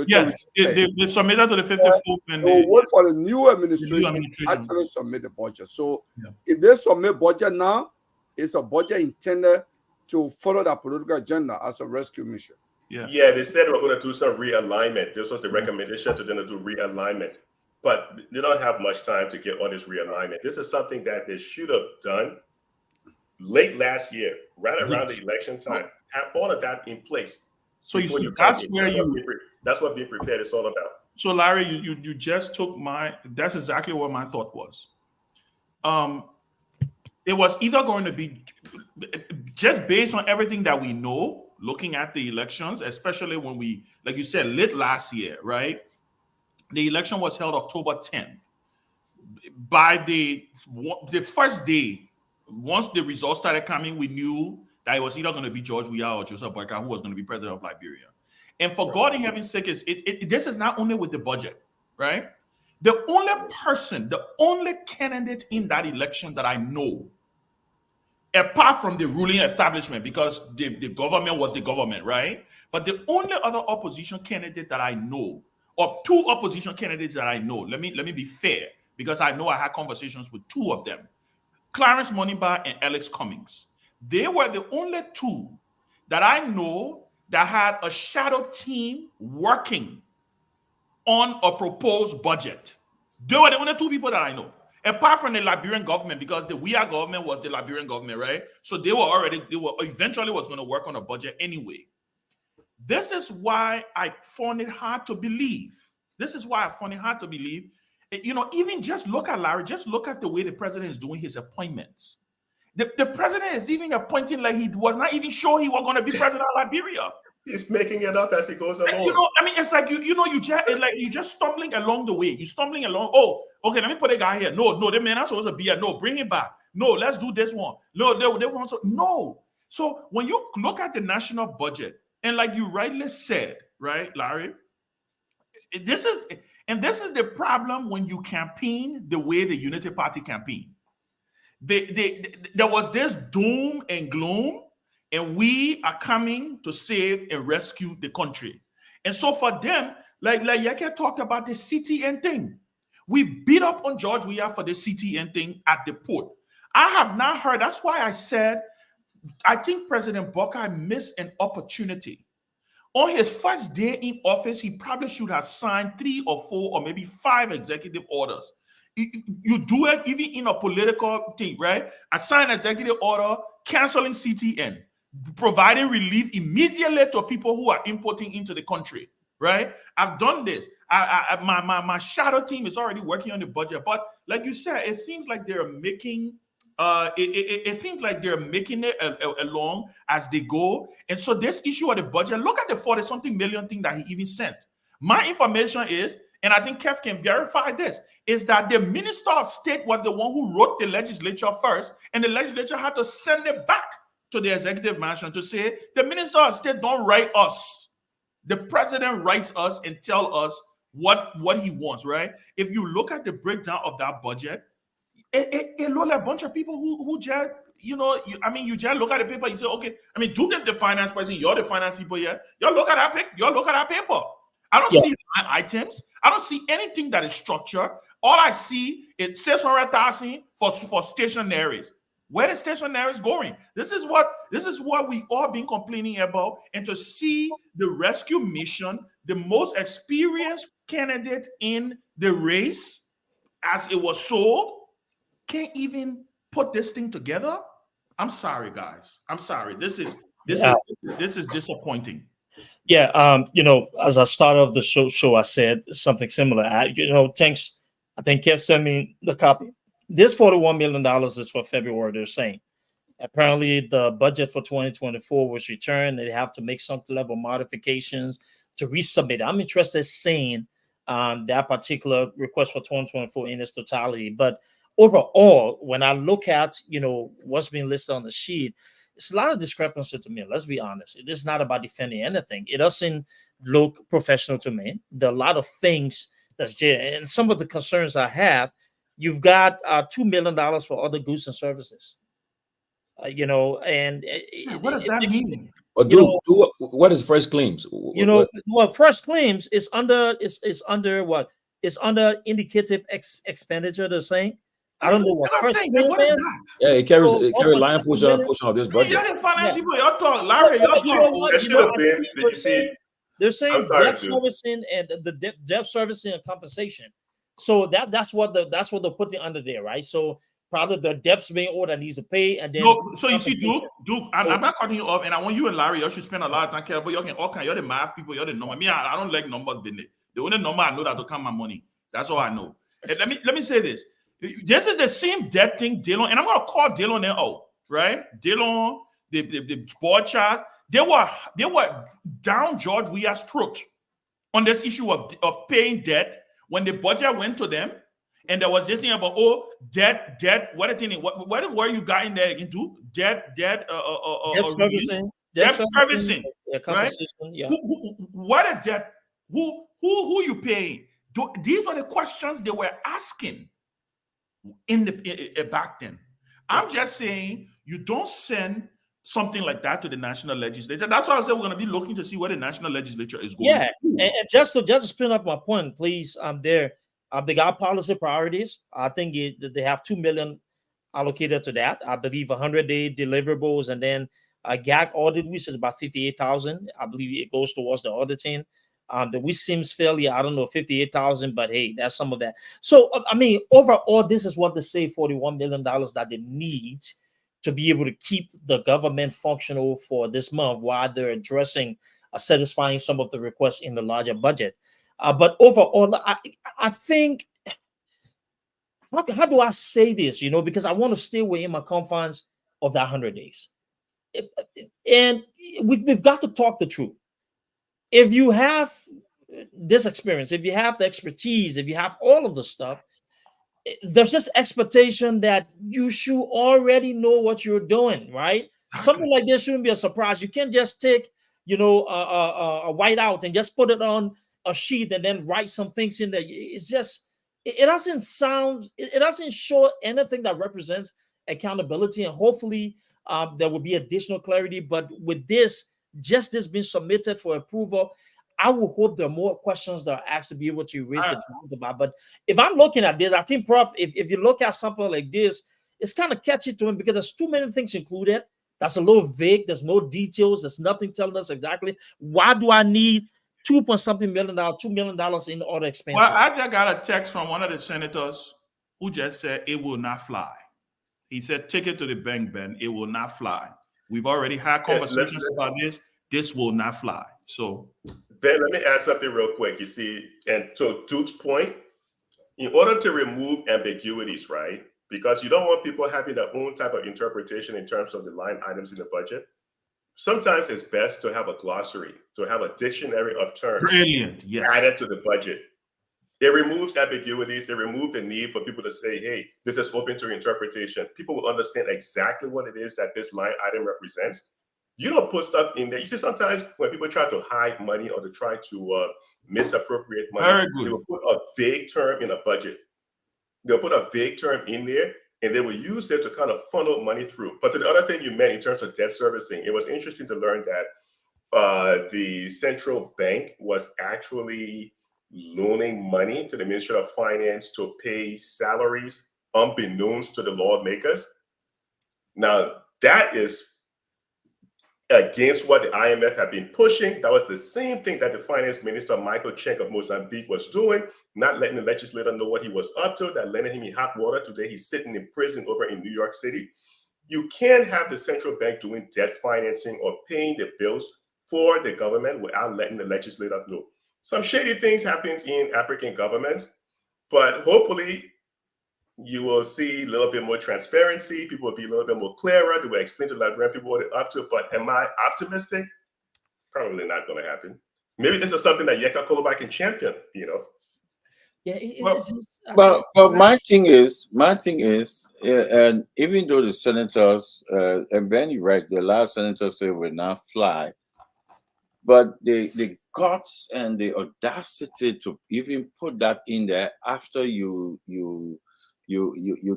Speaker 6: Yes, they submitted to the 54th. And
Speaker 12: they will wait for the new administration to actually submit the budget. So if they submit budget now, it's a budget intended to follow the political agenda as a rescue mission.
Speaker 11: Yeah, they said they were going to do some realignment. This was the recommendation to them to do realignment. But they don't have much time to get all this realignment. This is something that they should have done late last year, right around the election time. Have all of that in place.
Speaker 6: So you see, that's
Speaker 11: what being prepared is all about.
Speaker 6: So Larry, you just took that's exactly what my thought was. It was either going to be, just based on everything that we know, looking at the elections, especially when we, like you said, late last year, right? The election was held October 10th. By the first day, once the results started coming, we knew that it was either going to be George Weah or Joseph Boakai who was going to be president of Liberia. And for God in heaven's sake, this is not only with the budget, right? The only candidate in that election that I know, apart from the ruling establishment, because the government was the government, right? But the only other opposition candidate that I know, or two opposition candidates that I know, let me be fair, because I know I had conversations with two of them, Clarence Moniba and Alex Cummings. They were the only two that I know that had a shadow team working on a proposed budget. They were the only two people that I know, apart from the Liberian government, because the Weah government was the Liberian government, right? So they were eventually was going to work on a budget anyway. This is why I found it hard to believe. Even just look at Larry, just look at the way the president is doing his appointments. The president is even appointing like he was not even sure he was going to be president of Liberia.
Speaker 11: He's making it up as he goes along.
Speaker 6: It's like you just stumbling along the way. You're stumbling along. Oh, okay, let me put a guy here. No, the man is supposed to be here. No, bring him back. No, let's do this one. No, they want to. No. So when you look at the national budget, and like you rightly said, right, Larry, this is the problem when you campaign the way the Unity Party campaign. There was this doom and gloom, and we are coming to save and rescue the country. And so for them, like Yeke talked about the CTN thing. We beat up on George Weah for the CTN thing at the port. I have not heard, that's why I said, I think President Boakai missed an opportunity. On his first day in office, he probably should have signed 3 or 4 or maybe 5 executive orders. You do it even in a political thing, right? I sign executive order canceling CTN, providing relief immediately to people who are importing into the country, right? I've done this. My shadow team is already working on the budget, but like you said, it seems like they're making it along as they go. And so this issue of the budget, look at the 40-something million thing that he even sent. My information is, and I think Kev can verify this, is that the Minister of State was the one who wrote the legislature first, and the legislature had to send it back to the executive mansion to say, the Minister of State don't write us. The president writes us and tell us what he wants, right? If you look at the breakdown of that budget, it looks like a bunch of people who just, you just look at the paper, you say, okay, Duke is the finance person, you're the finance people here. Y'all look at that paper. I don't see items. I don't see anything that is structured. All I see is 600,000 for stationaries. Where the stationaries going? This is what we all been complaining about. And to see the rescue mission, the most experienced candidate in the race, as it was sold, can't even put this thing together. I'm sorry, guys. I'm sorry. This is disappointing.
Speaker 5: Yeah, as I started off the show, I said something similar. Thanks. I think Kev sent me the copy. This $41 million is for February, they're saying. Apparently, the budget for 2024 was returned. They have to make some level of modifications to resubmit. I'm interested in seeing that particular request for 2024 in its totality. But overall, when I look at, what's being listed on the sheet, it's a lot of discrepancy to me. Let's be honest. It is not about defending anything. It doesn't look professional to me. There are a lot of things that's there. And some of the concerns I have, you've got $2 million for other goods and services. And
Speaker 6: what does that mean?
Speaker 1: What is first claims?
Speaker 5: Well, first claims is under what? It's under indicative expenditure. They're saying. I don't know what first claim is.
Speaker 1: Yeah, it carries line portion of this budget.
Speaker 6: Y'all didn't finance people. Y'all talk, Larry. Y'all talk.
Speaker 11: Did you see?
Speaker 5: They're saying debt servicing and the debt servicing and compensation. So that's what they're putting under there, right? So probably the debts being owed that needs to pay, and then
Speaker 6: so you see, Duke, I'm not cutting you off, and I want you and Larry, y'all should spend a lot of time care, but y'all can all kind. You're the math people, you're the number. Me, I don't like numbers, business. The only number I know that to count my money. That's all I know. And let me say this. This is the same debt thing, Dylan, and I'm gonna call Dylan out, right? Dylan, the board chart, they were down George Weah's throat on this issue of paying debt when the budget went to them, and there was this thing about debt. What the word you got in there again? Do debt servicing, right?
Speaker 5: Yeah.
Speaker 6: What a debt? Who you paying? These are the questions they were asking back then. I'm just saying you don't send something like that to the national legislature. That's why I said we're going to be looking to see where the national legislature is going.
Speaker 5: Yeah, and just to spin up my point, please. They got policy priorities. I think they have $2 million allocated to that. I believe 100-day deliverables, and then a GAC audit, which is about 58,000. I believe it goes towards the auditing. Which seems fairly, I don't know, 58,000, but hey, that's some of that. So, I mean, overall, this is what they say, $41 million that they need to be able to keep the government functional for this month while they're addressing, satisfying some of the requests in the larger budget. But overall, I think, how do I say this, because I want to stay within my confines of that 100 days. And we've got to talk the truth. If you have this experience, if you have the expertise, if you have all of the stuff, there's this expectation that you should already know what you're doing, right? Something like this shouldn't be a surprise. You can't just take, a whiteout and just put it on a sheet and then write some things in there. It's just, it doesn't show anything that represents accountability, and hopefully there will be additional clarity. But with this being submitted for approval, I will hope there are more questions that are asked to be able to raise the doubt about. But if I'm looking at this, I think, Prof, if you look at something like this, it's kind of catchy to him because there's too many things included. That's a little vague. There's no details. There's nothing telling us exactly why do I need $2 million in other expenses.
Speaker 6: Well, I just got a text from one of the senators who just said it will not fly. He said, take it to the bank, Ben. It will not fly. We've already had conversations about this. This will not fly. So,
Speaker 11: Ben, let me add something real quick. You see, and to Duke's point, in order to remove ambiguities, right? Because you don't want people having their own type of interpretation in terms of the line items in the budget. Sometimes it's best to have a glossary, to have a dictionary of terms added to the budget. It removes ambiguities. It removes the need for people to say, hey, this is open to interpretation. People will understand exactly what it is that this line item represents. You don't put stuff in there. You see, sometimes when people try to hide money or to try to misappropriate money, they will put a vague term in a budget. They'll put a vague term in there, and they will use it to kind of funnel money through. But to the other thing you meant in terms of debt servicing, it was interesting to learn that the central bank was actually loaning money to the Ministry of Finance to pay salaries unbeknownst to the lawmakers. Now, that is against what the IMF had been pushing. That was the same thing that the finance minister, Michael Cheng of Mozambique, was doing, not letting the legislator know what he was up to, that landed him in hot water. Today, he's sitting in prison over in New York City. You can't have the central bank doing debt financing or paying the bills for the government without letting the legislator know. Some shady things happen in African governments, but hopefully you will see a little bit more transparency. People will be a little bit more clearer. They will explain to the Liberian people what they're up to. But am I optimistic? Probably not going to happen. Maybe this is something that Yeka Koloba can champion,
Speaker 5: Yeah,
Speaker 8: but my thing is, and even though the senators, and Ben, you're right, the last senators say will not fly, but the guts and the audacity to even put that in there after you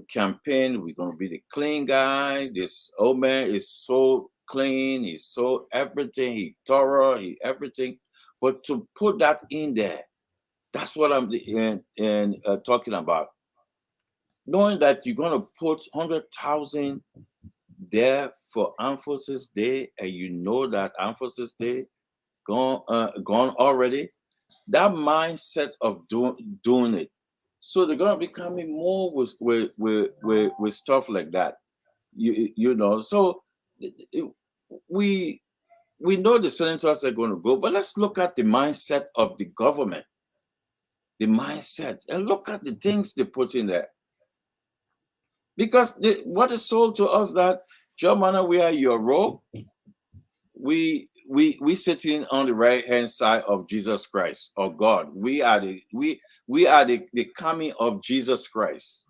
Speaker 8: campaign, we're gonna be the clean guy. This old man is so clean, he's so everything, he thorough, he everything, but to put that in there. That's what I'm talking about. Knowing that you're going to put 100,000 there for Armed Forces Day, and you know that Armed Forces Day gone already, that mindset of doing it. So they're going to be coming more with stuff like that. You know. So we know the senators are going to go, but let's look at the mindset of the government. The mindset, and look at the things they put in there. Because what is sold to us that Joe Manna, we are your robe. We sitting on the right hand side of Jesus Christ, or God. We are the coming of Jesus Christ.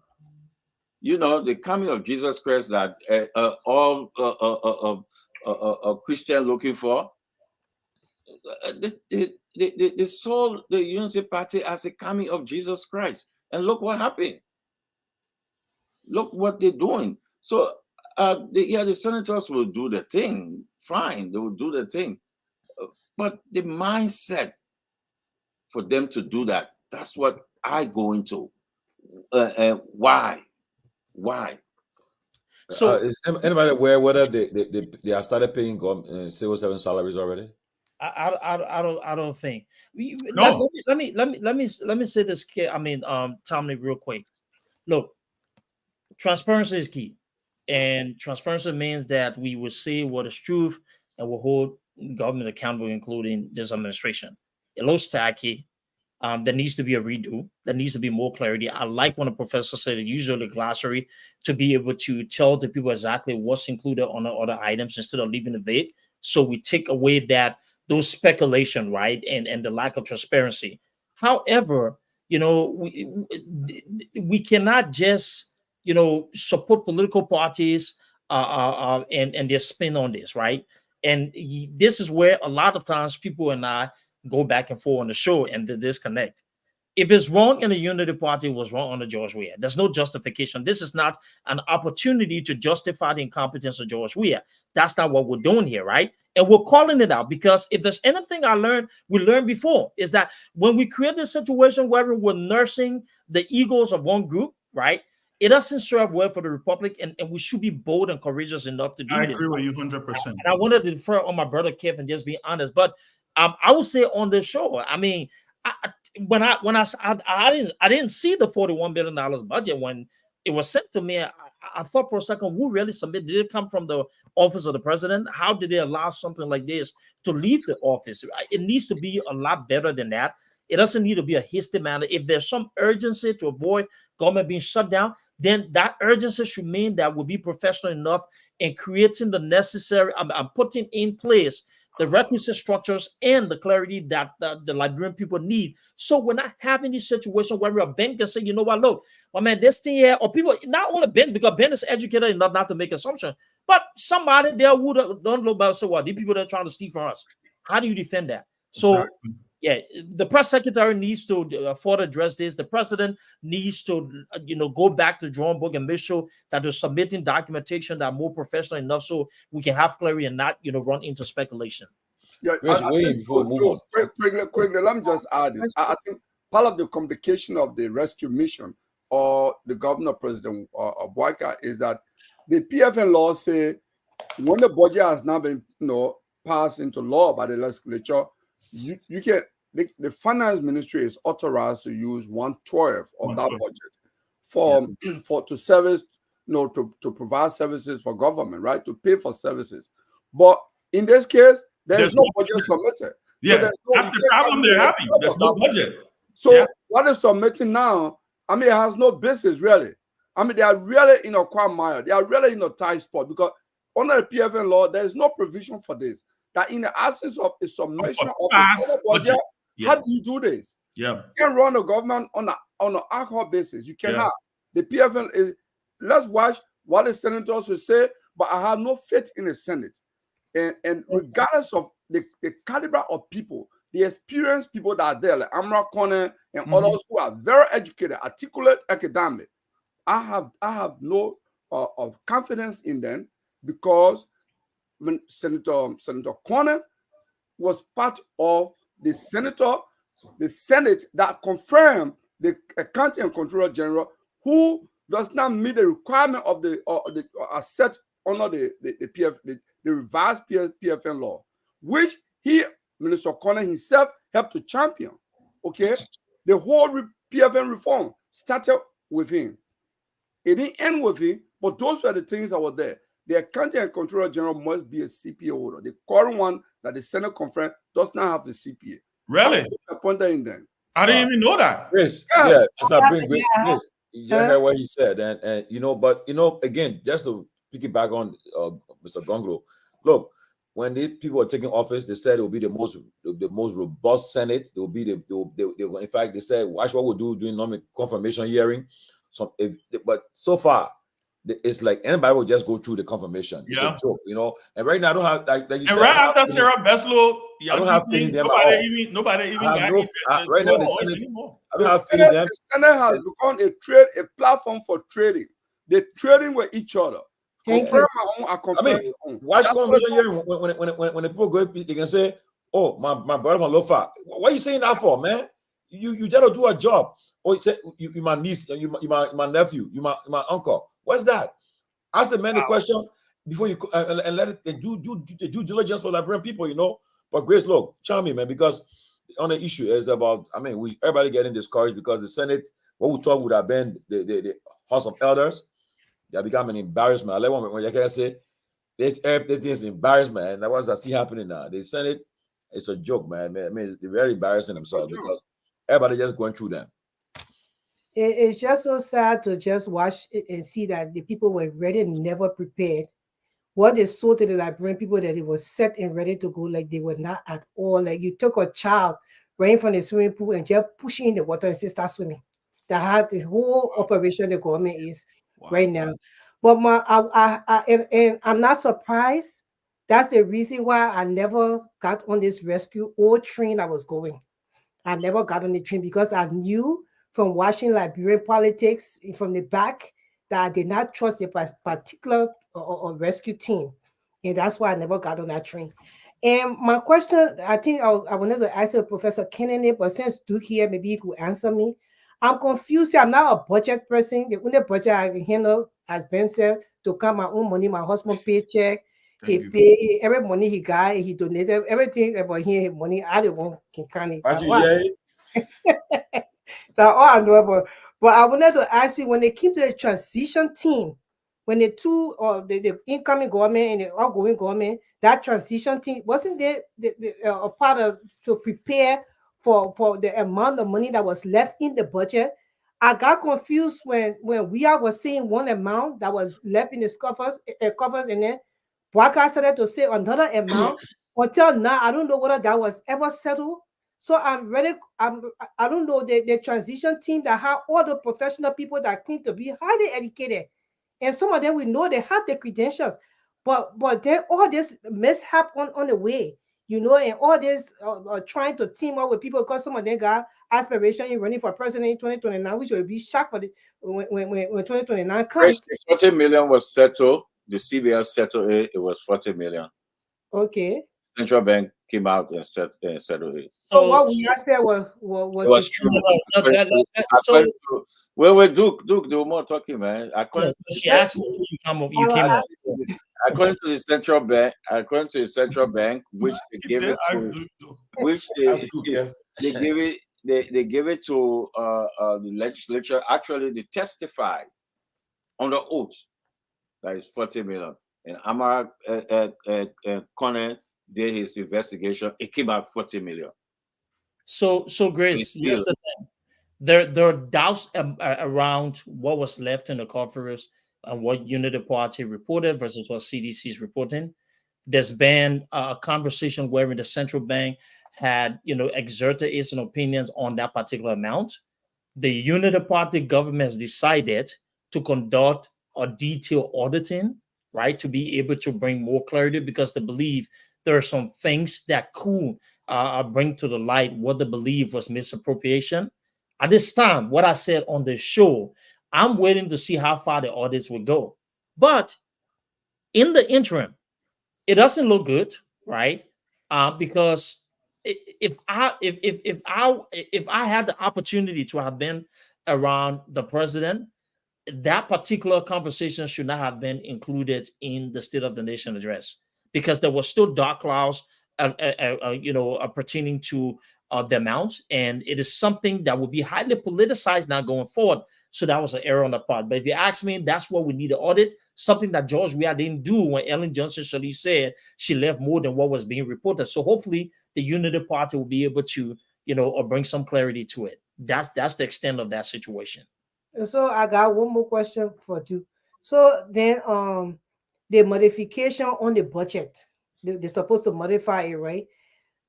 Speaker 8: You know, the coming of Jesus Christ that all Christian looking for. They sold the Unity Party as a coming of Jesus Christ, and look what happened. Look what they're doing. So, the senators will do the thing. Fine, they will do the thing, but the mindset for them to do that—that's what I go into. Why?
Speaker 1: So, is anybody aware whether they have started paying civil servant salaries already?
Speaker 5: I don't think.
Speaker 1: No.
Speaker 5: Let me say this. I mean, Tommy, real quick. Look, transparency is key, and transparency means that we will say what is truth and will hold government accountable, including this administration. It looks tacky. There needs to be a redo. There needs to be more clarity. I like when a professor said usually glossary to be able to tell the people exactly what's included on the other items instead of leaving it vague. So we take away those speculation, right, and the lack of transparency. However, you know, we cannot just, you know, support political parties and their spin on this, right? And this is where a lot of times people and I go back and forth on the show and the disconnect. If it's wrong in the Unity Party, it was wrong on the George Weah. There's no justification. This is not an opportunity to justify the incompetence of George Weah. That's not what we're doing here, right? And we're calling it out because if there's anything we learned before, is that when we create a situation where we're nursing the egos of one group, right, it doesn't serve well for the Republic, and we should be bold and courageous enough to do this.
Speaker 6: I agree with you 100%.
Speaker 5: And I wanted to defer on my brother Kev and just be honest, but I would say on this show, I mean, I didn't see the $41 billion budget when it was sent to me. I thought for a second, who really submitted? Did it come from the office of the president? How did they allow something like this to leave the office? It needs to be a lot better than that. It doesn't need to be a hasty manner. If there's some urgency to avoid government being shut down, then that urgency should mean that we'll be professional enough in creating the necessary, I'm putting in place the requisite structures and the clarity that the Liberian people need. So we're not having this situation where a Ben can say, you know what, look, well, man, this thing here, or people, not only Ben, because Ben is educated enough not to make assumptions, but somebody there would don't look about and say, well, these people that are trying to steal from us. How do you defend that? So, exactly. Yeah, the press secretary needs to further address this. The president needs to, go back to the drawing book and make sure that they're submitting documentation that are more professional enough so we can have clarity and not, run into speculation.
Speaker 12: Yeah, quickly, let me just add this. I think part of the complication of the rescue mission or the governor, President Boyka, is that the PFN law say when the budget has now been, passed into law by the legislature, you can. The finance ministry is authorized to use 1/12 of that budget to service, to provide services for government, right? To pay for services. But in this case, there's no budget submitted.
Speaker 6: Yeah, so that's the problem they're having. There's no budget.
Speaker 12: So what is submitting now? I mean, it has no basis really. I mean, they are really in a quagmire. They are really in a tight spot because under the PFN law, there is no provision for this. That in the absence of a submission of the budget, how do you do this?
Speaker 6: Yeah,
Speaker 12: you can run a government on on an ad hoc basis. You cannot. The PFN is, let's watch what the senators will say, but I have no faith in the Senate. And regardless of the caliber of people, the experienced people that are there, like Amra Connor and others who are very educated, articulate, academic, I have no of confidence in them, because when Senator Connor was part of the Senate that confirmed the Accounting and Controller General, who does not meet the requirement of the set under the revised PFN law, which Minister Connor himself helped to champion. Okay, the whole PFN reform started with him. It didn't end with him, but those were the things that were there. The Accounting and Controller General must be a CPA holder. The current one that the Senate conference does not have the CPA.
Speaker 6: Really?
Speaker 12: Appointed in them.
Speaker 6: I didn't even know that.
Speaker 1: Chris, yeah, it's not bring Chris. You just heard what he said, and but again, just to piggyback on Mr. Gonglo, look, when the people are taking office, they said it will be the most robust Senate. They will be in fact, they said, watch what we'll do during normal confirmation hearing. But so far, it's like anybody will just go through the confirmation. It's a joke, And right now, I don't have like you said.
Speaker 6: Right after Sarah Beslow,
Speaker 1: I don't have faith in them at all.
Speaker 6: Nobody even got
Speaker 1: right now. The Senate, I don't have faith in them.
Speaker 12: The Senate has become a platform for trading. They're trading with each other. Confirm my own. I confirm your own.
Speaker 1: Watch confirmation hearing when the people go, they can say, "Oh, my brother from Lofa." What are you saying that for, man? You just do a job. Or you say you my niece, you my nephew, you my uncle. What's that? Ask the man the question before you and let it do due diligence for Liberian people, But Grace, look, charming, man, because on the issue is about, everybody getting discouraged because the Senate, what we thought would have been the House of Elders, they have become an embarrassment. I like when you can say this is embarrassment, and that was I see happening now. The Senate, it's a joke, man. They're very embarrassing themselves because everybody just going through them.
Speaker 10: It's just so sad to just watch it and see that the people were ready and never prepared. What they saw to the Liberian people, that it was set and ready to go, like they were not at all. Like you took a child right from the swimming pool and just pushing in the water and say start swimming. That had the whole operation the government is right now. But I'm not surprised. That's the reason why I never got on this rescue old train I was going. I never got on the train because I knew from watching Liberian politics from the back that I did not trust a particular rescue team. And that's why I never got on that train. And my question, I think I wanted to ask Professor Kennedy, but since Duke here, maybe he could answer me. I'm confused. I'm not a budget person. The only budget I can handle, as Ben said, to count my own money, my husband paycheck. He paid every money he got, he donated everything about his money. I don't want to count it. That's all I know about. But I wanted to ask you, when they came to the transition team, when the two or the incoming government and the outgoing government, that transition team, wasn't there a part of to prepare for the amount of money that was left in the budget? I got confused when we was saying one amount that was left in the coffers, and then Bwaka started to say another amount. Until now, I don't know whether that was ever settled. So I don't know the transition team that have all the professional people that claim to be highly educated, and some of them we know they have the credentials, but then all this mishap on the way, and all this trying to team up with people because some of them got aspiration in running for president in 2029, which will be shocked for when 2029 comes.
Speaker 8: 40 million was settled. The CBL settled it. It was 40 million.
Speaker 10: Okay.
Speaker 8: Central Bank came out and settled it.
Speaker 10: So what we said was
Speaker 8: true. Duke, do more talking, man. According to the central bank, which they gave it to, the legislature. Actually, they testified on the oath that is 40 million, and Amara Connor did his investigation. It came out 40 million.
Speaker 5: So Grace, here's the thing. There are doubts around what was left in the coffers and what Unity Party reported versus what CDC is reporting. There's been a conversation wherein the central bank had, exerted its opinions on that particular amount. the Unity Party government has decided to conduct a detailed auditing, right, to be able to bring more clarity, because they believe there are some things that could bring to the light what they believe was misappropriation. At this time, what I said on the show, I'm waiting to see how far the audits will go. But in the interim, it doesn't look good, right? Because if I had the opportunity to have been around the president, that particular conversation should not have been included in the State of the Nation address, because there was still dark clouds, pertaining to the amount, and it is something that will be highly politicized now going forward. So that was an error on the part. But if you ask me, that's what we need to audit. Something that George Weah didn't do when Ellen Johnson Sirleaf said she left more than what was being reported. So hopefully the Unity Party will be able to, or bring some clarity to it. That's the extent of that situation.
Speaker 10: And so I got one more question for you. So then the modification on the budget, they're supposed to modify it, right?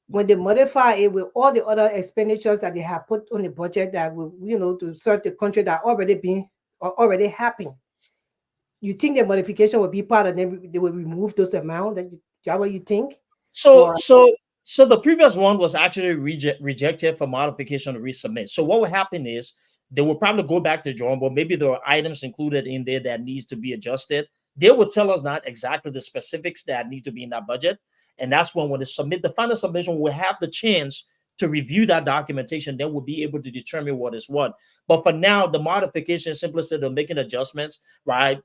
Speaker 10: When they modify it with all the other expenditures that they have put on the budget that will, to serve the country that already happened, you think the modification will be part of them? They will remove those amounts? That what you think?
Speaker 5: So the previous one was actually rejected for modification to resubmit. So what will happen is they will probably go back to the drawing board. Maybe there are items included in there that needs to be adjusted. They will tell us not exactly the specifics that need to be in that budget. And that's when they submit the final submission, we'll have the chance to review that documentation. Then we'll be able to determine what is what. But for now, the modification simply said they're making adjustments, right?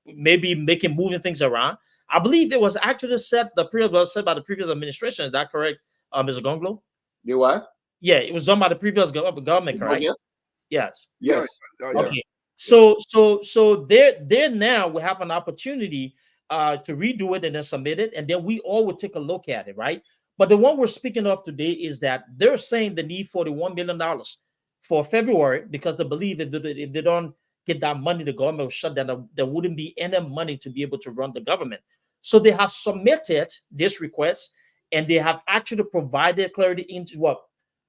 Speaker 5: Maybe moving things around. I believe it was actually said by the previous administration. Is that correct, Mr. Gonglo?
Speaker 8: The what?
Speaker 5: Yeah, it was done by the previous government, correct? Yes.
Speaker 8: Yes.
Speaker 5: Okay. So there now we have an opportunity to redo it and then submit it, and then we all will take a look at it, right? But the one we're speaking of today is that they're saying they need $41 million for February, because they believe if they don't get that money, the government will shut down. There wouldn't be any money to be able to run the government. So they have submitted this request, and they have actually provided clarity into what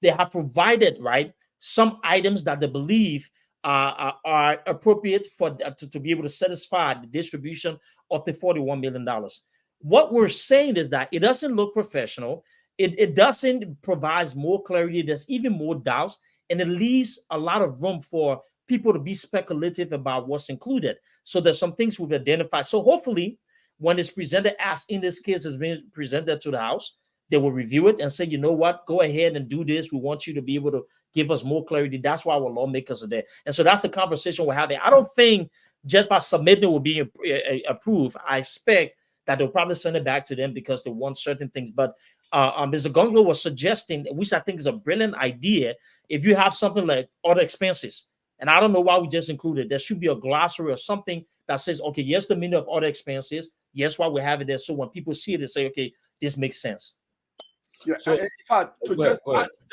Speaker 5: they have provided, right? Some items that they believe are appropriate for to be able to satisfy the distribution of the $41 million. What we're saying is that it doesn't look professional. It doesn't provide more clarity. There's even more doubts, and it leaves a lot of room for people to be speculative about what's included. So there's some things we've identified. So hopefully, when it's presented, as in this case has been presented to the House, they will review it and say, you know what, go ahead and do this. We want you to be able to give us more clarity. That's why our lawmakers are there. And so that's the conversation we're having. I don't think just by submitting it will be approved. I expect that they'll probably send it back to them because they want certain things. But Mr. Gonglo was suggesting, which I think is a brilliant idea, if you have something like other expenses, and I don't know why we just included, there should be a glossary or something that says, okay, yes, the meaning of other expenses. Yes, why we have it there. So when people see it, they say, okay, this makes sense.
Speaker 12: Yeah, so in fact,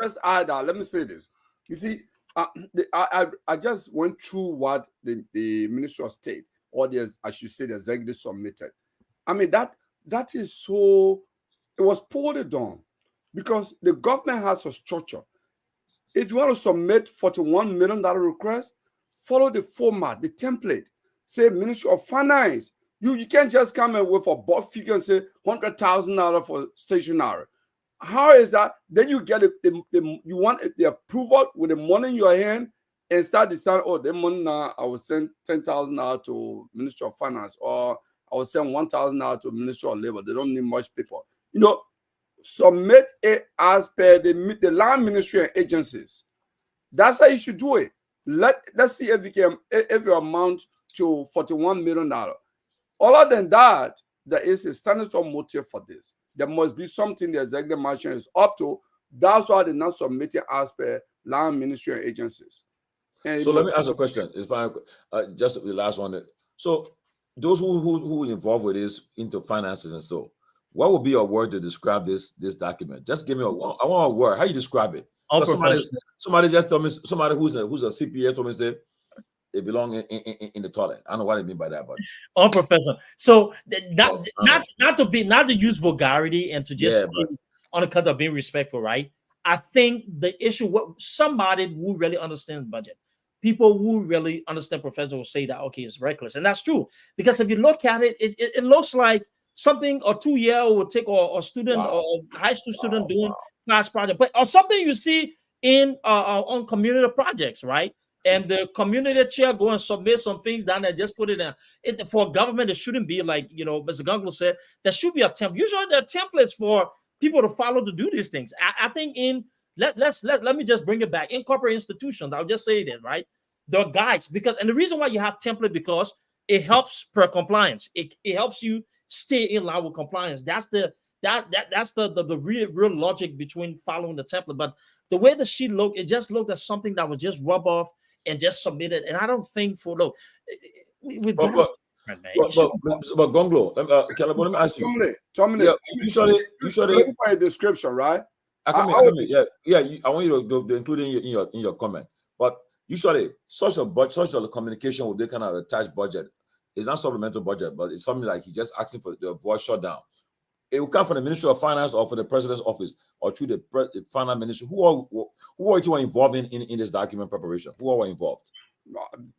Speaker 12: just add that, let me say this. You see, I just went through what the Ministry of State, or I should say the executive submitted. I mean, that is so, it was poorly done, because the government has a structure. If you want to submit $41 million request, follow the format, the template. Say Ministry of Finance. You can't just come in with a board figure and say $100,000 for stationery. How is that? Then you get you want the approval with the money in your hand and start deciding, oh, the money now I will send $10,000 to Ministry of Finance, or I will send $1,000 to Ministry of Labor. They don't need much people. Submit it as per the land ministry and agencies. That's how you should do it. Let's see if you amount to $41 million. Other than that, there is a standard motive for this. There must be something the executive mansion is up to. That's why they're not submitting as per land ministry and agencies.
Speaker 1: So let me ask a question. If I just the last one. So those who involved with this into finances and so, what would be a word to describe this document? Just give me I want a word. How you describe it? Somebody just told me, somebody who's a CPA told me, said they belong in the toilet. I don't know what I mean by that, but
Speaker 5: unprofessional. So not to use vulgarity and to just on account of being respectful, right? I think the issue, what somebody who really understands budget, people who really understand professors will say that, okay, it's reckless. And that's true. Because if you look at it, it looks like something a 2-year-old would take, or a student, or a high school student doing class project, but or something you see in on community projects, right? And the community chair go and submit some things down there, just put it in. For government, it shouldn't be like, Mr. Gonglo said, there should be a template. Usually there are templates for people to follow to do these things. I think let me just bring it back. In corporate institutions, I'll just say that, right? The guides, and the reason why you have template, because it helps per compliance. It helps you stay in line with compliance. That's the real logic between following the template. But the way the sheet looked, it just looked at something that was just rub off and just submitted. And I don't think
Speaker 1: but Gonglo, Caleb, let me ask you.
Speaker 12: Usually for a description, right?
Speaker 1: I want you to include in your comment. But usually, such a communication with the kind of attached budget is not supplemental budget, but it's something like he's just asking for the voice shutdown. It will come from the Ministry of Finance or for the President's office or through the Finance Ministry. Who are you involved in this document preparation? Who are involved?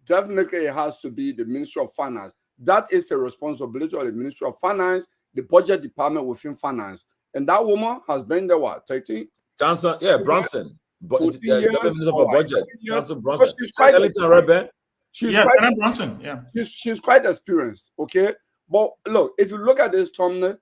Speaker 12: Definitely, it has to be the Ministry of Finance. That is the responsibility of the Ministry of Finance, the budget department within finance. And that woman has been there, what, 13?
Speaker 1: Johnson, Bronson. But Minister for budget. Johnson Bronson.
Speaker 12: She's quite experienced, okay? But look, if you look at this, Tomlin,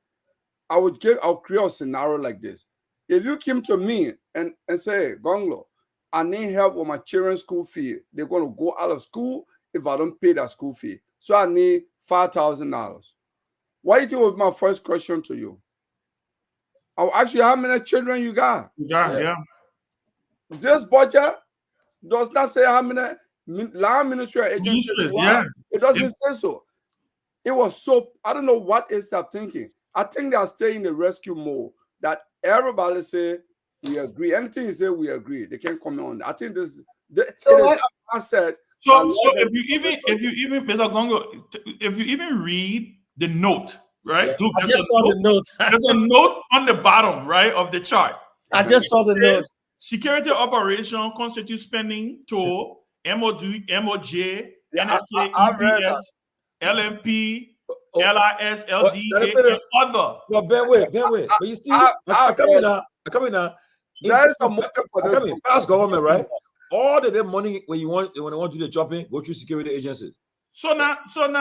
Speaker 12: I'll create a scenario like this. If you came to me and say, Gonglo, I need help with my children's school fee. They're going to go out of school if I don't pay that school fee. So I need $5,000. What do you think was my first question to you? I'll ask you how many children you got.
Speaker 6: Yeah.
Speaker 12: This budget does not say how many land ministry or agencies. It doesn't say so. It was so, I don't know what is that thinking. I think they are staying in the rescue mode, that everybody say we agree. Anything you say we agree. They can't comment on. I think this. I said.
Speaker 6: So if you even Mr. Gonglo, if you even read the note, right?
Speaker 5: Yeah. I just saw the note.
Speaker 6: There's a note on the bottom, right, of the chart.
Speaker 5: I just saw the note.
Speaker 6: Security operation constitute spending to MOD, MOJ, NSA, EBS, LMP, LIS, LDA, and other.
Speaker 1: No, Ben wait. But you see, I come in now.
Speaker 12: There is a motive for this.
Speaker 1: Fast government, right? All the money when they want to do the shopping, go through security agencies.
Speaker 6: So now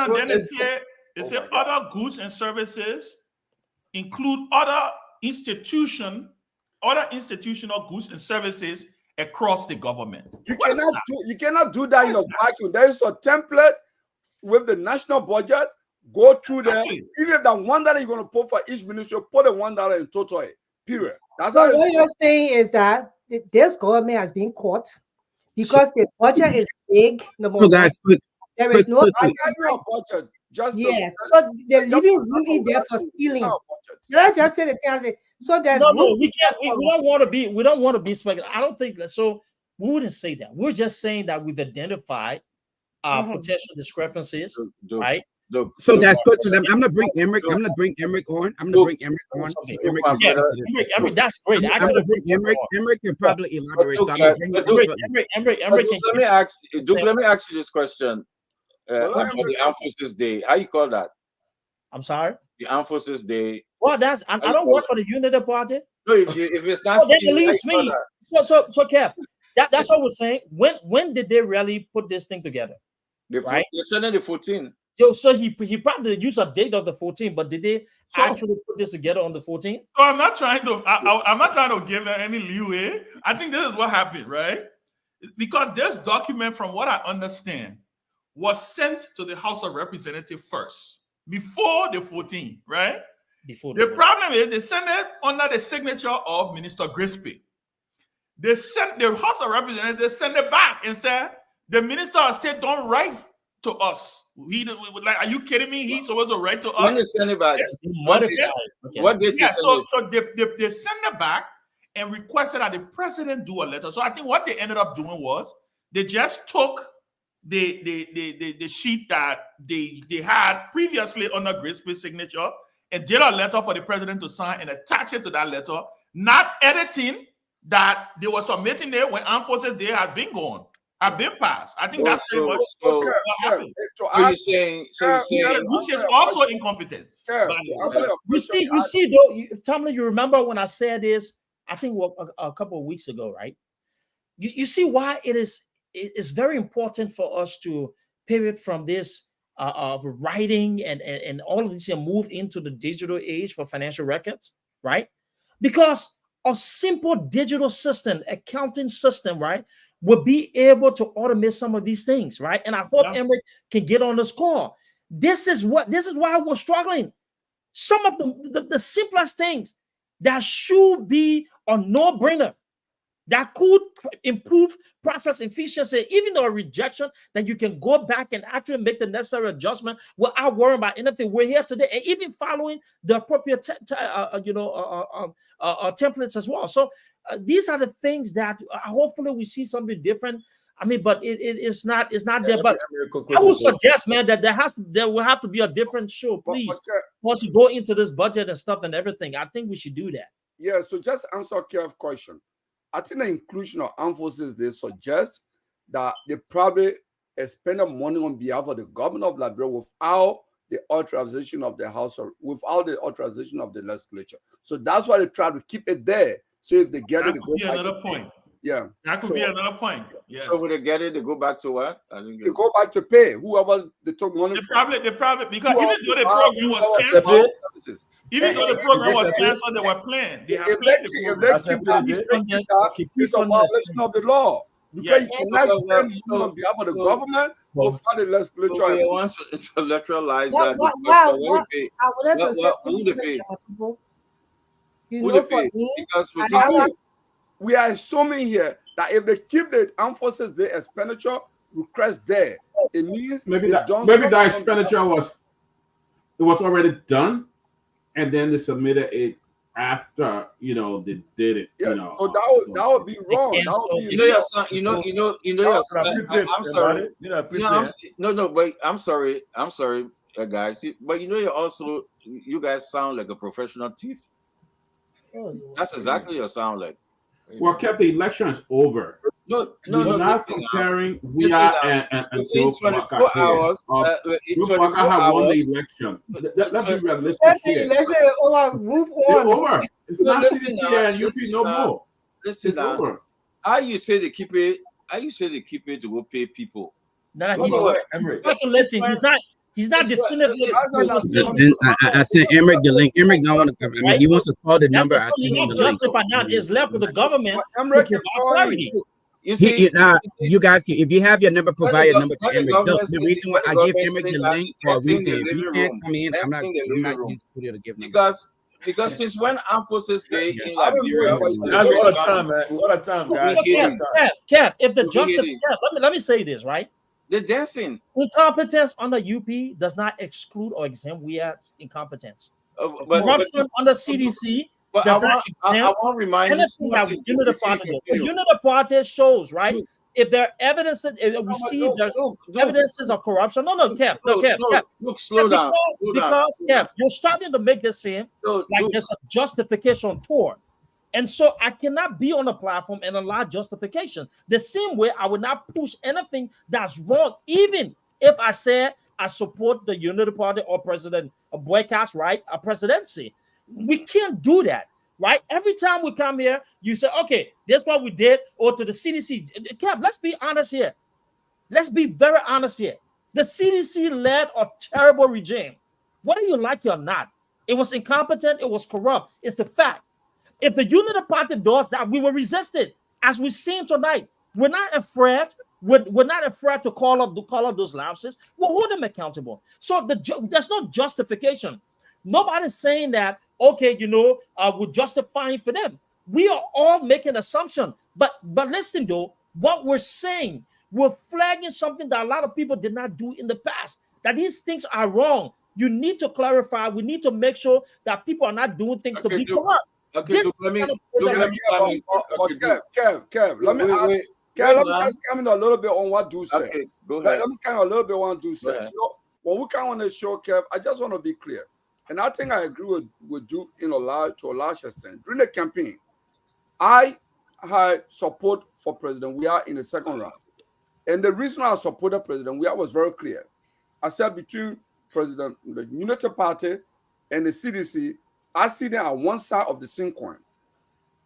Speaker 6: then they say other goods and services include other institutional goods and services across the government.
Speaker 12: You cannot do that in a vacuum. There is a template with the national budget. Go through there. Even if the $1 you're going to put for each ministry, put the $1 in total. Period. That's
Speaker 10: so what you're saying is that this government has been caught because the budget is big. There is no
Speaker 12: budget.
Speaker 10: Yes, so they're leaving room in there for stealing. Did I just say the thing? I said, so there's
Speaker 5: no, we can't. We don't want to be speculative. I don't think that. So we wouldn't say that. We're just saying that we've identified potential discrepancies, right?
Speaker 2: So that's good. I'm gonna bring Emric. I'm gonna bring Emric on.
Speaker 5: Emric, that's great.
Speaker 2: I'm gonna bring Emric. Emric can probably elaborate. So
Speaker 8: let me ask you this question. The Armed Forces Day. How you call that?
Speaker 5: I'm sorry.
Speaker 8: The Armed Forces Day.
Speaker 5: Well, I don't work for the Unity Party.
Speaker 8: No, if it's not,
Speaker 5: they release me. So Cap. That's what we're saying. When did they really put this thing together?
Speaker 8: They sent it the 14th.
Speaker 5: So he probably used a date of the 14th, but did they actually put this together on the 14th?
Speaker 6: So I'm not trying to give them any leeway. I think this is what happened, right? Because this document, from what I understand, was sent to the House of Representatives first, before the 14th, right? The problem is they sent it under the signature of Minister Grisby. They sent the House of Representatives sent it back and said the Minister of State don't write to us. Are you kidding me? He's supposed to write to us.
Speaker 8: When they send it back, what did they send it?
Speaker 6: They sent it back and requested that the president do a letter. So I think what they ended up doing was they just took the sheet that they had previously under Grisby's signature and did a letter for the president to sign and attach it to that letter, not editing that they were submitting there when Armed Forces Day had been gone, had been passed. I think that's pretty much what happened.
Speaker 8: So you're saying,
Speaker 6: which is also incompetent.
Speaker 5: You see, though, Tomlin, you remember when I said this? I think a couple of weeks ago, right? You see why it's very important for us to pivot from this of writing and all of this and move into the digital age for financial records, right? Because a simple digital system, accounting system, right, will be able to automate some of these things, right? And I hope Emerick can get on this call. This is why we're struggling. Some of the simplest things that should be a no-brainer, that could improve process efficiency, even though a rejection, that you can go back and actually make the necessary adjustment without worrying about anything. We're here today, and even following the appropriate templates as well. So these are the things that hopefully we see something different. I mean, but it's not there. But I would suggest, man, that there will have to be a different show, please. Once you go into this budget and stuff and everything, I think we should do that.
Speaker 12: Yeah. So just answer Kev's question. I think the inclusion of Armed Forces, they suggest that they probably spend money on behalf of the government of Liberia without the authorization of the House or without the authorization of the legislature. So that's why they try to keep it there. So if they get it, they go back.
Speaker 6: Another point.
Speaker 12: Yeah,
Speaker 6: that could be another point. Yes.
Speaker 8: So when they get it, they go back to what?
Speaker 12: They go back to pay whoever they took money from.
Speaker 6: They probably because even though the program was canceled, even though the program was canceled, they were playing. They have played the program.
Speaker 12: It's a violation of the law. Because you cannot spend money on behalf of the government without the legislature.
Speaker 8: So they want to intellectualize that.
Speaker 10: I would like to say something, people. You know, for me,
Speaker 12: because we are assuming here that if they keep the Armed Forces Day expenditure request there, it means
Speaker 7: maybe that expenditure was already done, and then they submitted it after they did it.
Speaker 12: Yeah, so that would be wrong. That would be
Speaker 8: I'm sorry. But I'm sorry, guys. But you guys sound like a professional thief. That's exactly what you sound like.
Speaker 7: Well, Kev, the election is over.
Speaker 8: No.
Speaker 7: Not comparing we are and
Speaker 8: within 24 hours.
Speaker 7: Joe Parker have won the election. Let's be realistic here.
Speaker 10: The election is over. Move on.
Speaker 7: It's over. It's not CDC and UP no more.
Speaker 8: Listen, over. How you say they keep it? How you say they keep it to go pay people?
Speaker 5: Listen, he's not definitively.
Speaker 2: I sent Emerick the link. Emerick don't want to come. I mean, he wants to call the number.
Speaker 5: That's not justified. Now it's left with the government. Emerick,
Speaker 2: you guys can, if you have your number, provide your number to Emerick. The reason why I give Emerick the link for a reason, if you can't come in, I'm not in studio to give numbers.
Speaker 8: Because since when Armed Forces Day in Liberia,
Speaker 1: that's what a time, man. What a time, guys.
Speaker 5: Cap, if the justice, let me say this, right?
Speaker 8: They're dancing.
Speaker 5: Incompetence under UP does not exclude or exempt we have incompetence. Corruption under CDC does not exempt.
Speaker 8: I want to remind you
Speaker 5: that Unity Party. The Unity Party shows, right? If there are evidences, if we see there's evidences of corruption. Cap.
Speaker 8: Look, slow down.
Speaker 5: Because Cap, you're starting to make this seem like there's a justification toward. And so I cannot be on a platform and allow justification. The same way I would not push anything that's wrong, even if I said I support the Unity Party or President Boykott's right, a presidency. We can't do that, right? Every time we come here, you say, okay, that's what we did, or to the CDC. Cap, let's be honest here. Let's be very honest here. The CDC led a terrible regime. Whether you like it or not, it was incompetent, it was corrupt. It's the fact. If the Unity Party does that, we will resist it. As we've seen tonight, we're not afraid. We're not afraid to call up those lapses. We'll hold them accountable. So there's no justification. Nobody's saying that, okay, we're justifying for them. We are all making assumption. But listen, though, what we're saying, we're flagging something that a lot of people did not do in the past, that these things are wrong. You need to clarify. We need to make sure that people are not doing things to be corrupt.
Speaker 12: Okay, let me just comment a little bit on what Du said.
Speaker 8: Okay, go ahead.
Speaker 12: Let me comment a little bit on what Du said. When we come on the show, Kev, I just want to be clear. And I think I agree with Du to a large extent. During the campaign, I had support for President Weah in the second round. And the reason I supported President Weah was very clear. I said between the Unity Party and the CDC, I see them on one side of the same coin.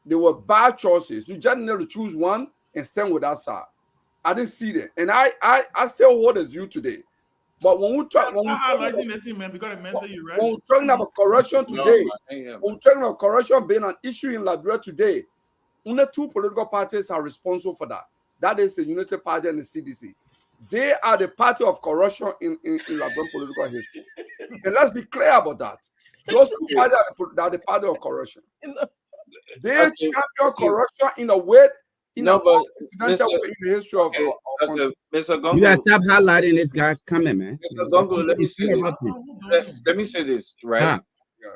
Speaker 12: They were bad choices. You just need to choose one and stand with that side. I didn't see them. And I still hold as you today. But when we talk, when we're talking about corruption today, when we're talking about corruption being an issue in Liberia today, only two political parties are responsible for that. That is the Unity Party and the CDC. They are the party of corruption in Liberian political history. And let's be clear about that. Those two parties are the party of corruption. They champion corruption in a way, in the history of
Speaker 8: Mr. Gongo,
Speaker 2: you gotta stop highlighting this guy's coming, man.
Speaker 8: Mr. Gongo, let me say this. Let me say this, right?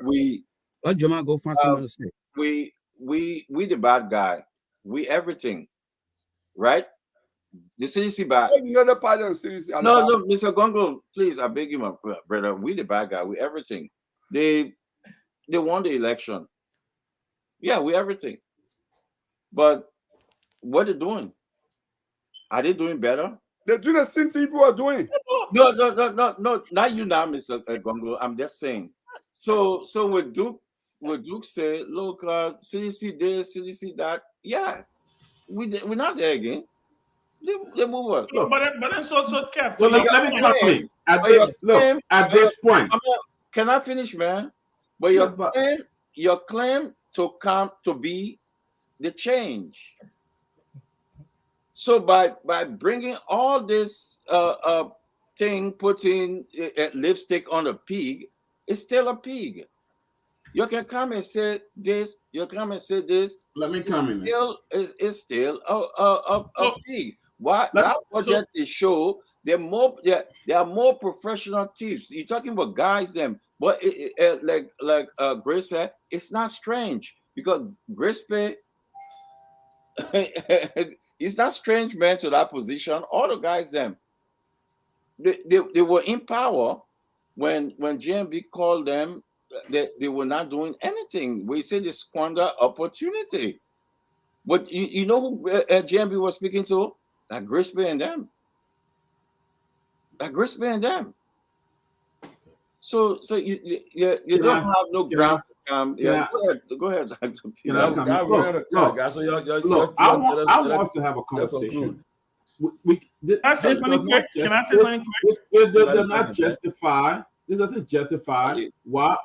Speaker 8: We
Speaker 2: let Jamal go find someone to say.
Speaker 8: We the bad guy. We everything, right? The CDC bad.
Speaker 12: You know the party of CDC.
Speaker 8: No, Mr. Gongo, please, I beg you, my brother. We the bad guy. We everything. They won the election. Yeah, we everything. But what are they doing? Are they doing better?
Speaker 12: They're doing the same thing people are doing.
Speaker 8: No. Not you now, Mr. Gongo. I'm just saying. So with Duke say, look, CDC this, CDC that. Yeah, we're not there again. They move us.
Speaker 7: But then so Kev.
Speaker 8: So
Speaker 7: let me quickly at this point.
Speaker 8: Can I finish, man? But your claim to come to be the change. So by bringing all this thing, putting lipstick on a pig, it's still a pig. You can come and say this. You come and say this.
Speaker 7: Let me comment.
Speaker 8: It's still a pig. Why? That project is show they are more professional thieves. You're talking about guys them, but like Grace said, it's not strange because Grace Pay. It's not strange, man, to that position. All the guys them, they were in power when GMB called them. They were not doing anything. We say they squander opportunity. But you know who GMB was speaking to? Like Grisby and them. So you don't have no ground to come. Yeah, go ahead.
Speaker 7: I want to have a conversation. Can I say something quick? This doesn't justify why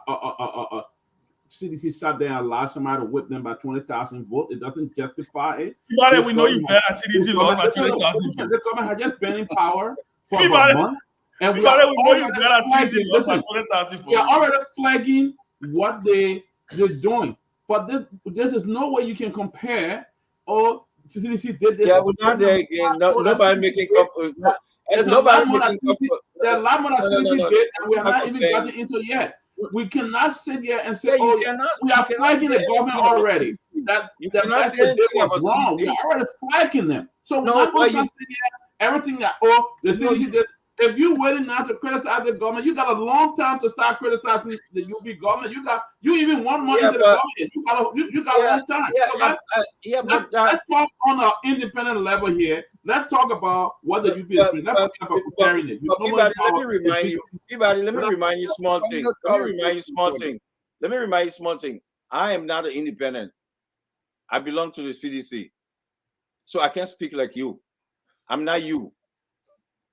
Speaker 7: CDC sat there and allowed somebody to whip them by 20,000 votes. It doesn't justify it.
Speaker 6: But we know you said that CDC lost by 20,000 votes.
Speaker 7: The government has just been in power for a month. And we are already flagging what they're doing. But this is no way you can compare or CDC did this.
Speaker 8: Yeah, we're not there again. Nobody making up. Nobody making up.
Speaker 7: There are a lot more that CDC did, and we are not even gotten into it yet. We cannot sit here and say, we are flagging the government already. That was wrong. We are already flagging them. So we're not going to sit here, everything that, the CDC did. If you're waiting now to criticize the government, you got a long time to start criticizing the UB government. You even want money into the government. You got a long time. Let's talk on an independent level here. Let's talk about what the UB is doing. Let's talk about comparing it.
Speaker 8: Let me remind you small thing. I am not an independent. I belong to the CDC. So I can't speak like you. I'm not you.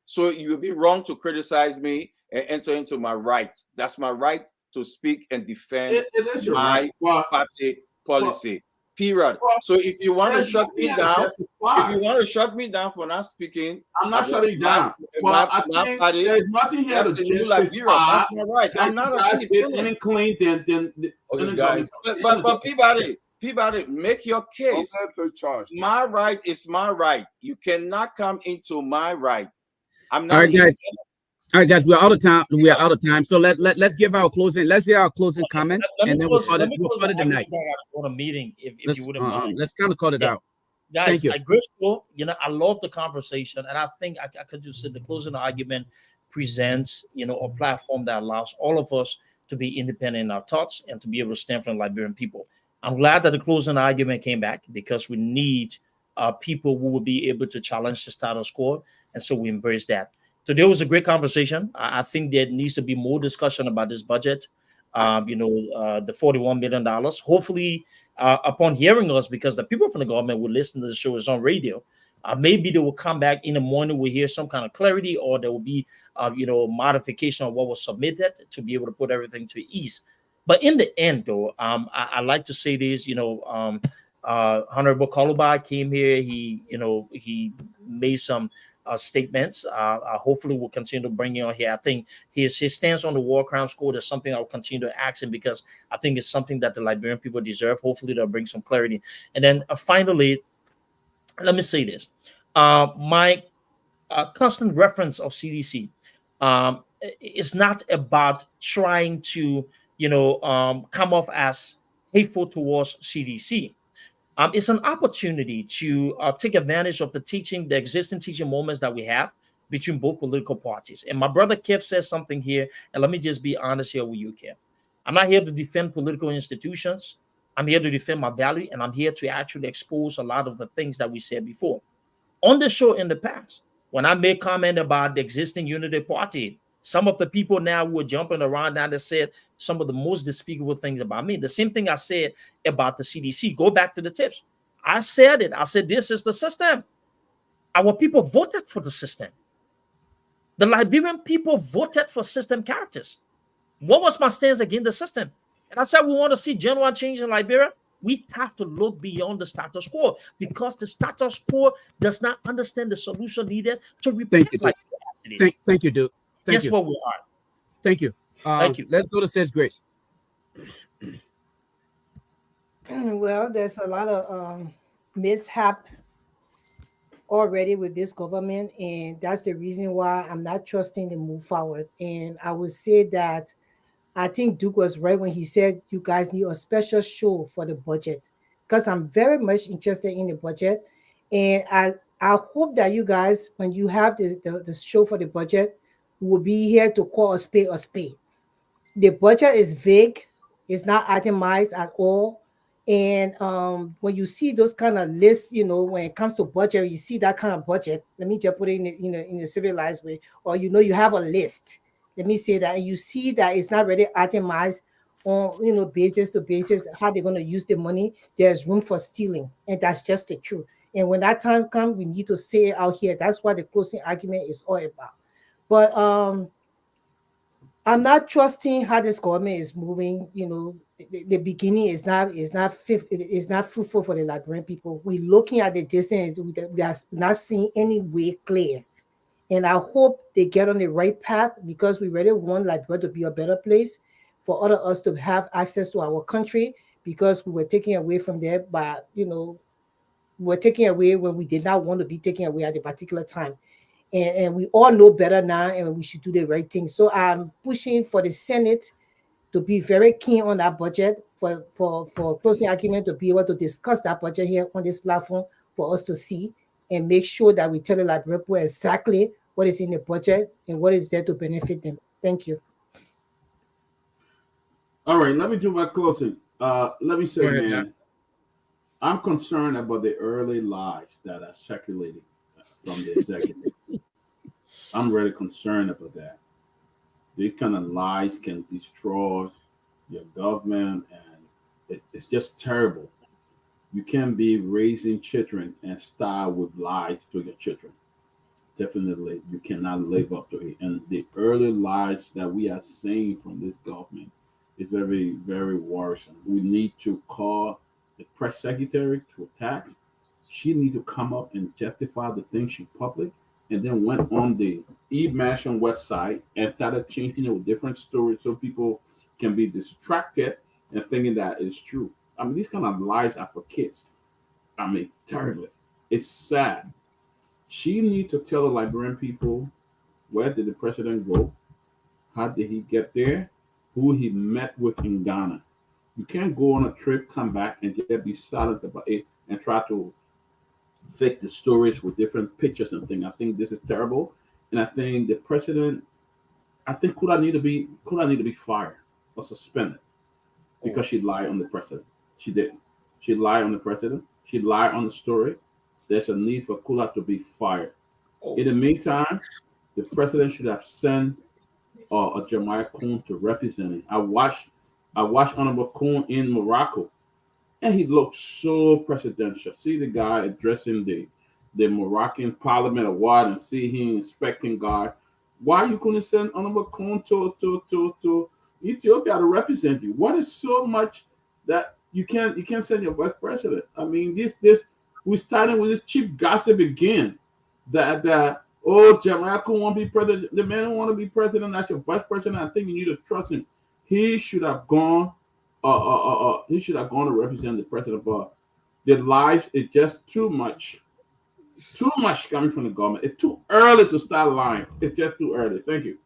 Speaker 8: So you would be wrong to criticize me and enter into my right. That's my right to speak and defend my party policy. Period. So if you want to shut me down, for not speaking,
Speaker 7: I'm not shutting down.
Speaker 8: My party,
Speaker 7: there's nothing here to justify.
Speaker 8: That's my right. I'm not a
Speaker 7: independent. Clean than
Speaker 8: guys. But Peabody, make your case. My right is my right. You cannot come into my right. I'm not.
Speaker 2: All right, guys. We're out of time. We are out of time. So let's give our closing. Let's get our closing comments, and then we'll call it the night.
Speaker 5: On a meeting, if you wouldn't mind.
Speaker 2: Let's kind of call it out.
Speaker 5: Guys, I grateful. I love the conversation, and I think I could just say the closing argument presents, a platform that allows all of us to be independent in our thoughts and to be able to stand for the Liberian people. I'm glad that the closing argument came back because we need people who will be able to challenge the status quo. And so we embrace that. Today was a great conversation. I think there needs to be more discussion about this budget. The $41 million. Hopefully, upon hearing us, because the people from the government will listen to the show, it's on radio. Maybe they will come back in the morning, we'll hear some kind of clarity, or there will be, modification of what was submitted to be able to put everything to ease. But in the end, though, I like to say this, Honorable Kolobai came here. He made some statements. Hopefully, we'll continue to bring you on here. I think his stance on the war crimes code is something I'll continue to ask him because I think it's something that the Liberian people deserve. Hopefully, they'll bring some clarity. And then finally, let me say this. My constant reference of CDC is not about trying to, come off as hateful towards CDC. It's an opportunity to take advantage of the existing teaching moments that we have between both political parties. And my brother Kev says something here, and let me just be honest here with you, Kev. I'm not here to defend political institutions. I'm here to defend my value, and I'm here to actually expose a lot of the things that we said before. On the show in the past, when I made comment about the existing unity party, some of the people now were jumping around now that said some of the most despicable things about me. The same thing I said about the CDC. Go back to the tips. I said it. I said, this is the system. Our people voted for the system. The Liberian people voted for system characters. What was my stance against the system? And I said, we want to see genuine change in Liberia. We have to look beyond the status quo because the status quo does not understand the solution needed to repair Liberia.
Speaker 2: Thank you, Duke.
Speaker 5: That's what we are.
Speaker 2: Thank you.
Speaker 5: Thank you.
Speaker 2: Let's go to Sis Grace.
Speaker 10: Well, there's a lot of mishap already with this government, and that's the reason why I'm not trusting to move forward. And I would say that I think Duke was right when he said you guys need a special show for the budget because I'm very much interested in the budget. And I hope that you guys, when you have the show for the budget, will be here to call a spade a spade. The budget is vague. It's not itemized at all. And when you see those kind of lists, when it comes to budget, you see that kind of budget. Let me just put it in a civilized way. Or, you have a list. Let me say that. And you see that it's not really itemized on, basis to basis, how they're going to use the money. There's room for stealing. And that's just the truth. And when that time comes, we need to say it out here. That's what the closing argument is all about. But I'm not trusting how this government is moving. The beginning is not fruitful for the Liberian people. We're looking at the distance. We are not seeing any way clear. And I hope they get on the right path because we really want Liberia to be a better place for other us to have access to our country because we were taken away from there by, we were taken away when we did not want to be taken away at a particular time. And we all know better now, and we should do the right thing. So I'm pushing for the Senate to be very keen on that budget, for closing argument to be able to discuss that budget here on this platform for us to see and make sure that we tell the Liberian people exactly what is in the budget and what is there to benefit them. Thank you.
Speaker 7: All right, let me do my closing. Let me say, man, I'm concerned about the early lies that are circulating from the executive. I'm really concerned about that. These kind of lies can destroy your government, and it's just terrible. You can't be raising children and start with lies to your children. Definitely, you cannot live up to it. And the early lies that we are seeing from this government is very, very worrisome. We need to call the press secretary to attack. She needs to come up and justify the things she published, and then went on the eMansion website and started changing it with different stories so people can be distracted and thinking that it's true. I mean, these kind of lies are for kids. I mean, terribly. It's sad. She needs to tell the Liberian people, where did the president go? How did he get there? Who he met with in Ghana. You can't go on a trip, come back, and just be silent about it and try to fake the stories with different pictures and things. I think this is terrible. And I think the president, could I need to be fired or suspended because she lied on the president. She didn't. She lied on the president. She lied on the story. There's a need for Kula to be fired. In the meantime, the president should have sent a Jeremiah Kuhn to represent him. I watched Honorable Kuhn in Morocco, and he looked so presidential. See the guy addressing the Moroccan Parliament award and see him inspecting God. Why you couldn't send Honorable Kuhn to Ethiopia to represent you? What is so much that you can't send your vice president? I mean, this we starting with this cheap gossip again. That Jeremiah Kuhn won't be president. The man don't want to be president. That's your vice president. I think you need to trust him. He should have gone. He should have gone to represent the president. But the lies is just too much. Too much coming from the government. It's too early to start lying. It's just too early. Thank you.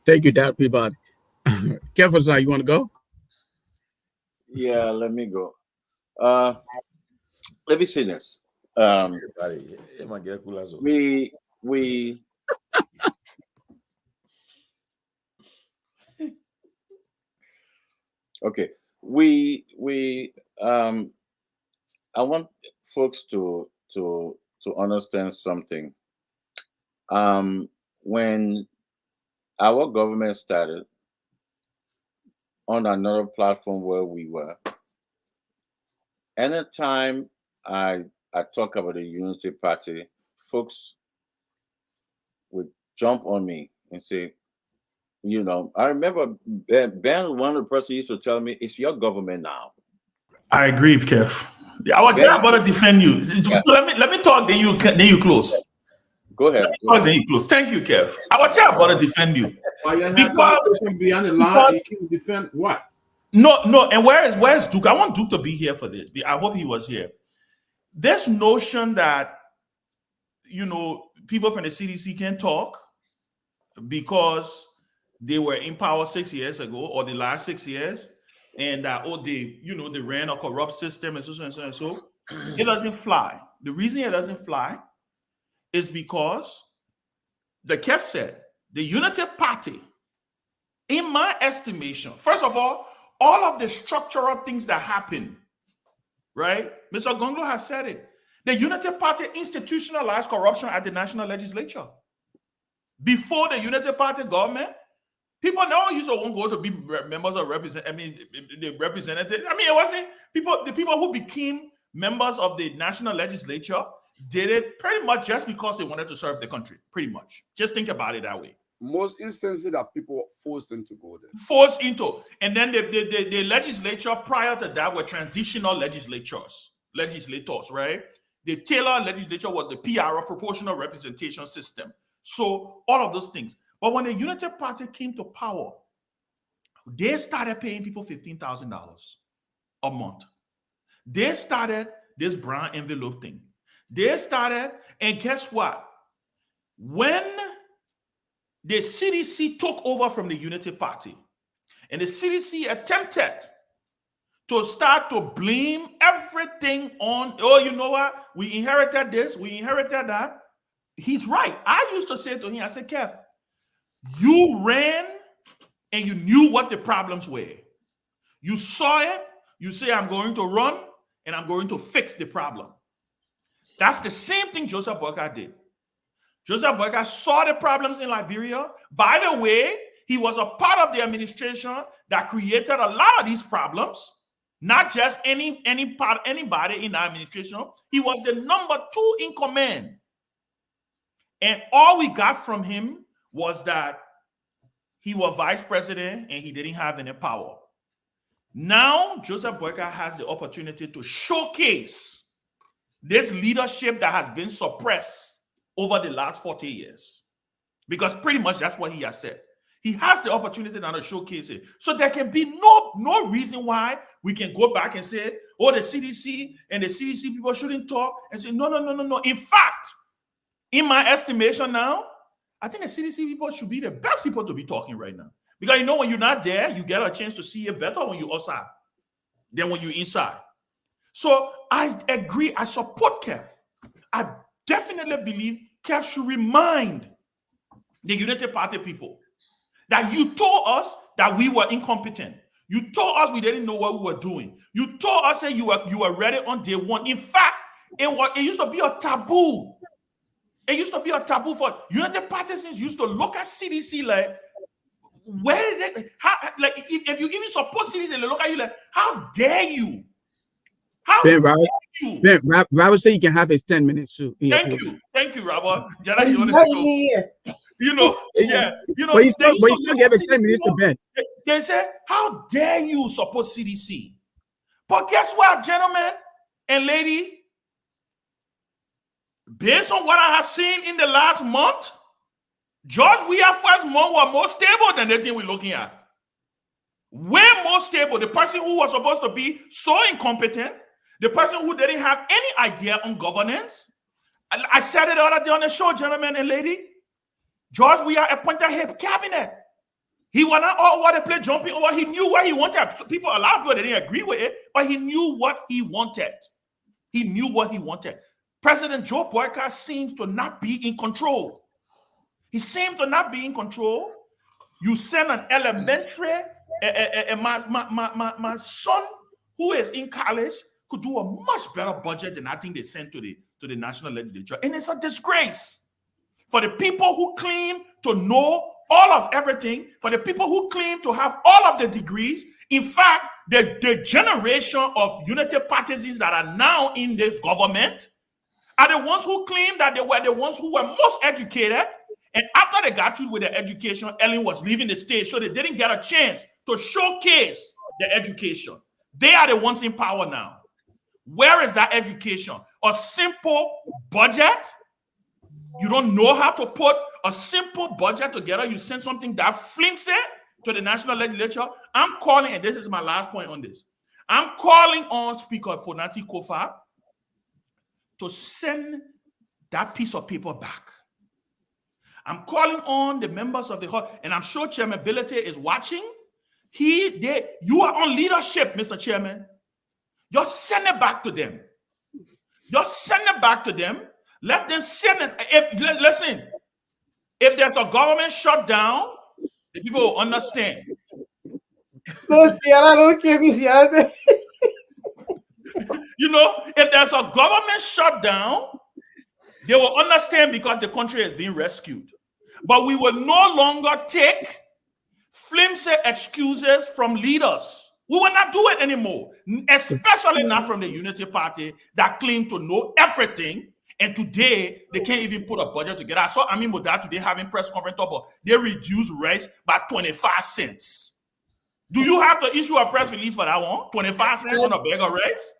Speaker 2: Thank you, Dr. Peabody. Kevin, you want to go?
Speaker 8: Yeah, let me go. Let me say this. We okay. I want folks to understand something. When our government started on another platform where we were, anytime I talk about the Unity Party, folks would jump on me and say, I remember Ben, one of the person used to tell me, it's your government now.
Speaker 6: I agree, Kev. I was about to defend you. So let me talk, then you close.
Speaker 8: Go ahead.
Speaker 6: Then you close. Thank you, Kev. I was about to defend you.
Speaker 7: Because beyond the line, you can defend what?
Speaker 6: No, and where's Duke? I want Duke to be here for this. I hope he was here. This notion that people from the CDC can talk because they were in power 6 years ago or the last 6 years, and they ran a corrupt system and so and so and so. It doesn't fly. The reason it doesn't fly is because the Kev said the Unity Party, in my estimation, first of all of the structural things that happen, right? Mr. Gonglo has said it. The Unity Party institutionalized corruption at the national legislature. Before the Unity Party government, people now used to won't go to be members of the representative. It wasn't the people who became members of the national legislature did it pretty much just because they wanted to serve the country. Pretty much. Just think about it that way.
Speaker 12: Most instances that people forced them to go there.
Speaker 6: Forced into. And then the legislature prior to that were transitional legislators, right? The Taylor legislature was the PR, proportional representation system. So all of those things. But when the Unity Party came to power, they started paying people $15,000 a month. They started this brown envelope thing. They started, and guess what? When the CDC took over from the Unity Party, and the CDC attempted to start to blame everything on, you know what? We inherited this, we inherited that. He's right. I used to say to him, I said, Kev, you ran and you knew what the problems were. You saw it. You say, I'm going to run and I'm going to fix the problem. That's the same thing Joseph Boyka did. Joseph Boyka saw the problems in Liberia. By the way, he was a part of the administration that created a lot of these problems. Not just anybody in the administration. He was the number 2 in command. And all we got from him was that he was vice president and he didn't have any power. Now, Joseph Boyka has the opportunity to showcase this leadership that has been suppressed over the last 40 years. Because pretty much that's what he has said. He has the opportunity now to showcase it. So there can be no reason why we can go back and say, the CDC and the CDC people shouldn't talk and say, no. In fact, in my estimation now, I think the CDC people should be the best people to be talking right now. Because when you're not there, you get a chance to see it better when you're outside than when you're inside. So I agree. I support Kev. I definitely believe Kev should remind the Unity Party people that you told us that we were incompetent. You told us we didn't know what we were doing. You told us that you were ready on day one. In fact, it used to be a taboo. It used to be a taboo for United Partisans used to look at CDC like, where did they, how, like if you even support CDC, they look at you like, how dare you? How
Speaker 2: Ben,
Speaker 6: dare
Speaker 2: Robert,
Speaker 6: you?
Speaker 2: Ben, Robert said you can have his 10 minutes too.
Speaker 6: Thank you, Robert. You know, yeah, you know.
Speaker 2: But you still give it 10 minutes to Ben.
Speaker 6: They said, how dare you support CDC? But guess what, gentlemen and lady? Based on what I have seen in the last month, George Weah first month was more stable than the thing we're looking at. Way more stable. The person who was supposed to be so incompetent, the person who didn't have any idea on governance. I said it the other day on the show, gentlemen and lady. George Weah appointed his cabinet. He was not all over the place jumping over. He knew what he wanted. A lot of people didn't agree with it, but he knew what he wanted. He knew what he wanted. President Joe Boyka seems to not be in control. He seems to not be in control. You send an elementary, my son who is in college could do a much better budget than I think they sent to the national legislature. And it's a disgrace for the people who claim to know all of everything, for the people who claim to have all of the degrees. In fact, the generation of United Partisans that are now in this government are the ones who claim that they were the ones who were most educated. And after they got through with their education, Ellen was leaving the stage, so they didn't get a chance to showcase their education. They are the ones in power now. Where is that education? A simple budget? You don't know how to put a simple budget together. You send something that flimsy to the national legislature. I'm calling, and this is my last point on this. I'm calling on Speaker Fonati Kofa to send that piece of paper back. I'm calling on the members of the House, and I'm sure Chairman Billete is watching. You are on leadership, Mr. Chairman. Just send it back to them. Just send it back to them. Let them send it. Listen, if there's a government shutdown, the people will understand.
Speaker 10: No, Sierra, don't give me Sierra.
Speaker 6: You know, if there's a government shutdown, they will understand because the country is being rescued. But we will no longer take flimsy excuses from leaders. We will not do it anymore, especially not from the Unity Party that claim to know everything. And today, they can't even put a budget together. I saw Amin Moda today having press conference about they reduced rice by 25 cents. Do you have to issue a press release for that one? 25 cents on a bag of rice?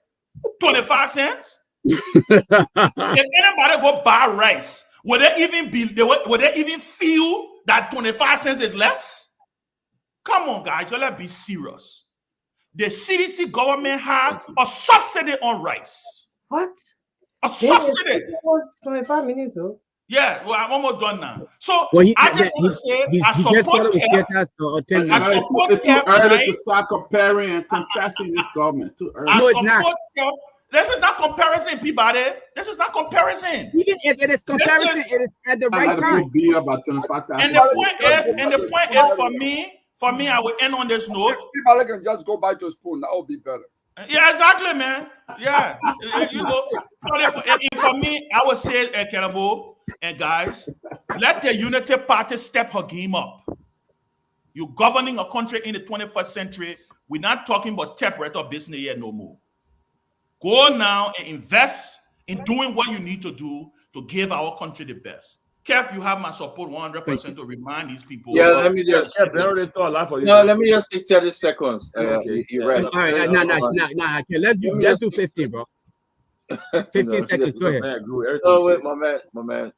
Speaker 6: 25 cents? If anybody go buy rice, would they even feel that 25 cents is less? Come on, guys, let's be serious. The CDC government had a subsidy on rice.
Speaker 10: What?
Speaker 6: A subsidy.
Speaker 10: 25 minutes, though.
Speaker 6: Yeah, well, I'm almost done now. So
Speaker 2: well,
Speaker 6: I just want to say I support
Speaker 7: Kev. I support Kev. Too early to start comparing and contrasting this government. Too early.
Speaker 6: I support Kev. This is not comparison, Peabody. This is not comparison.
Speaker 2: Even if it is comparison, it is at the right time.
Speaker 6: And the point is for me, I will end on this note.
Speaker 12: People can just go buy to a spoon. That would be better.
Speaker 6: Yeah, exactly, man. Yeah. You know, for me, I would say, Kelabo and guys, let the Unity Party step her game up. You're governing a country in the 21st century. We're not talking about temporary business here no more. Go now and invest in doing what you need to do to give our country the best. Kev, you have my support 100% to remind these people.
Speaker 8: Yeah, let me just. Let me just take 30 seconds.
Speaker 2: Okay.
Speaker 8: You're right.
Speaker 2: All right, no. Let's do 15, bro. 15 seconds. Go ahead.
Speaker 8: Oh, wait, my man.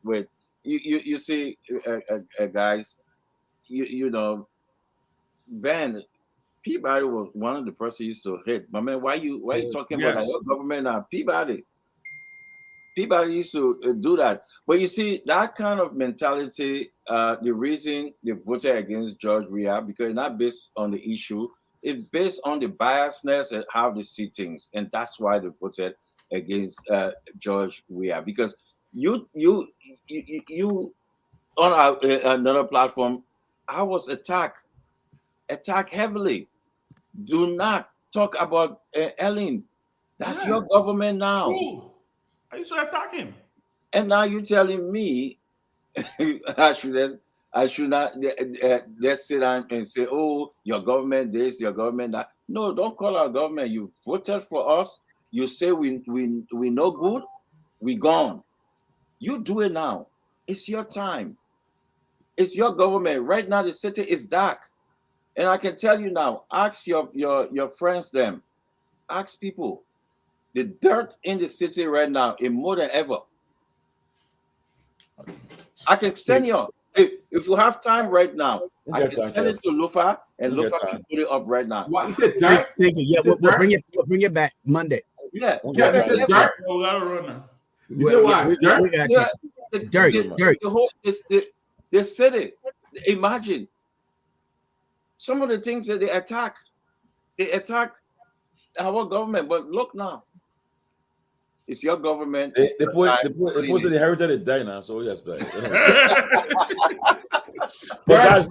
Speaker 8: Wait. You see, guys. You know, Ben. Peabody was one of the persons used to hit. My man, why you talking about your government now? Peabody used to do that. But you see, that kind of mentality, the reason they voted against George Weah, because it's not based on the issue, it's based on the biasness and how they see things. And that's why they voted against George Weah. Because you on another platform, I was attacked attack heavily. Do not talk about Ellen. That's your government now.
Speaker 6: True. I used to attack him.
Speaker 8: And now you're telling me I should not just sit down and say, oh, your government this, your government that. No, don't call our government. You voted for us. You say we no good. We gone. You do it now. It's your time. It's your government. Right now, the city is dark. And I can tell you now, ask your friends them. Ask people. The dirt in the city right now is more than ever. I can send you, if you have time right now, I can send it to Lufa, and Lufa can put it up right now.
Speaker 7: What you said, dirt?
Speaker 2: Thank you. Yeah, we'll bring it back Monday.
Speaker 8: Yeah.
Speaker 7: You said dirt?
Speaker 6: Oh, gotta run now.
Speaker 7: You said what? Dirt?
Speaker 8: Yeah,
Speaker 2: dirt.
Speaker 8: The whole the city. Imagine some of the things that they attack our government. But look now, it's your government.
Speaker 1: They inherited it die now, so yes, but guys,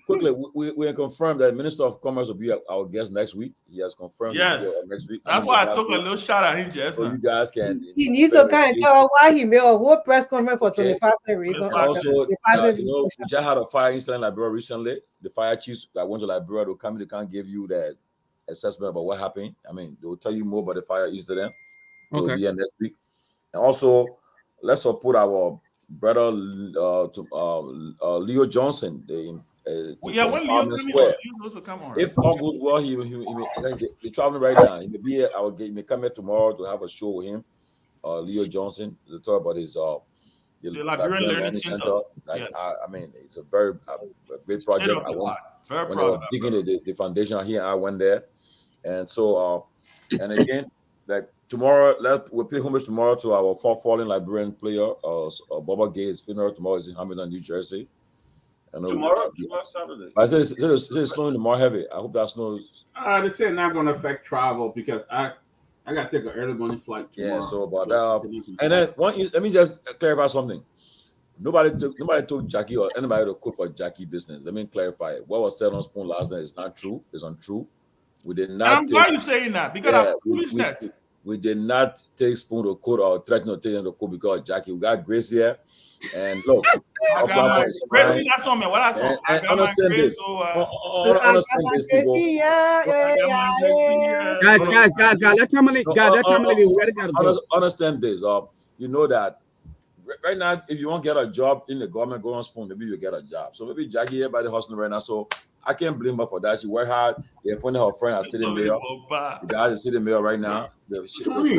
Speaker 1: quickly, we confirmed that Minister of Commerce will be our guest next week. He has confirmed.
Speaker 6: Yes,
Speaker 1: next week.
Speaker 6: That's why I took a little shot at him, Jess.
Speaker 1: So you guys can.
Speaker 10: He needs to kind of tell why he made a whole press conference for 25 cents.
Speaker 1: Also, we just had a fire incident in Liberia recently. The fire chiefs that went to Liberia will come. They can't give you that assessment about what happened. I mean, they will tell you more about the fire incident. Okay. Will be here next week. And also, let's support our brother Leo Johnson.
Speaker 6: When Leo come on.
Speaker 1: If all goes well, he's traveling right now. He may be here. He may come here tomorrow to have a show with him. Leo Johnson to talk about his the Liberian Learning Center. Yes. I mean, it's a very great project. When I was digging the foundation here, I went there, and so and again, like tomorrow, we'll pay homage tomorrow to our fallen Liberian player, Bubba Gay's funeral. Tomorrow is in Hamilton, New Jersey.
Speaker 8: Tomorrow Saturday.
Speaker 1: I said it's snowing tomorrow heavy. I hope that snows.
Speaker 7: They say not going to affect travel because I got to take an early morning flight tomorrow.
Speaker 1: Yeah, so about that. And then let me just clarify something. Nobody told Jackie or anybody to quote for Jackie business. Let me clarify it. What was said on Spoon last night is not true. It's untrue. We did not.
Speaker 6: I'm glad you're saying that because of foolishness.
Speaker 1: We did not take Spoon to quote or threaten to take him to quote because of Jackie. We got Grace here. And look,
Speaker 6: Gracie, that's on me. What I saw.
Speaker 1: Understand this. Understand this, people. Guys, understand this. You know that right now, if you want to get a job in the government, go on Spoon, maybe you get a job. So maybe Jackie here by the hustling right now. So I can't blame her for that. She worked hard. They appointed her friend as sitting mayor. The guy is sitting mayor right now. Now, so if you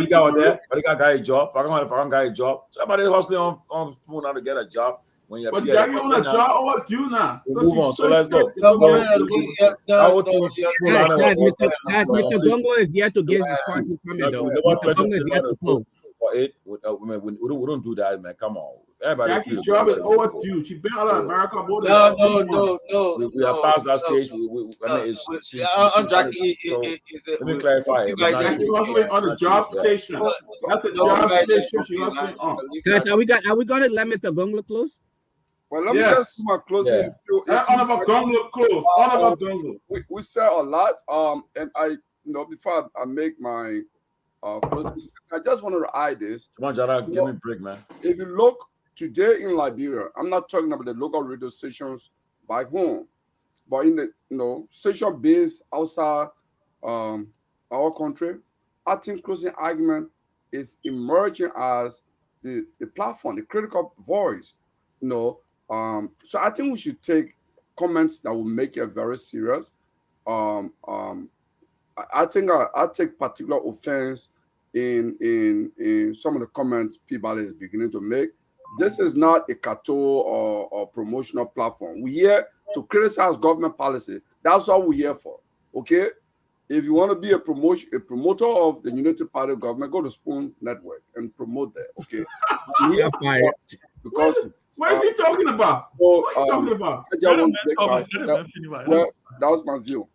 Speaker 1: got there, but you got a job. If I got a job, somebody hustling on Spoon now to get a job.
Speaker 7: But Jackie on a job or do now?
Speaker 1: Move on. So let's go.
Speaker 2: Mr. Gongo is yet to get his party permit. Mr. Gongo is yet to close.
Speaker 1: We don't do that, man. Come on.
Speaker 7: Jackie's job is overdue. She's been out of America more than
Speaker 8: No.
Speaker 1: We are past that stage.
Speaker 8: Jackie,
Speaker 1: let me clarify.
Speaker 7: She's on the job station. That's the job station she's on.
Speaker 2: Guys, are we going to let Mr. Gongo close?
Speaker 12: Well, let me just do my closing. We said a lot. And before I make my closing, I just wanted to add this.
Speaker 1: Come on, Jada, give me a break, man.
Speaker 12: If you look today in Liberia, I'm not talking about the local radio stations back home, but in the station based outside our country, I think closing argument is emerging as the platform, the critical voice. So I think we should take comments that will make it very serious. I think I take particular offense in some of the comments people is beginning to make. This is not a Cato or promotional platform. We're here to criticize government policy. That's what we're here for. Okay? If you want to be a promoter of the Unity Party government, go to Spoon Network and promote that. Okay? Because
Speaker 7: what is he talking about? What are you talking about?
Speaker 12: That was my view.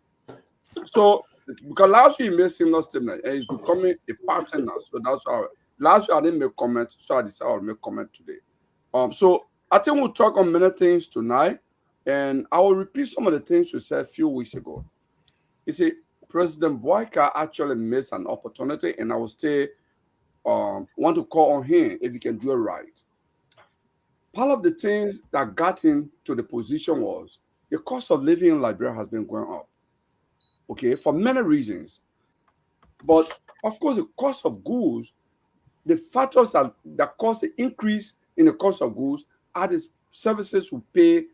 Speaker 12: So because last week he made similar statement and he's becoming a partner now. So that's how last week I didn't make comment, so I decided I'll make comment today. So I think we'll talk on many things tonight, and I will repeat some of the things we said a few weeks ago. You see, President Boyka actually missed an opportunity, and I will still want to call on him if he can do it right. Part of the things that got him to the position was the cost of living in Liberia has been going up, okay, for many reasons. But of course, the cost of goods, the factors that cause the increase in the cost of goods are the services we pay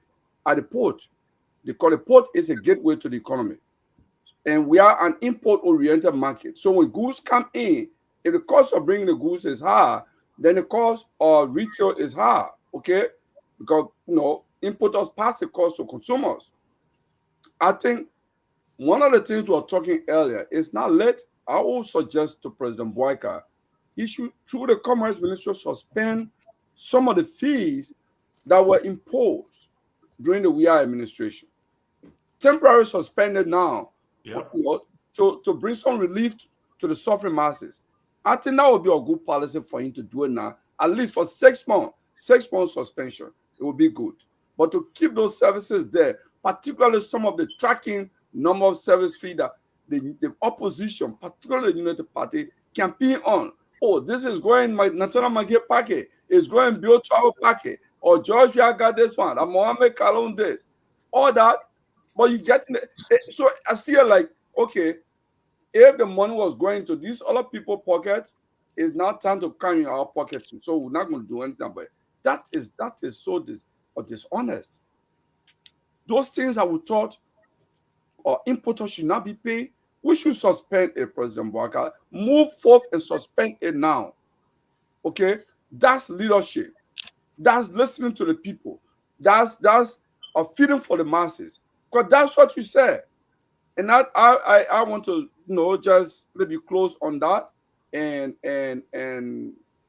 Speaker 12: at the port. They call the port is a gateway to the economy. And we are an import-oriented market. So when goods come in, if the cost of bringing the goods is high, then the cost of retail is high, okay? Because, importers pass the cost to consumers. I think one of the things we were talking earlier is now I will suggest to President Boyka, he should, through the Commerce Ministry, suspend some of the fees that were imposed during the WIA administration. Temporarily suspended now, to bring some relief to the suffering masses. I think that would be a good policy for him to do it now, at least for 6 months. 6 months suspension, it would be good. But to keep those services there, particularly some of the tracking number of service fee that the opposition, particularly the United Party, campaign on. Oh, this is going my National Market packet, it's going Bill Travel packet, or George Weah got this one, or Mohammed Kalon this, all that. But you get in so I see it like, okay, if the money was going to these other people's pockets, it's now time to come in our pocket too. So we're not going to do anything about it. That is so dishonest. Those things that we thought importers should not be paid, we should suspend it, President Boyka. Move forth and suspend it now. Okay? That's leadership. That's listening to the people. That's a feeding for the masses. Because that's what you said. And I want to just maybe close on that and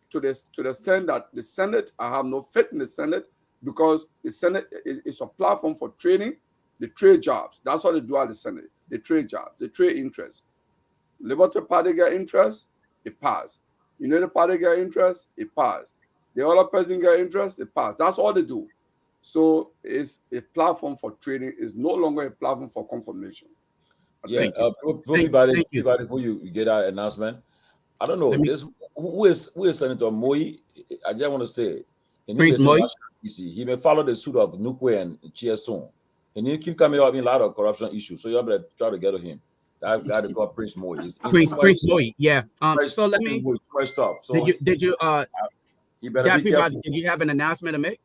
Speaker 12: to the extent that the Senate, I have no faith in the Senate because the Senate is a platform for trading, the trade jobs. That's what they do at the Senate. The trade jobs, the trade interests. Liberty Party get interest, it pass. United Party get interest, it pass. The other person get interest, it pass. That's all they do. So it's a platform for trading. It's no longer a platform for confirmation.
Speaker 1: Yeah, before you get that announcement, I don't know. Who is Senator Moi? I just want to say,
Speaker 2: Prince Moi.
Speaker 1: He may follow the suit of Nukwe and Chiesong, and he keep coming up in a lot of corruption issues. So you better try to get to him. That guy they call Prince Moi.
Speaker 2: Prince Moi, yeah. So let me.
Speaker 1: Stuff. So
Speaker 2: did you
Speaker 1: you better be careful.
Speaker 2: Did you have an announcement to make?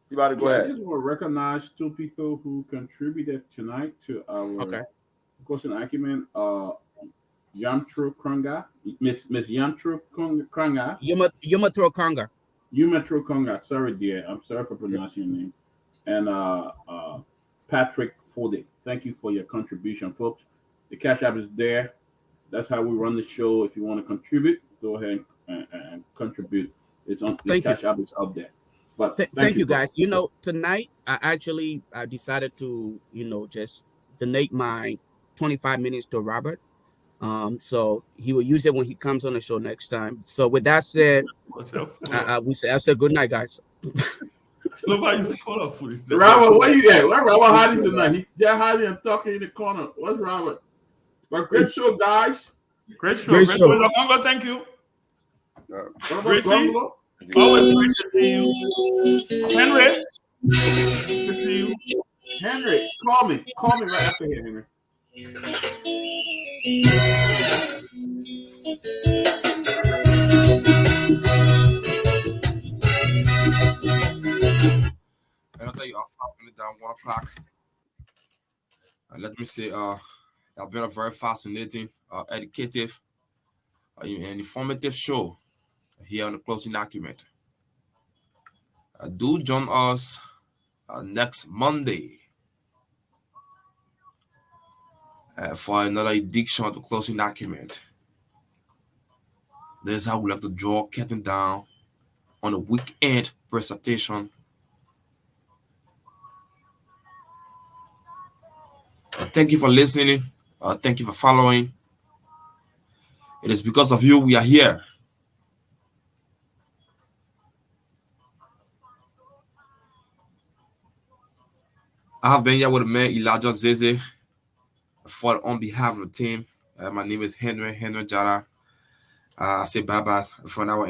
Speaker 1: You better go ahead.
Speaker 7: I just want to recognize 2 people who contributed tonight to our question acumen. Yamtro Kranga, Miss Yamtro Kranga.
Speaker 2: Yumatro Kranga.
Speaker 7: Yumatro Kranga. Sorry, dear. I'm sorry for pronouncing your name. And Patrick Fode. Thank you for your contribution, folks. The Cash App is there. That's how we run the show. If you want to contribute, go ahead and contribute. It's on the Cash App is up there. But
Speaker 2: thank you guys. Tonight I decided to just donate my 25 minutes to Robert. So he will use it when he comes on the show next time. So with that said, I said good night, guys.
Speaker 6: Look how you follow for it.
Speaker 7: Robert, where you at? Where Robert hiding tonight? He just hiding and talking in the corner. What's Robert? But great show, guys.
Speaker 6: Great show. Lokongo, thank you. Gracie, always great to see you. Henry, good to see you.
Speaker 7: Henry, call me right after here, Henry.
Speaker 3: I'll tell you, I'll stop it down 1 o'clock. Let me say, it's been a very fascinating, educative, and informative show here on the Closing Argument. Do join us next Monday for another edition of the Closing Argument. This is how we like to draw curtain down on a weekend presentation. Thank you for listening. Thank you for following. It is because of you we are here. I have been here with the man Elijah Zeze. On behalf of the team, my name is Henry Jara. I say bye bye for now.